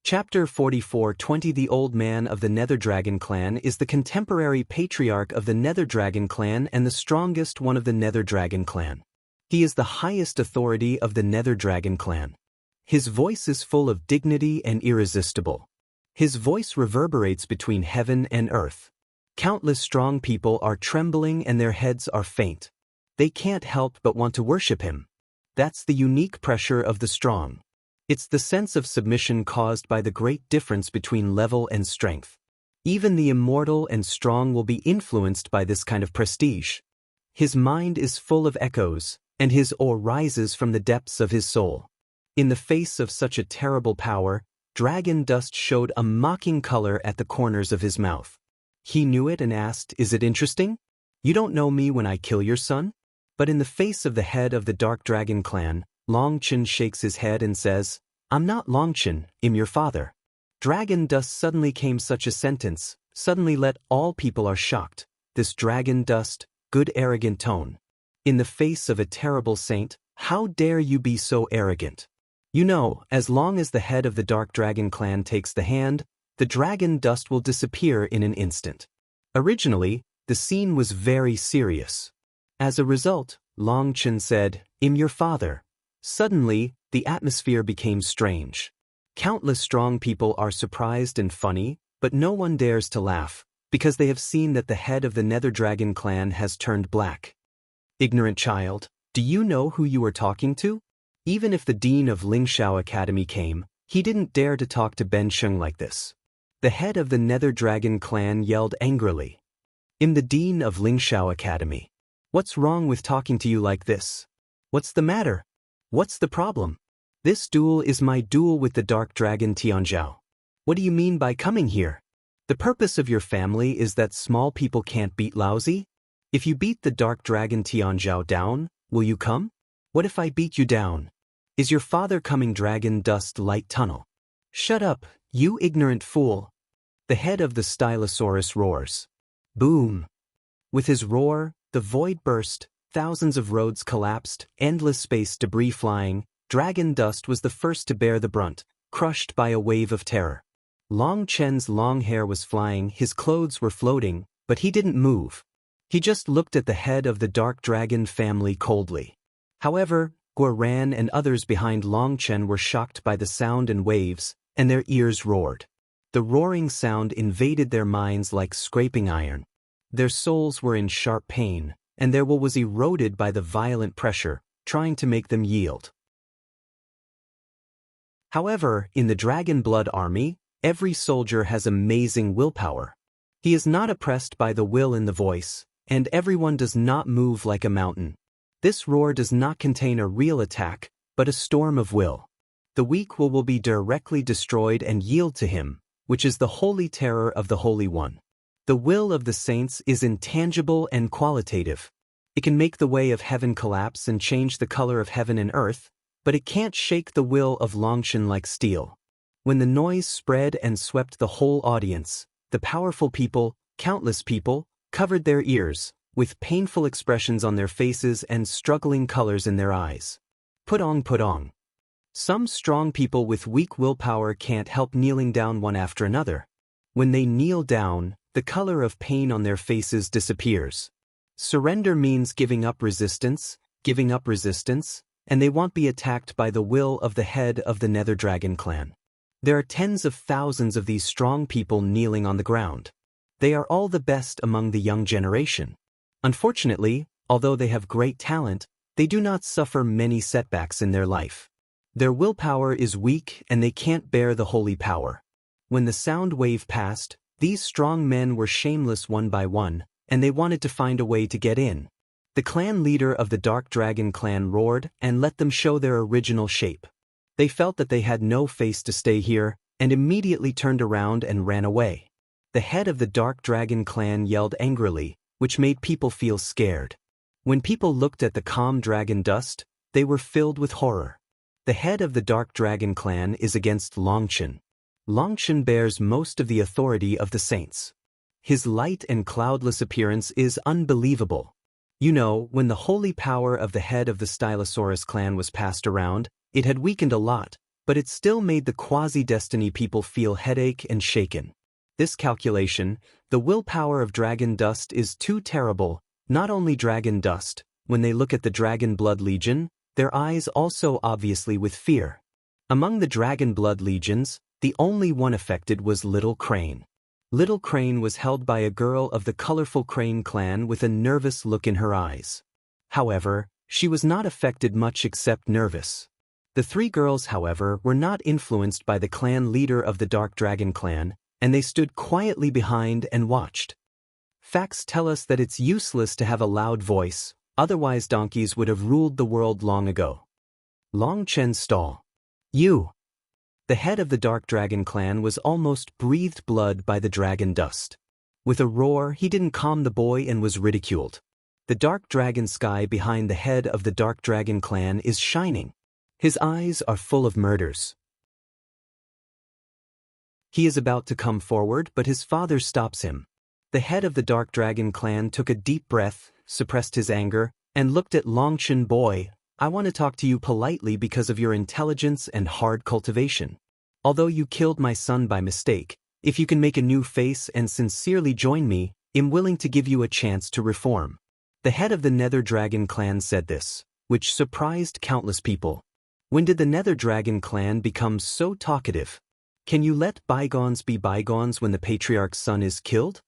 Chapter 44:20 The Old Man of the Nether Dragon Clan is the contemporary patriarch of the Nether Dragon Clan and the strongest one of the Nether Dragon Clan. He is the highest authority of the Nether Dragon Clan. His voice is full of dignity and irresistible. His voice reverberates between heaven and earth. Countless strong people are trembling and their heads are faint. They can't help but want to worship him. That's the unique pressure of the strong. It's the sense of submission caused by the great difference between level and strength. Even the immortal and strong will be influenced by this kind of prestige. His mind is full of echoes, and his awe rises from the depths of his soul. In the face of such a terrible power, dragon dust showed a mocking color at the corners of his mouth. He knew it and asked, "Is it interesting? You don't know me when I kill your son?" But in the face of the head of the Dark Dragon Clan, Long Chen shakes his head and says, "I'm not Long Chen, I'm your father." Dragon dust suddenly came such a sentence, suddenly let all people are shocked. This dragon dust, good arrogant tone. In the face of a terrible saint, how dare you be so arrogant? You know, as long as the head of the Dark Dragon Clan takes the hand, the dragon dust will disappear in an instant. Originally, the scene was very serious. As a result, Long Chen said, "I'm your father." Suddenly, the atmosphere became strange. Countless strong people are surprised and funny, but no one dares to laugh, because they have seen that the head of the Nether Dragon Clan has turned black. Ignorant child, do you know who you are talking to? Even if the dean of Lingxiao Academy came, he didn't dare to talk to Ben Sheng like this. The head of the Nether Dragon clan yelled angrily. I'm the dean of Lingxiao Academy. What's wrong with talking to you like this? What's the matter? What's the problem? This duel is my duel with the Dark Dragon Tianzhao. What do you mean by coming here? The purpose of your family is that small people can't beat lousy? If you beat the Dark Dragon Tianzhao down, will you come? What if I beat you down? Is your father coming? Dragon Dust Light Tunnel. Shut up, you ignorant fool. The head of the Stylosaurus roars. Boom. With his roar, the void burst, thousands of roads collapsed, endless space debris flying. Dragon Dust was the first to bear the brunt, crushed by a wave of terror. Long Chen's long hair was flying, his clothes were floating, but he didn't move. He just looked at the head of the Dark Dragon family coldly. However, Guoran and others behind Long Chen were shocked by the sound and waves, and their ears roared. The roaring sound invaded their minds like scraping iron. Their souls were in sharp pain, and their will was eroded by the violent pressure, trying to make them yield. However, in the Dragon Blood Army, every soldier has amazing willpower. He is not oppressed by the will in the voice, and everyone does not move like a mountain. This roar does not contain a real attack, but a storm of will. The weak will be directly destroyed and yield to him, which is the holy terror of the Holy One. The will of the saints is intangible and qualitative. It can make the way of heaven collapse and change the color of heaven and earth, but it can't shake the will of Longshan like steel. When the noise spread and swept the whole audience, the powerful people, countless people, covered their ears, with painful expressions on their faces and struggling colors in their eyes. Putong. Some strong people with weak willpower can't help kneeling down one after another. When they kneel down, the color of pain on their faces disappears. Surrender means giving up resistance, and they won't be attacked by the will of the head of the Nether Dragon clan. There are tens of thousands of these strong people kneeling on the ground. They are all the best among the young generation. Unfortunately, although they have great talent, they do not suffer many setbacks in their life. Their willpower is weak and they can't bear the holy power. When the sound wave passed, these strong men were shameless one by one, and they wanted to find a way to get in. The clan leader of the Dark Dragon clan roared and let them show their original shape. They felt that they had no face to stay here, and immediately turned around and ran away. The head of the Dark Dragon clan yelled angrily, which made people feel scared. When people looked at the calm Dragon Dust, they were filled with horror. The head of the Dark Dragon clan is against Longshan. Longshan bears most of the authority of the saints. His light and cloudless appearance is unbelievable. You know, when the holy power of the head of the Stylosaurus clan was passed around, it had weakened a lot, but it still made the quasi-destiny people feel headache and shaken. This calculation, the willpower of Dragon Dust is too terrible. Not only Dragon Dust, when they look at the Dragon Blood Legion, their eyes also obviously with fear. Among the Dragon Blood Legions, the only one affected was Little Crane. Little Crane was held by a girl of the colorful Crane clan with a nervous look in her eyes. However, she was not affected much except nervous. The three girls, however, were not influenced by the clan leader of the Dark Dragon clan, and they stood quietly behind and watched. Facts tell us that it's useless to have a loud voice, otherwise donkeys would have ruled the world long ago. Long Chen's stall. You. The head of the Dark Dragon clan was almost breathed blood by the Dragon Dust. With a roar, he didn't calm the boy and was ridiculed. The Dark Dragon sky behind the head of the Dark Dragon clan is shining. His eyes are full of murders. He is about to come forward, but his father stops him. The head of the Dark Dragon clan took a deep breath, suppressed his anger, and looked at Longshan. Boy, I want to talk to you politely because of your intelligence and hard cultivation. Although you killed my son by mistake, if you can make a new face and sincerely join me, I'm willing to give you a chance to reform. The head of the Nether Dragon clan said this, which surprised countless people. When did the Nether Dragon clan become so talkative? Can you let bygones be bygones when the patriarch's son is killed?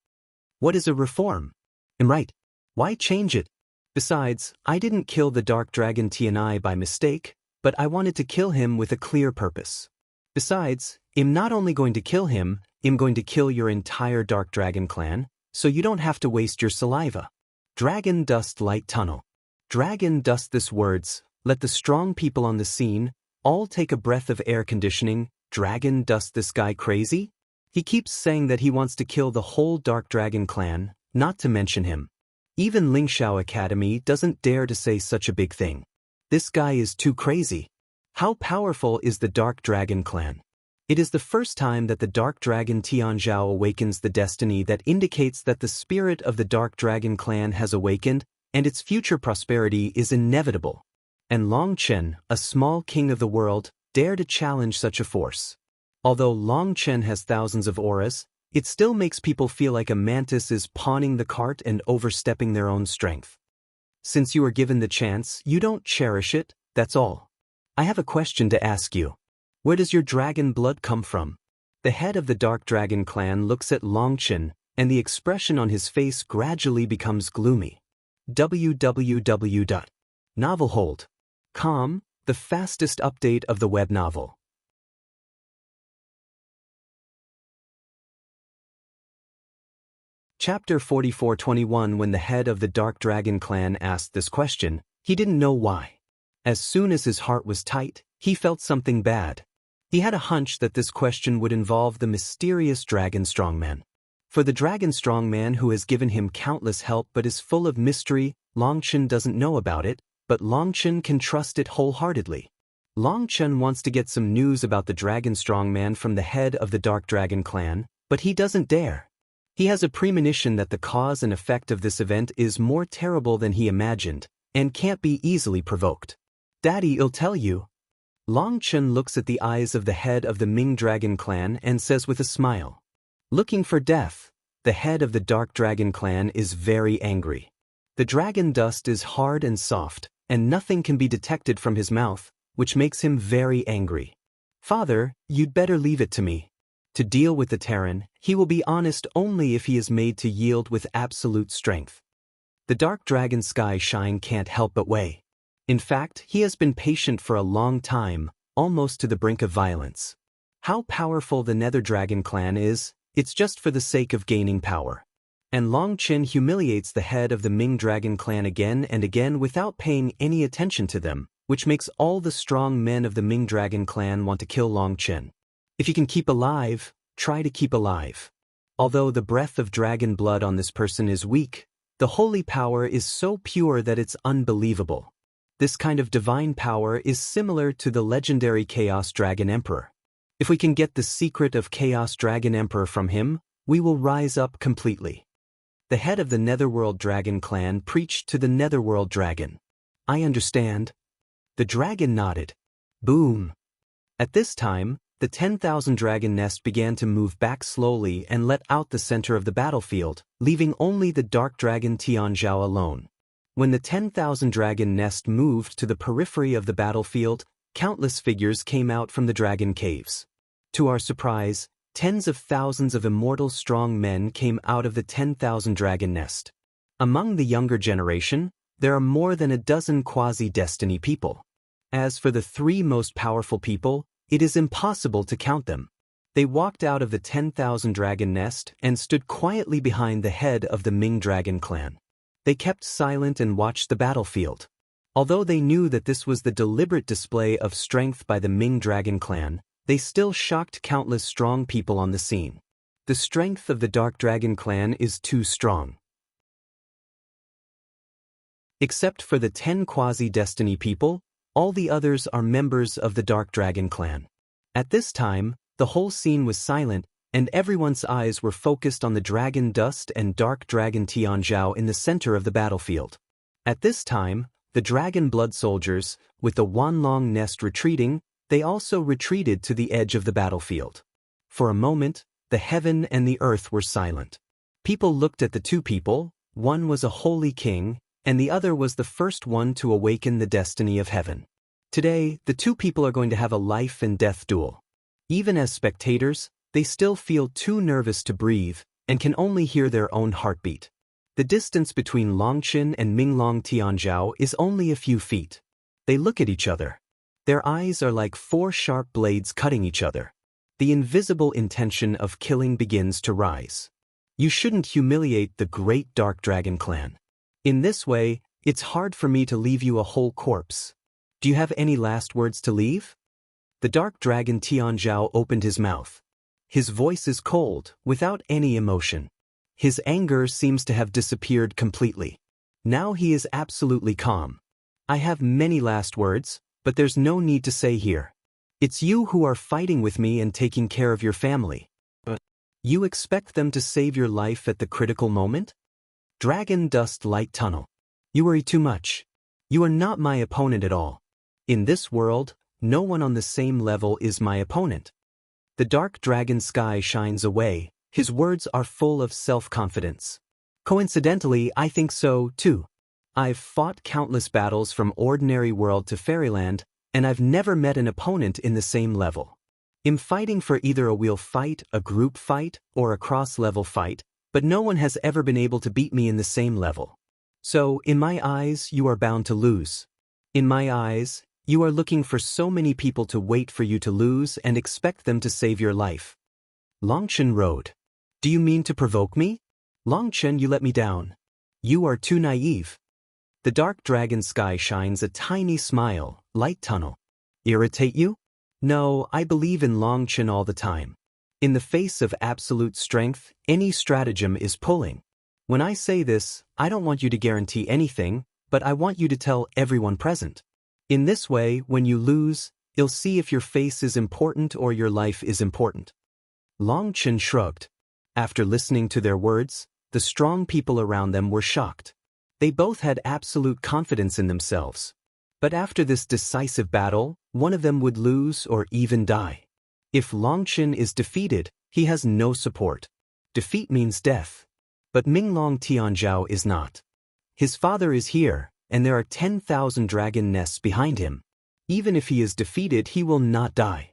What is a reform? I'm right. Why change it? Besides, I didn't kill the dark dragon Tianai by mistake, but I wanted to kill him with a clear purpose. Besides, I'm not only going to kill him, I'm going to kill your entire dark dragon clan, so you don't have to waste your saliva. Dragon Dust Light Tunnel. Dragon Dust. This words, let the strong people on the scene all take a breath of air conditioning. Dragon Dust. This guy crazy? He keeps saying that he wants to kill the whole dark dragon clan, not to mention him. Even Lingxiao Academy doesn't dare to say such a big thing. This guy is too crazy. How powerful is the dark dragon clan? It is the first time that the dark dragon Tianzhao awakens the destiny that indicates that the spirit of the dark dragon clan has awakened, and its future prosperity is inevitable. And Long Chen, a small king of the world, dare to challenge such a force. Although Long Chen has thousands of auras, it still makes people feel like a mantis is pawning the cart and overstepping their own strength. Since you are given the chance, you don't cherish it, that's all. I have a question to ask you. Where does your dragon blood come from? The head of the dark dragon clan looks at Long Chen, and the expression on his face gradually becomes gloomy. www.novelhold.com, the fastest update of the web novel. Chapter 44:21. When the head of the Dark Dragon clan asked this question, he didn't know why. As soon as his heart was tight, he felt something bad. He had a hunch that this question would involve the mysterious Dragon Strongman. For the Dragon Strongman who has given him countless help but is full of mystery, Long Chen doesn't know about it, but Long Chen can trust it wholeheartedly. Long Chen wants to get some news about the Dragon Strongman from the head of the Dark Dragon clan, but he doesn't dare. He has a premonition that the cause and effect of this event is more terrible than he imagined, and can't be easily provoked. Daddy, I'll tell you. Long Chen looks at the eyes of the head of the Ming Dragon clan and says with a smile. Looking for death, the head of the Dark Dragon clan is very angry. The dragon dust is hard and soft, and nothing can be detected from his mouth, which makes him very angry. Father, you'd better leave it to me. To deal with the Terran, he will be honest only if he is made to yield with absolute strength. The Dark Dragon Sky Shine can't help but weigh. In fact, he has been patient for a long time, almost to the brink of violence. How powerful the Nether Dragon clan is, it's just for the sake of gaining power. And Long Chen humiliates the head of the Ming Dragon clan again and again without paying any attention to them, which makes all the strong men of the Ming Dragon clan want to kill Long Chen. If you can keep alive, try to keep alive. Although the breath of dragon blood on this person is weak, the holy power is so pure that it's unbelievable. This kind of divine power is similar to the legendary Chaos Dragon Emperor. If we can get the secret of Chaos Dragon Emperor from him, we will rise up completely. The head of the Netherworld Dragon clan preached to the Netherworld Dragon. I understand. The dragon nodded. Boom. At this time, the 10,000 dragon nest began to move back slowly and let out the center of the battlefield, leaving only the dark dragon Tianzhao alone. When the 10,000 dragon nest moved to the periphery of the battlefield, countless figures came out from the dragon caves. To our surprise, tens of thousands of immortal strong men came out of the 10,000 dragon nest. Among the younger generation, there are more than a dozen quasi-destiny people. As for the three most powerful people, it is impossible to count them. They walked out of the 10,000 dragon nest and stood quietly behind the head of the Ming Dragon clan. They kept silent and watched the battlefield. Although they knew that this was the deliberate display of strength by the Ming Dragon clan, they still shocked countless strong people on the scene. The strength of the Dark Dragon clan is too strong. Except for the 10 quasi-destiny people, all the others are members of the Dark Dragon clan. At this time, the whole scene was silent, and everyone's eyes were focused on the dragon dust and dark dragon Tianzhao in the center of the battlefield. At this time, the dragon blood soldiers, with the Wanlong nest retreating, they also retreated to the edge of the battlefield. For a moment, the heaven and the earth were silent. People looked at the two people, one was a holy king, and the other was the first one to awaken the destiny of heaven. Today, the two people are going to have a life and death duel. Even as spectators, they still feel too nervous to breathe, and can only hear their own heartbeat. The distance between Longchen and Minglong Tianzhao is only a few feet. They look at each other. Their eyes are like four sharp blades cutting each other. The invisible intention of killing begins to rise. You shouldn't humiliate the great Dark Dragon clan. In this way, it's hard for me to leave you a whole corpse. Do you have any last words to leave? The Dark Dragon Tianzhao opened his mouth. His voice is cold, without any emotion. His anger seems to have disappeared completely. Now he is absolutely calm. I have many last words, but there's no need to say here. It's you who are fighting with me and taking care of your family. But you expect them to save your life at the critical moment? Dragon Dust Light Tunnel. You worry too much. You are not my opponent at all. In this world, no one on the same level is my opponent. The Dark Dragon Sky shines away. His words are full of self-confidence. Coincidentally, I think so, too. I've fought countless battles from ordinary world to fairyland, and I've never met an opponent in the same level. I'm fighting for either a wheel fight, a group fight, or a cross-level fight, but no one has ever been able to beat me in the same level. So, in my eyes, you are bound to lose. In my eyes, you are looking for so many people to wait for you to lose and expect them to save your life. Longchen Road. Do you mean to provoke me? Longchen, you let me down. You are too naive. The Dark Dragon Sky shines a tiny smile, light tunnel. Irritate you? No, I believe in Longchen all the time. In the face of absolute strength, any stratagem is pulling. When I say this, I don't want you to guarantee anything, but I want you to tell everyone present. In this way, when you lose, you'll see if your face is important or your life is important. Longchen shrugged. After listening to their words, the strong people around them were shocked. They both had absolute confidence in themselves. But after this decisive battle, one of them would lose or even die. If Longchen is defeated, he has no support. Defeat means death. But Minglong Tianzhao is not. His father is here, and there are 10,000 dragon nests behind him. Even if he is defeated, he will not die.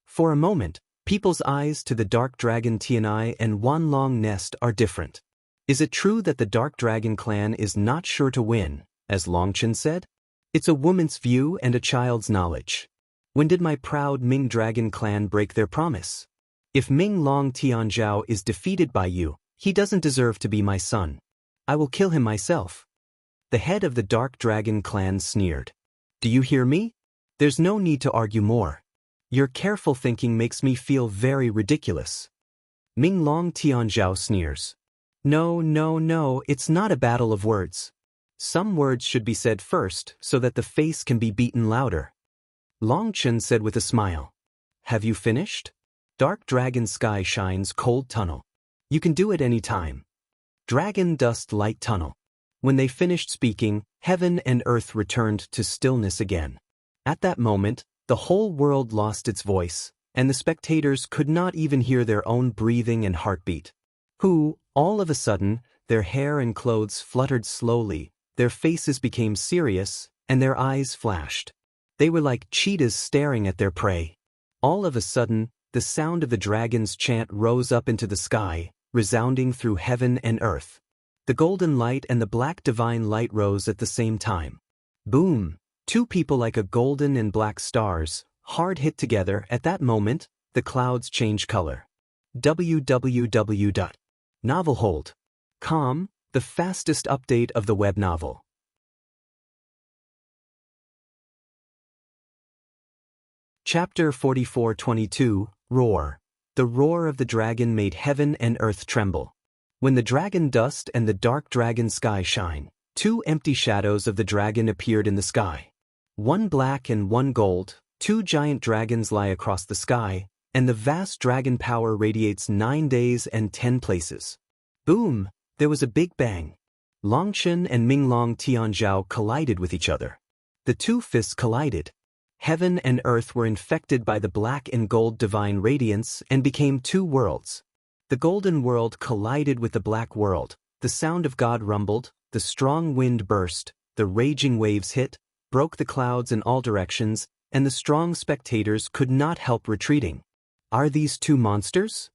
For a moment, people's eyes to the Dark Dragon Tianai and Wanlong Nest are different. Is it true that the Dark Dragon clan is not sure to win, as Longchen said? It's a woman's view and a child's knowledge. When did my proud Ming Dragon clan break their promise? If Minglong Tianzhao is defeated by you, he doesn't deserve to be my son. I will kill him myself. The head of the Dark Dragon clan sneered. Do you hear me? There's no need to argue more. Your careful thinking makes me feel very ridiculous. Minglong Tianzhao sneers. No, it's not a battle of words. Some words should be said first so that the face can be beaten louder. Longchen said with a smile. Have you finished? Dark Dragon Sky shines cold tunnel. You can do it any time. Dragon Dust Light Tunnel. When they finished speaking, heaven and earth returned to stillness again. At that moment, the whole world lost its voice, and the spectators could not even hear their own breathing and heartbeat. All of a sudden, their hair and clothes fluttered slowly, their faces became serious, and their eyes flashed. They were like cheetahs staring at their prey. All of a sudden, the sound of the dragon's chant rose up into the sky, resounding through heaven and earth. The golden light and the black divine light rose at the same time. Boom! Two people like a golden and black stars, hard hit together. At that moment, the clouds change color. www.novelhold.com, the fastest update of the web novel. Chapter 4422, Roar. The roar of the dragon made heaven and earth tremble. When the dragon dust and the dark dragon sky shine, two empty shadows of the dragon appeared in the sky. One black and one gold, two giant dragons lie across the sky, and the vast dragon power radiates 9 days and 10 places. Boom! There was a big bang. Longchen and Minglong Tianzhao collided with each other. The two fists collided. Heaven and earth were infected by the black and gold divine radiance and became two worlds. The golden world collided with the black world, the sound of God rumbled, the strong wind burst, the raging waves hit, broke the clouds in all directions, and the strong spectators could not help retreating. Are these two monsters?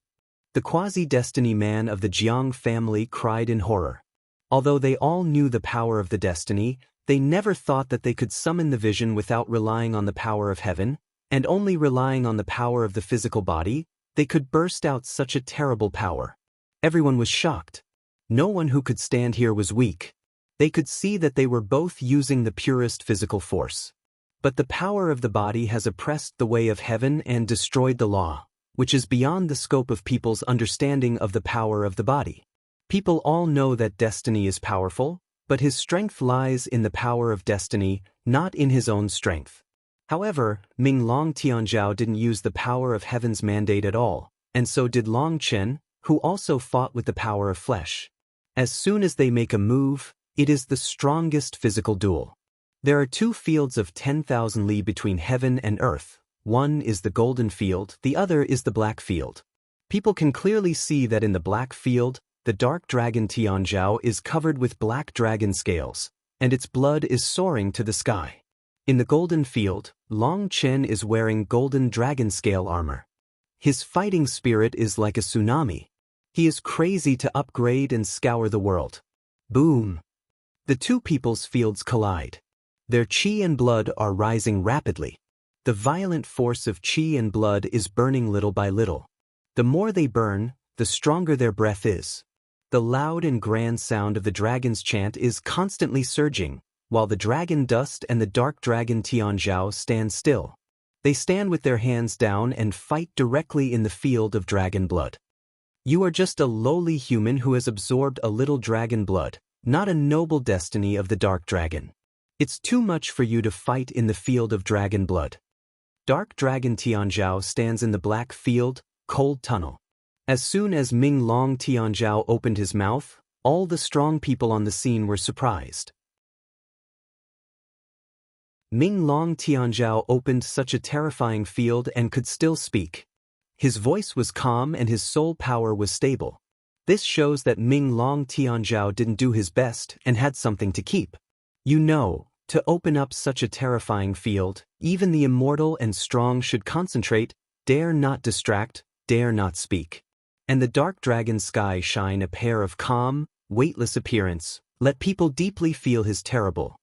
The quasi-destiny man of the Jiang family cried in horror. Although they all knew the power of the destiny, they never thought that they could summon the vision without relying on the power of heaven, and only relying on the power of the physical body, they could burst out such a terrible power. Everyone was shocked. No one who could stand here was weak. They could see that they were both using the purest physical force. But the power of the body has oppressed the way of heaven and destroyed the law, which is beyond the scope of people's understanding of the power of the body. People all know that destiny is powerful, but his strength lies in the power of destiny, not in his own strength. However, Ming Long Tianzhao didn't use the power of heaven's mandate at all, and so did Long Chen, who also fought with the power of flesh. As soon as they make a move, it is the strongest physical duel. There are two fields of 10,000 li between heaven and earth. One is the golden field, the other is the black field. People can clearly see that in the black field, the dark dragon Tianzhao is covered with black dragon scales, and its blood is soaring to the sky. In the golden field, Long Chen is wearing golden dragon scale armor. His fighting spirit is like a tsunami. He is crazy to upgrade and scour the world. Boom! The two people's fields collide. Their qi and blood are rising rapidly. The violent force of qi and blood is burning little by little. The more they burn, the stronger their breath is. The loud and grand sound of the dragon's chant is constantly surging, while the dragon dust and the dark dragon Tianzhao stand still. They stand with their hands down and fight directly in the field of dragon blood. You are just a lowly human who has absorbed a little dragon blood, not a noble destiny of the dark dragon. It's too much for you to fight in the field of dragon blood. Dark dragon Tianzhao stands in the black field, cold tunnel. As soon as Ming Long Tianzhao opened his mouth, all the strong people on the scene were surprised. Ming Long Tianzhao opened such a terrifying field and could still speak. His voice was calm and his soul power was stable. This shows that Ming Long Tianzhao didn't do his best and had something to keep. You know, to open up such a terrifying field, even the immortal and strong should concentrate, dare not distract, dare not speak. And the dark dragon sky shine a pair of calm, weightless appearance, let people deeply feel his terrible.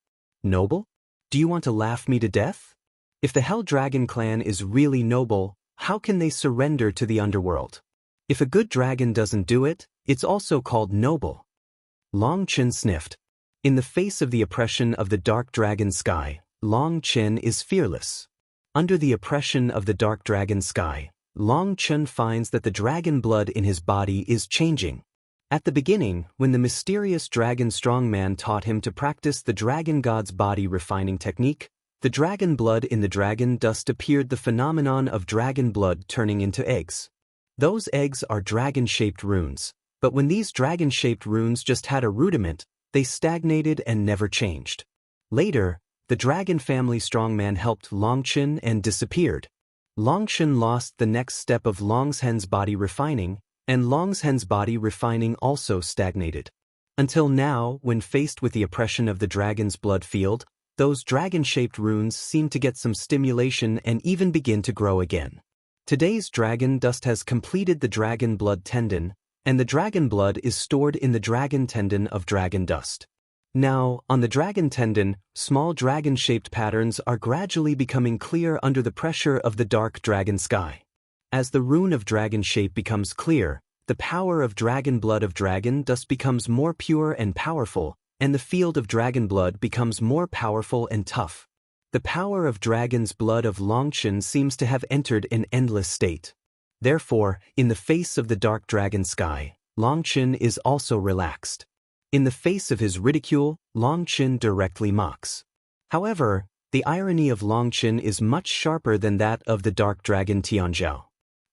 Noble? Do you want to laugh me to death? If the Hell Dragon clan is really noble, how can they surrender to the underworld? If a good dragon doesn't do it, it's also called noble. Long Chen sniffed. In the face of the oppression of the dark dragon sky, Long Chen is fearless. Under the oppression of the dark dragon sky, Long Chen finds that the dragon blood in his body is changing. At the beginning, when the mysterious dragon strongman taught him to practice the dragon god's body refining technique, the dragon blood in the dragon dust appeared the phenomenon of dragon blood turning into eggs. Those eggs are dragon-shaped runes, but when these dragon-shaped runes just had a rudiment, they stagnated and never changed. Later, the dragon family strongman helped Longchen and disappeared. Longchen lost the next step of Longshen's body refining, and Longshen's body refining also stagnated. Until now, when faced with the oppression of the dragon's blood field, those dragon-shaped runes seem to get some stimulation and even begin to grow again. Today's dragon dust has completed the dragon blood tendon, and the dragon blood is stored in the dragon tendon of dragon dust. Now, on the dragon tendon, small dragon-shaped patterns are gradually becoming clear under the pressure of the dark dragon sky. As the rune of dragon shape becomes clear, the power of dragon blood of dragon dust becomes more pure and powerful, and the field of dragon blood becomes more powerful and tough. The power of dragon's blood of Longchen seems to have entered an endless state. Therefore, in the face of the dark dragon sky, Longchen is also relaxed. In the face of his ridicule, Longchen directly mocks. However, the irony of Longchen is much sharper than that of the dark dragon Tianzhao.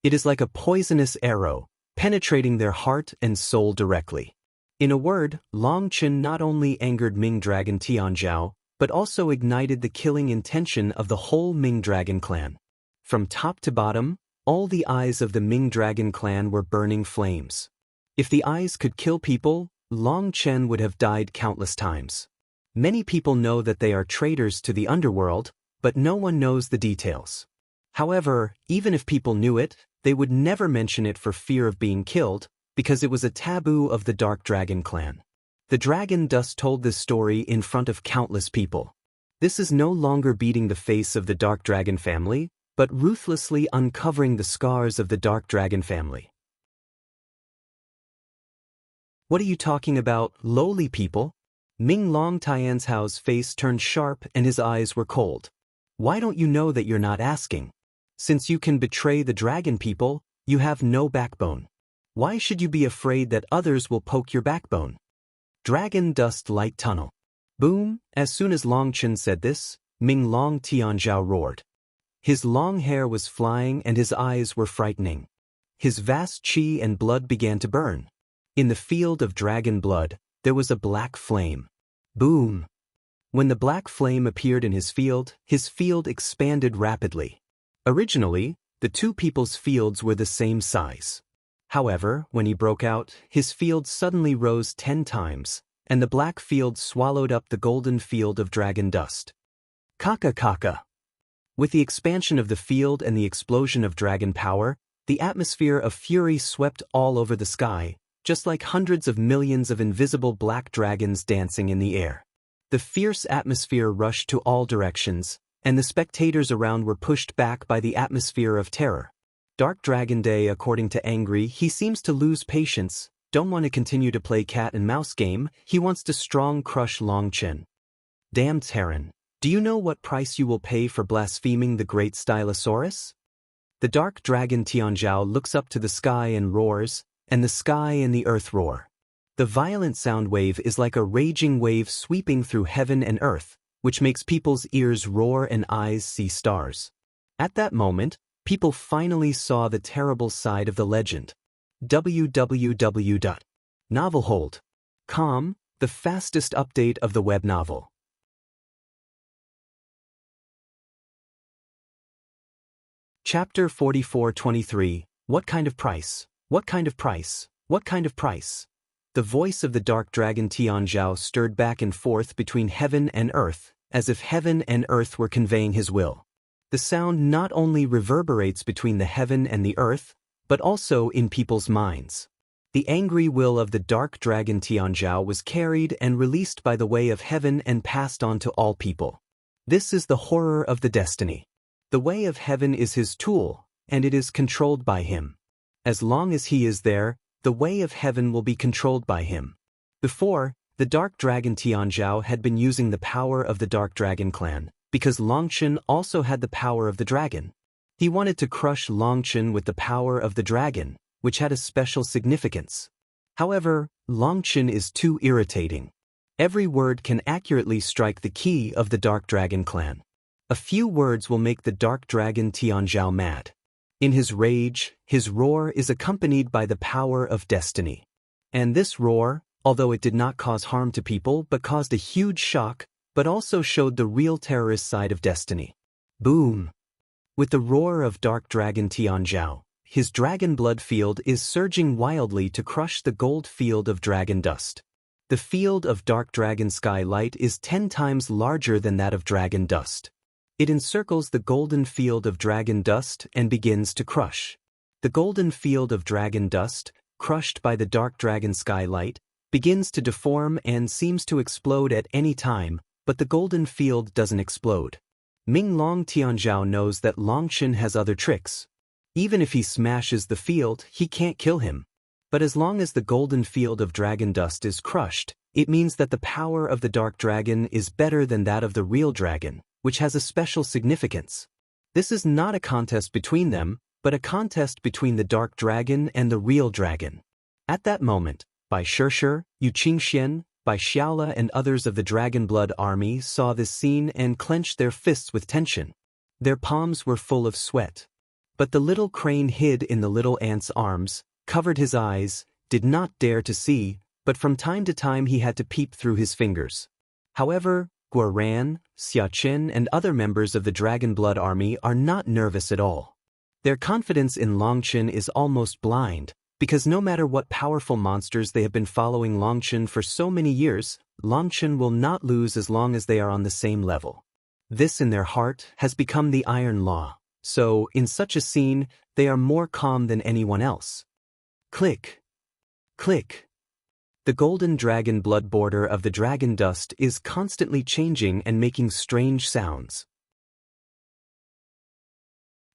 It is like a poisonous arrow, penetrating their heart and soul directly. In a word, Longchen not only angered Ming Dragon Tianzhao, but also ignited the killing intention of the whole Ming Dragon clan. From top to bottom, all the eyes of the Ming Dragon clan were burning flames. If the eyes could kill people, Long Chen would have died countless times. Many people know that they are traitors to the underworld, but no one knows the details. However, even if people knew it, They would never mention it for fear of being killed, because it was a taboo of the Dark Dragon clan. The dragon dust told this story in front of countless people. This is no longer beating the face of the Dark Dragon family, but ruthlessly uncovering the scars of the Dark Dragon family. What are you talking about, lowly people? Ming Long Tianzhao's face turned sharp and his eyes were cold. Why don't you know that you're not asking? Since you can betray the dragon people, you have no backbone. Why should you be afraid that others will poke your backbone? Dragon Dust Light Tunnel. Boom! As soon as Long Chen said this, Ming Long Tianzhao roared. His long hair was flying and his eyes were frightening. His vast qi and blood began to burn. In the field of dragon blood, there was a black flame. Boom! When the black flame appeared in his field expanded rapidly. Originally, the two people's fields were the same size. However, when he broke out, his field suddenly rose 10 times, and the black field swallowed up the golden field of dragon dust. Kaka kaka! With the expansion of the field and the explosion of dragon power, the atmosphere of fury swept all over the sky, just like hundreds of millions of invisible black dragons dancing in the air. The fierce atmosphere rushed to all directions, and the spectators around were pushed back by the atmosphere of terror. Dark Dragon Day, according to Angry, he seems to lose patience, don't want to continue to play cat and mouse game, he wants to strong crush Long Chen. Damn Terran, do you know what price you will pay for blaspheming the great Stylosaurus? The Dark Dragon Tianzhao looks up to the sky and roars, and the sky and the earth roar. The violent sound wave is like a raging wave sweeping through heaven and earth, which makes people's ears roar and eyes see stars. At that moment, people finally saw the terrible side of the legend. www.novelhold.com, the fastest update of the web novel. Chapter 44-23, What kind of price? What kind of price? What kind of price? The voice of the Dark Dragon Tianzhao stirred back and forth between heaven and earth, as if heaven and earth were conveying his will. The sound not only reverberates between the heaven and the earth, but also in people's minds. The angry will of the Dark Dragon Tianzhao was carried and released by the way of heaven and passed on to all people. This is the horror of the destiny. The way of heaven is his tool, and it is controlled by him. As long as he is there, the way of heaven will be controlled by him. Before, the Dark Dragon Tianzhao had been using the power of the Dark Dragon clan, because Long Chen also had the power of the dragon. He wanted to crush Long Chen with the power of the dragon, which had a special significance. However, Long Chen is too irritating. Every word can accurately strike the key of the Dark Dragon clan. A few words will make the Dark Dragon Tianzhao mad. In his rage, his roar is accompanied by the power of destiny. And this roar, although it did not cause harm to people but caused a huge shock, but also showed the real terrorist side of destiny. Boom! With the roar of Dark Dragon Tianzhao, his dragon blood field is surging wildly to crush the gold field of dragon dust. The field of Dark Dragon Skylight is 10 times larger than that of dragon dust. It encircles the golden field of dragon dust and begins to crush. The golden field of dragon dust, crushed by the Dark Dragon Skylight, begins to deform and seems to explode at any time, but the golden field doesn't explode. Ming Long Tianzhao knows that Long Chen has other tricks. Even if he smashes the field, he can't kill him. But as long as the golden field of dragon dust is crushed, it means that the power of the Dark Dragon is better than that of the real dragon, which has a special significance. This is not a contest between them, but a contest between the Dark Dragon and the real dragon. At that moment, Bai Shishir, Yu Qingxian, Bai Xiaola and others of the Dragon Blood army saw this scene and clenched their fists with tension. Their palms were full of sweat. But the little crane hid in the little ant's arms, covered his eyes, did not dare to see, but from time to time he had to peep through his fingers. However, Guoran, Xia Chen and other members of the Dragon Blood army are not nervous at all. Their confidence in Long Chen is almost blind, because no matter what powerful monsters they have been following Long Chen for so many years, Long Chen will not lose as long as they are on the same level. This in their heart has become the iron law. So, in such a scene, they are more calm than anyone else. Click. Click. The golden dragon blood border of the dragon dust is constantly changing and making strange sounds.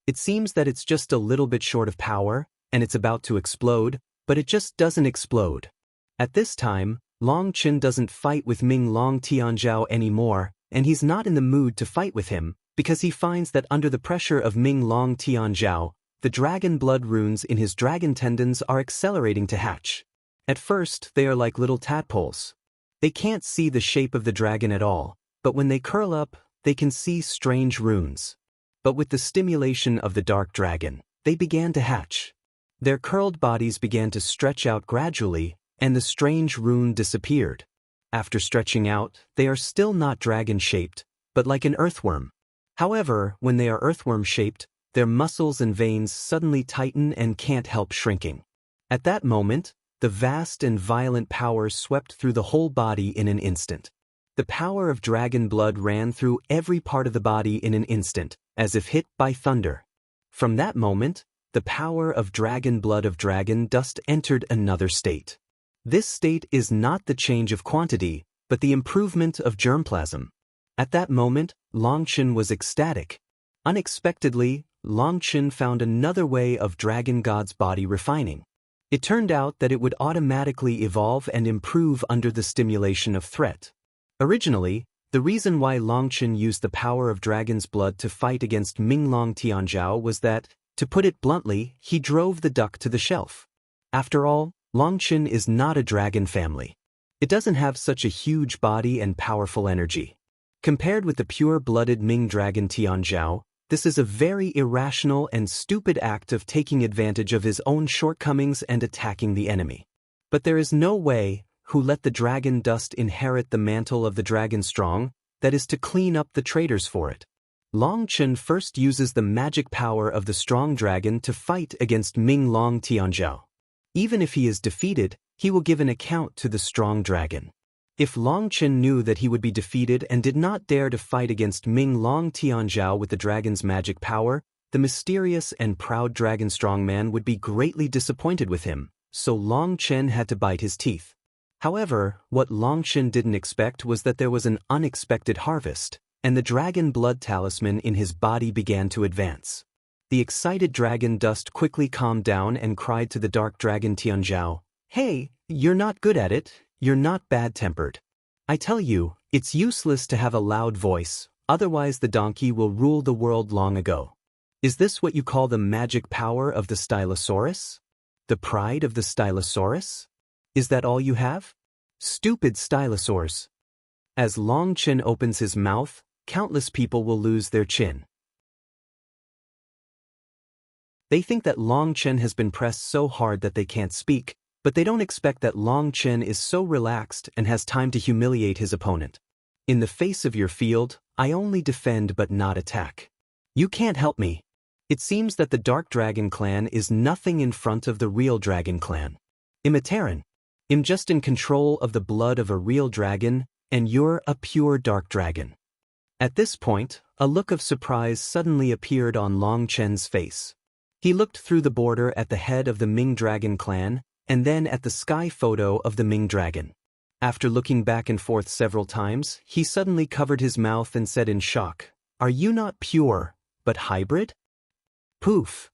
It seems that it's just a little bit short of power, and it's about to explode, but it just doesn't explode. At this time, Long Chen doesn't fight with Ming Long Tianzhao anymore, and he's not in the mood to fight with him, because he finds that under the pressure of Ming Long Tianzhao, the dragon blood runes in his dragon tendons are accelerating to hatch. At first, they are like little tadpoles. They can't see the shape of the dragon at all, but when they curl up, they can see strange runes. But with the stimulation of the dark dragon, they began to hatch. Their curled bodies began to stretch out gradually, and the strange rune disappeared. After stretching out, they are still not dragon-shaped, but like an earthworm. However, when they are earthworm-shaped, their muscles and veins suddenly tighten and can't help shrinking. At that moment, the vast and violent power swept through the whole body in an instant. The power of dragon blood ran through every part of the body in an instant, as if hit by thunder. From that moment, the power of dragon blood of dragon dust entered another state. This state is not the change of quantity, but the improvement of germplasm. At that moment, Long Chen was ecstatic. Unexpectedly, Long Chen found another way of dragon god's body refining. It turned out that it would automatically evolve and improve under the stimulation of threat. Originally, the reason why Long Chen used the power of dragon's blood to fight against Ming Long Tianzhao was that, to put it bluntly, he drove the duck to the shelf. After all, Long Chen is not a dragon family. It doesn't have such a huge body and powerful energy. Compared with the pure-blooded Ming dragon Tianzhao, this is a very irrational and stupid act of taking advantage of his own shortcomings and attacking the enemy. But there is no way, who let the dragon dust inherit the mantle of the dragon strong, that is to clean up the traitors for it. Long Chen first uses the magic power of the strong dragon to fight against Ming Long Tianzhao. Even if he is defeated, he will give an account to the strong dragon. If Long Chen knew that he would be defeated and did not dare to fight against Ming Long Tianzhao with the dragon's magic power, the mysterious and proud dragon strongman would be greatly disappointed with him, so Long Chen had to bite his teeth. However, what Long Chen didn't expect was that there was an unexpected harvest, and the dragon blood talisman in his body began to advance. The excited dragon dust quickly calmed down and cried to the dark dragon Tianzhao, "Hey, you're not good at it. You're not bad-tempered. I tell you, it's useless to have a loud voice, otherwise the donkey will rule the world long ago. Is this what you call the magic power of the Stylosaurus? The pride of the Stylosaurus? Is that all you have? Stupid Stylosaurs." As Long Chen opens his mouth, countless people will lose their chin. They think that Long Chen has been pressed so hard that they can't speak, but they don't expect that Long Chen is so relaxed and has time to humiliate his opponent. In the face of your field, I only defend but not attack. You can't help me. It seems that the Dark Dragon clan is nothing in front of the real Dragon clan. I'm a Terran. I'm just in control of the blood of a real dragon, and you're a pure Dark Dragon. At this point, a look of surprise suddenly appeared on Long Chen's face. He looked through the border at the head of the Ming Dragon clan, and then at the sky photo of the Ming Dragon. After looking back and forth several times, he suddenly covered his mouth and said in shock, "Are you not pure, but hybrid?" Poof!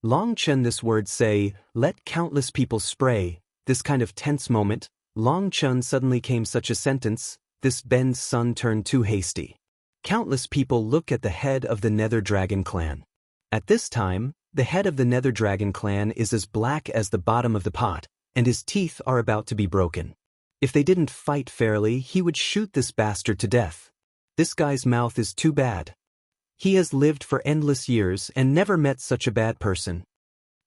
Long Chen this word say, let countless people spray, this kind of tense moment, Long Chen suddenly came such a sentence, this Ben's son turned too hasty. Countless people look at the head of the Nether Dragon clan. At this time, the head of the Nether Dragon clan is as black as the bottom of the pot, and his teeth are about to be broken. If they didn't fight fairly, he would shoot this bastard to death. This guy's mouth is too bad. He has lived for endless years and never met such a bad person.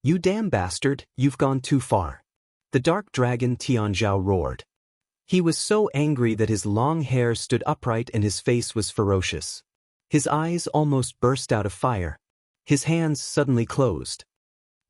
You damn bastard, you've gone too far. The dark dragon Tianzhao roared. He was so angry that his long hair stood upright and his face was ferocious. His eyes almost burst out of fire. His hands suddenly closed.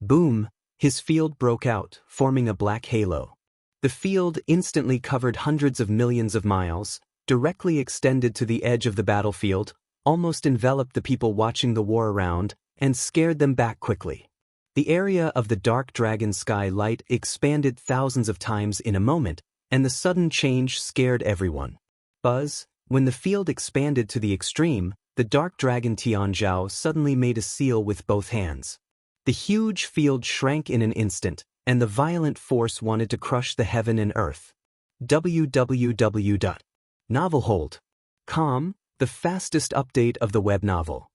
Boom! His field broke out, forming a black halo. The field instantly covered hundreds of millions of miles, directly extended to the edge of the battlefield, almost enveloped the people watching the war around, and scared them back quickly. The area of the dark dragon sky light expanded thousands of times in a moment, and the sudden change scared everyone. Buzz, when the field expanded to the extreme, the dark dragon Tianzhao suddenly made a seal with both hands. The huge field shrank in an instant, and the violent force wanted to crush the heaven and earth. www.novelhold.com, the fastest update of the web novel.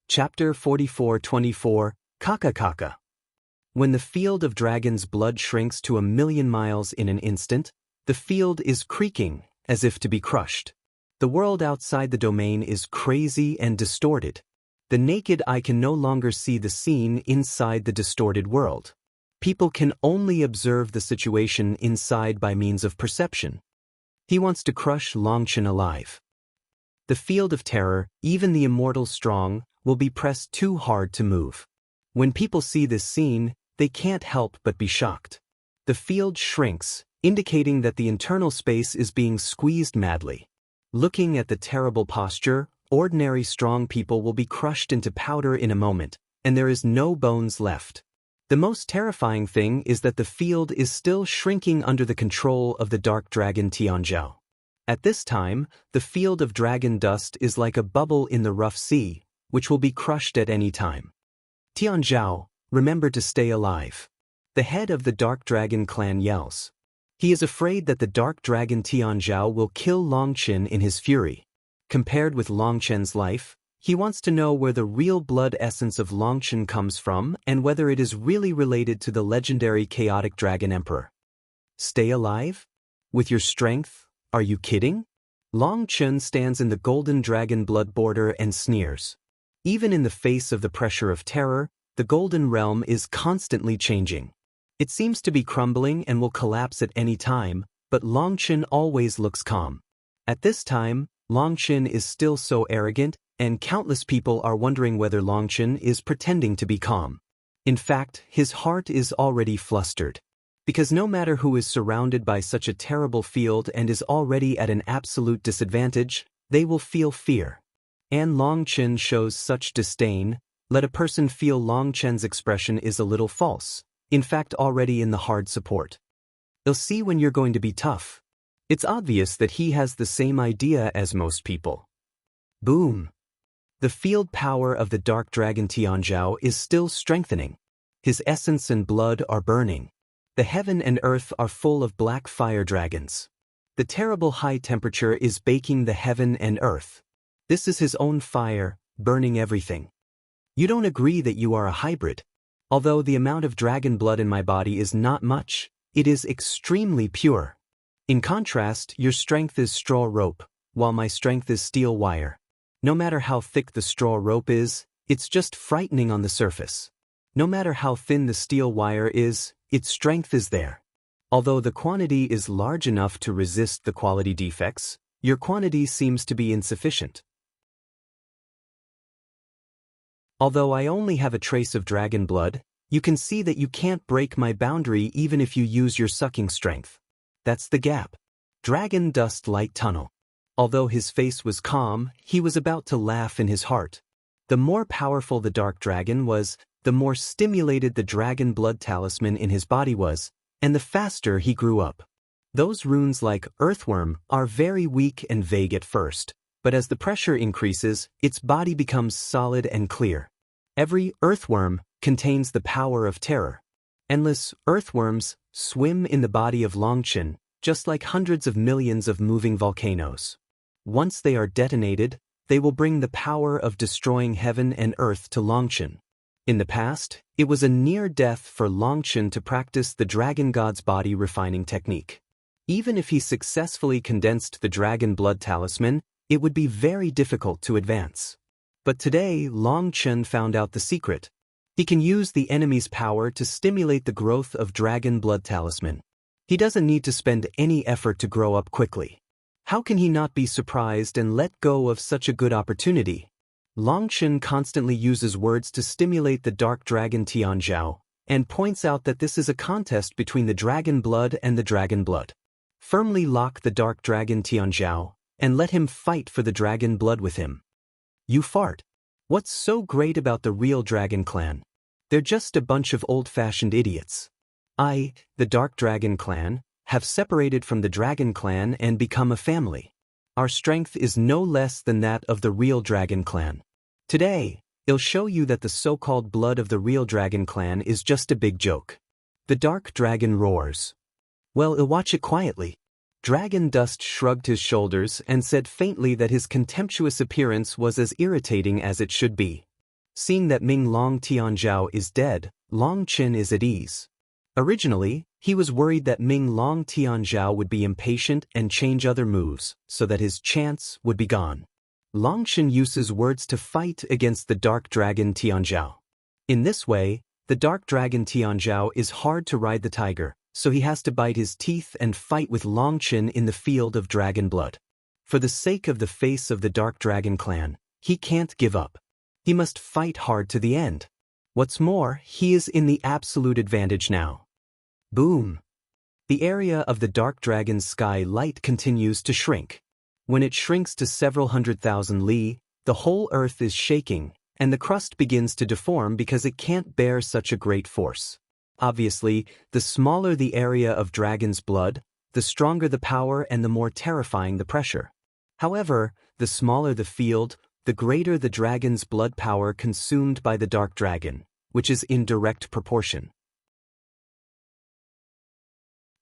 Chapter 4424, Kaka Kaka. When the field of dragon's blood shrinks to 1,000,000 miles in an instant, the field is creaking, as if to be crushed. The world outside the domain is crazy and distorted. The naked eye can no longer see the scene inside the distorted world. People can only observe the situation inside by means of perception. He wants to crush Longchen alive. The field of terror, even the immortal strong, will be pressed too hard to move. When people see this scene, they can't help but be shocked. The field shrinks, indicating that the internal space is being squeezed madly. Looking at the terrible posture, ordinary strong people will be crushed into powder in a moment, and there is no bones left. The most terrifying thing is that the field is still shrinking under the control of the dark dragon Tianzhao. At this time, the field of dragon dust is like a bubble in the rough sea, which will be crushed at any time. Tianzhao, remember to stay alive. The head of the dark dragon clan yells. He is afraid that the dark dragon Tianzhao will kill Longchen in his fury. Compared with Longchen's life, he wants to know where the real blood essence of Longchen comes from and whether it is really related to the legendary chaotic dragon emperor. Stay alive? With your strength? Are you kidding? Longchen stands in the golden dragon blood border and sneers. Even in the face of the pressure of terror, the golden realm is constantly changing. It seems to be crumbling and will collapse at any time, but Longchen always looks calm. At this time, Longchen is still so arrogant, and countless people are wondering whether Longchen is pretending to be calm. In fact, his heart is already flustered. Because no matter who is surrounded by such a terrible field and is already at an absolute disadvantage, they will feel fear. And Longchen shows such disdain, let a person feel Longchen's expression is a little false. In fact, already in the hard support. They'll see when you're going to be tough. It's obvious that he has the same idea as most people. Boom! The field power of the dark dragon Tianzhao is still strengthening. His essence and blood are burning. The heaven and earth are full of black fire dragons. The terrible high temperature is baking the heaven and earth. This is his own fire, burning everything. You don't agree that you are a hybrid. Although the amount of dragon blood in my body is not much, it is extremely pure. In contrast, your strength is straw rope, while my strength is steel wire. No matter how thick the straw rope is, it's just frightening on the surface. No matter how thin the steel wire is, its strength is there. Although the quantity is large enough to resist the quality defects, your quantity seems to be insufficient. Although I only have a trace of dragon blood, you can see that you can't break my boundary even if you use your sucking strength. That's the gap. Dragon dust light tunnel. Although his face was calm, he was about to laugh in his heart. The more powerful the dark dragon was, the more stimulated the dragon blood talisman in his body was, and the faster he grew up. Those runes like earthworm are very weak and vague at first, but as the pressure increases, its body becomes solid and clear. Every earthworm contains the power of terror. Endless earthworms swim in the body of Longchen, just like hundreds of millions of moving volcanoes. Once they are detonated, they will bring the power of destroying heaven and earth to Longchen. In the past, it was a near death for Longchen to practice the dragon god's body refining technique. Even if he successfully condensed the dragon blood talisman, it would be very difficult to advance. But today, Longchen found out the secret. He can use the enemy's power to stimulate the growth of dragon blood talisman. He doesn't need to spend any effort to grow up quickly. How can he not be surprised and let go of such a good opportunity? Longchen constantly uses words to stimulate the dark dragon Tianzhao, and points out that this is a contest between the dragon blood and the dragon blood. Firmly lock the dark dragon Tianzhao, and let him fight for the dragon blood with him. You fart. What's so great about the real Dragon Clan? They're just a bunch of old-fashioned idiots. The Dark Dragon Clan, have separated from the Dragon Clan and become a family. Our strength is no less than that of the real Dragon Clan. Today, I'll show you that the so-called blood of the real Dragon Clan is just a big joke. The Dark Dragon roars. Well, I'll watch it quietly. Dragon Dust shrugged his shoulders and said faintly that his contemptuous appearance was as irritating as it should be. Seeing that Ming Long Tianzhao is dead, Long Chen is at ease. Originally, he was worried that Ming Long Tianzhao would be impatient and change other moves, so that his chance would be gone. Long Chen uses words to fight against the Dark Dragon Tianzhao. In this way, the Dark Dragon Tianzhao is hard to ride the tiger, so he has to bite his teeth and fight with Long Chen in the field of dragon blood. For the sake of the face of the Dark Dragon Clan, he can't give up. He must fight hard to the end. What's more, he is in the absolute advantage now. Boom! The area of the Dark Dragon's sky light continues to shrink. When it shrinks to several 100,000 li, the whole earth is shaking, and the crust begins to deform because it can't bear such a great force. Obviously, the smaller the area of dragon's blood, the stronger the power and the more terrifying the pressure. However, the smaller the field, the greater the dragon's blood power consumed by the Dark Dragon, which is in direct proportion.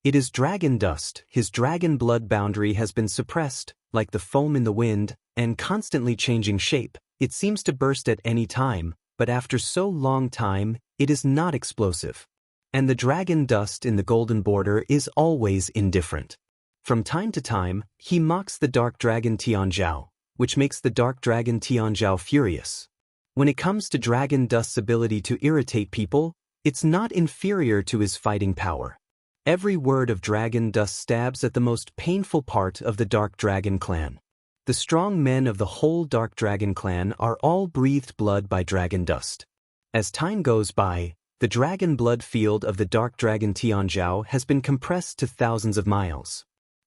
It is Dragon Dust. His dragon blood boundary has been suppressed, like the foam in the wind, and constantly changing shape. It seems to burst at any time, but after so long time, it is not explosive. And the Dragon Dust in the golden border is always indifferent. From time to time, he mocks the Dark Dragon Tianzhao, which makes the Dark Dragon Tianzhao furious. When it comes to Dragon Dust's ability to irritate people, it's not inferior to his fighting power. Every word of Dragon Dust stabs at the most painful part of the Dark Dragon Clan. The strong men of the whole Dark Dragon Clan are all breathed blood by Dragon Dust. As time goes by, the dragon blood field of the Dark Dragon Tianzhao has been compressed to thousands of miles.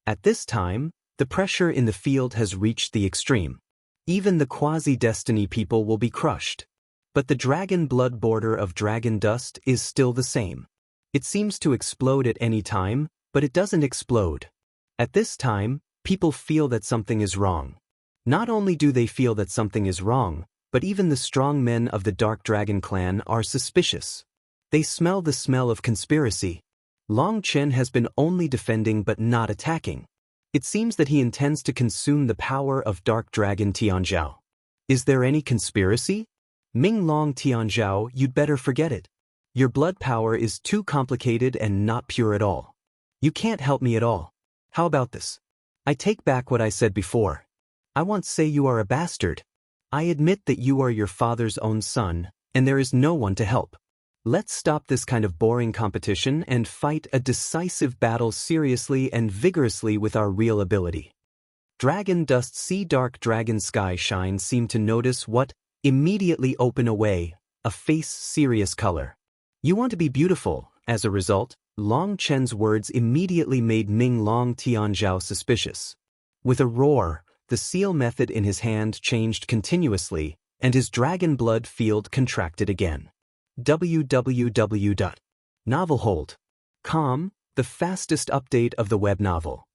At this time, the pressure in the field has reached the extreme. Even the quasi-destiny people will be crushed. But the dragon blood border of Dragon Dust is still the same. It seems to explode at any time, but it doesn't explode. At this time, people feel that something is wrong. Not only do they feel that something is wrong, but even the strong men of the Dark Dragon Clan are suspicious. They smell the smell of conspiracy. Long Chen has been only defending but not attacking. It seems that he intends to consume the power of Dark Dragon Tianzhao. Is there any conspiracy? Ming Long Tianzhao, you'd better forget it. Your blood power is too complicated and not pure at all. You can't help me at all. How about this? I take back what I said before. I won't say you are a bastard. I admit that you are your father's own son, and there is no one to help. Let's stop this kind of boring competition and fight a decisive battle seriously and vigorously with our real ability. Dragon Dust see Dark Dragon Sky Shine seem to notice what, immediately open away, a face serious color. You want to be beautiful. As a result, Long Chen's words immediately made Ming Long Tianzhao suspicious. With a roar, the seal method in his hand changed continuously, and his dragon blood field contracted again. www.novelhold.com, the fastest update of the web novel.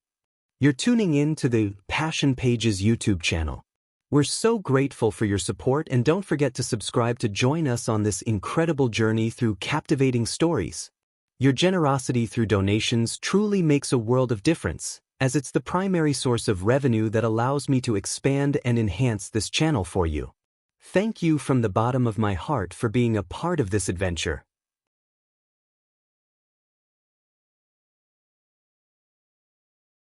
You're tuning in to the Passion Pages YouTube channel. We're so grateful for your support, and don't forget to subscribe to join us on this incredible journey through captivating stories. Your generosity through donations truly makes a world of difference, as it's the primary source of revenue that allows me to expand and enhance this channel for you. Thank you from the bottom of my heart for being a part of this adventure.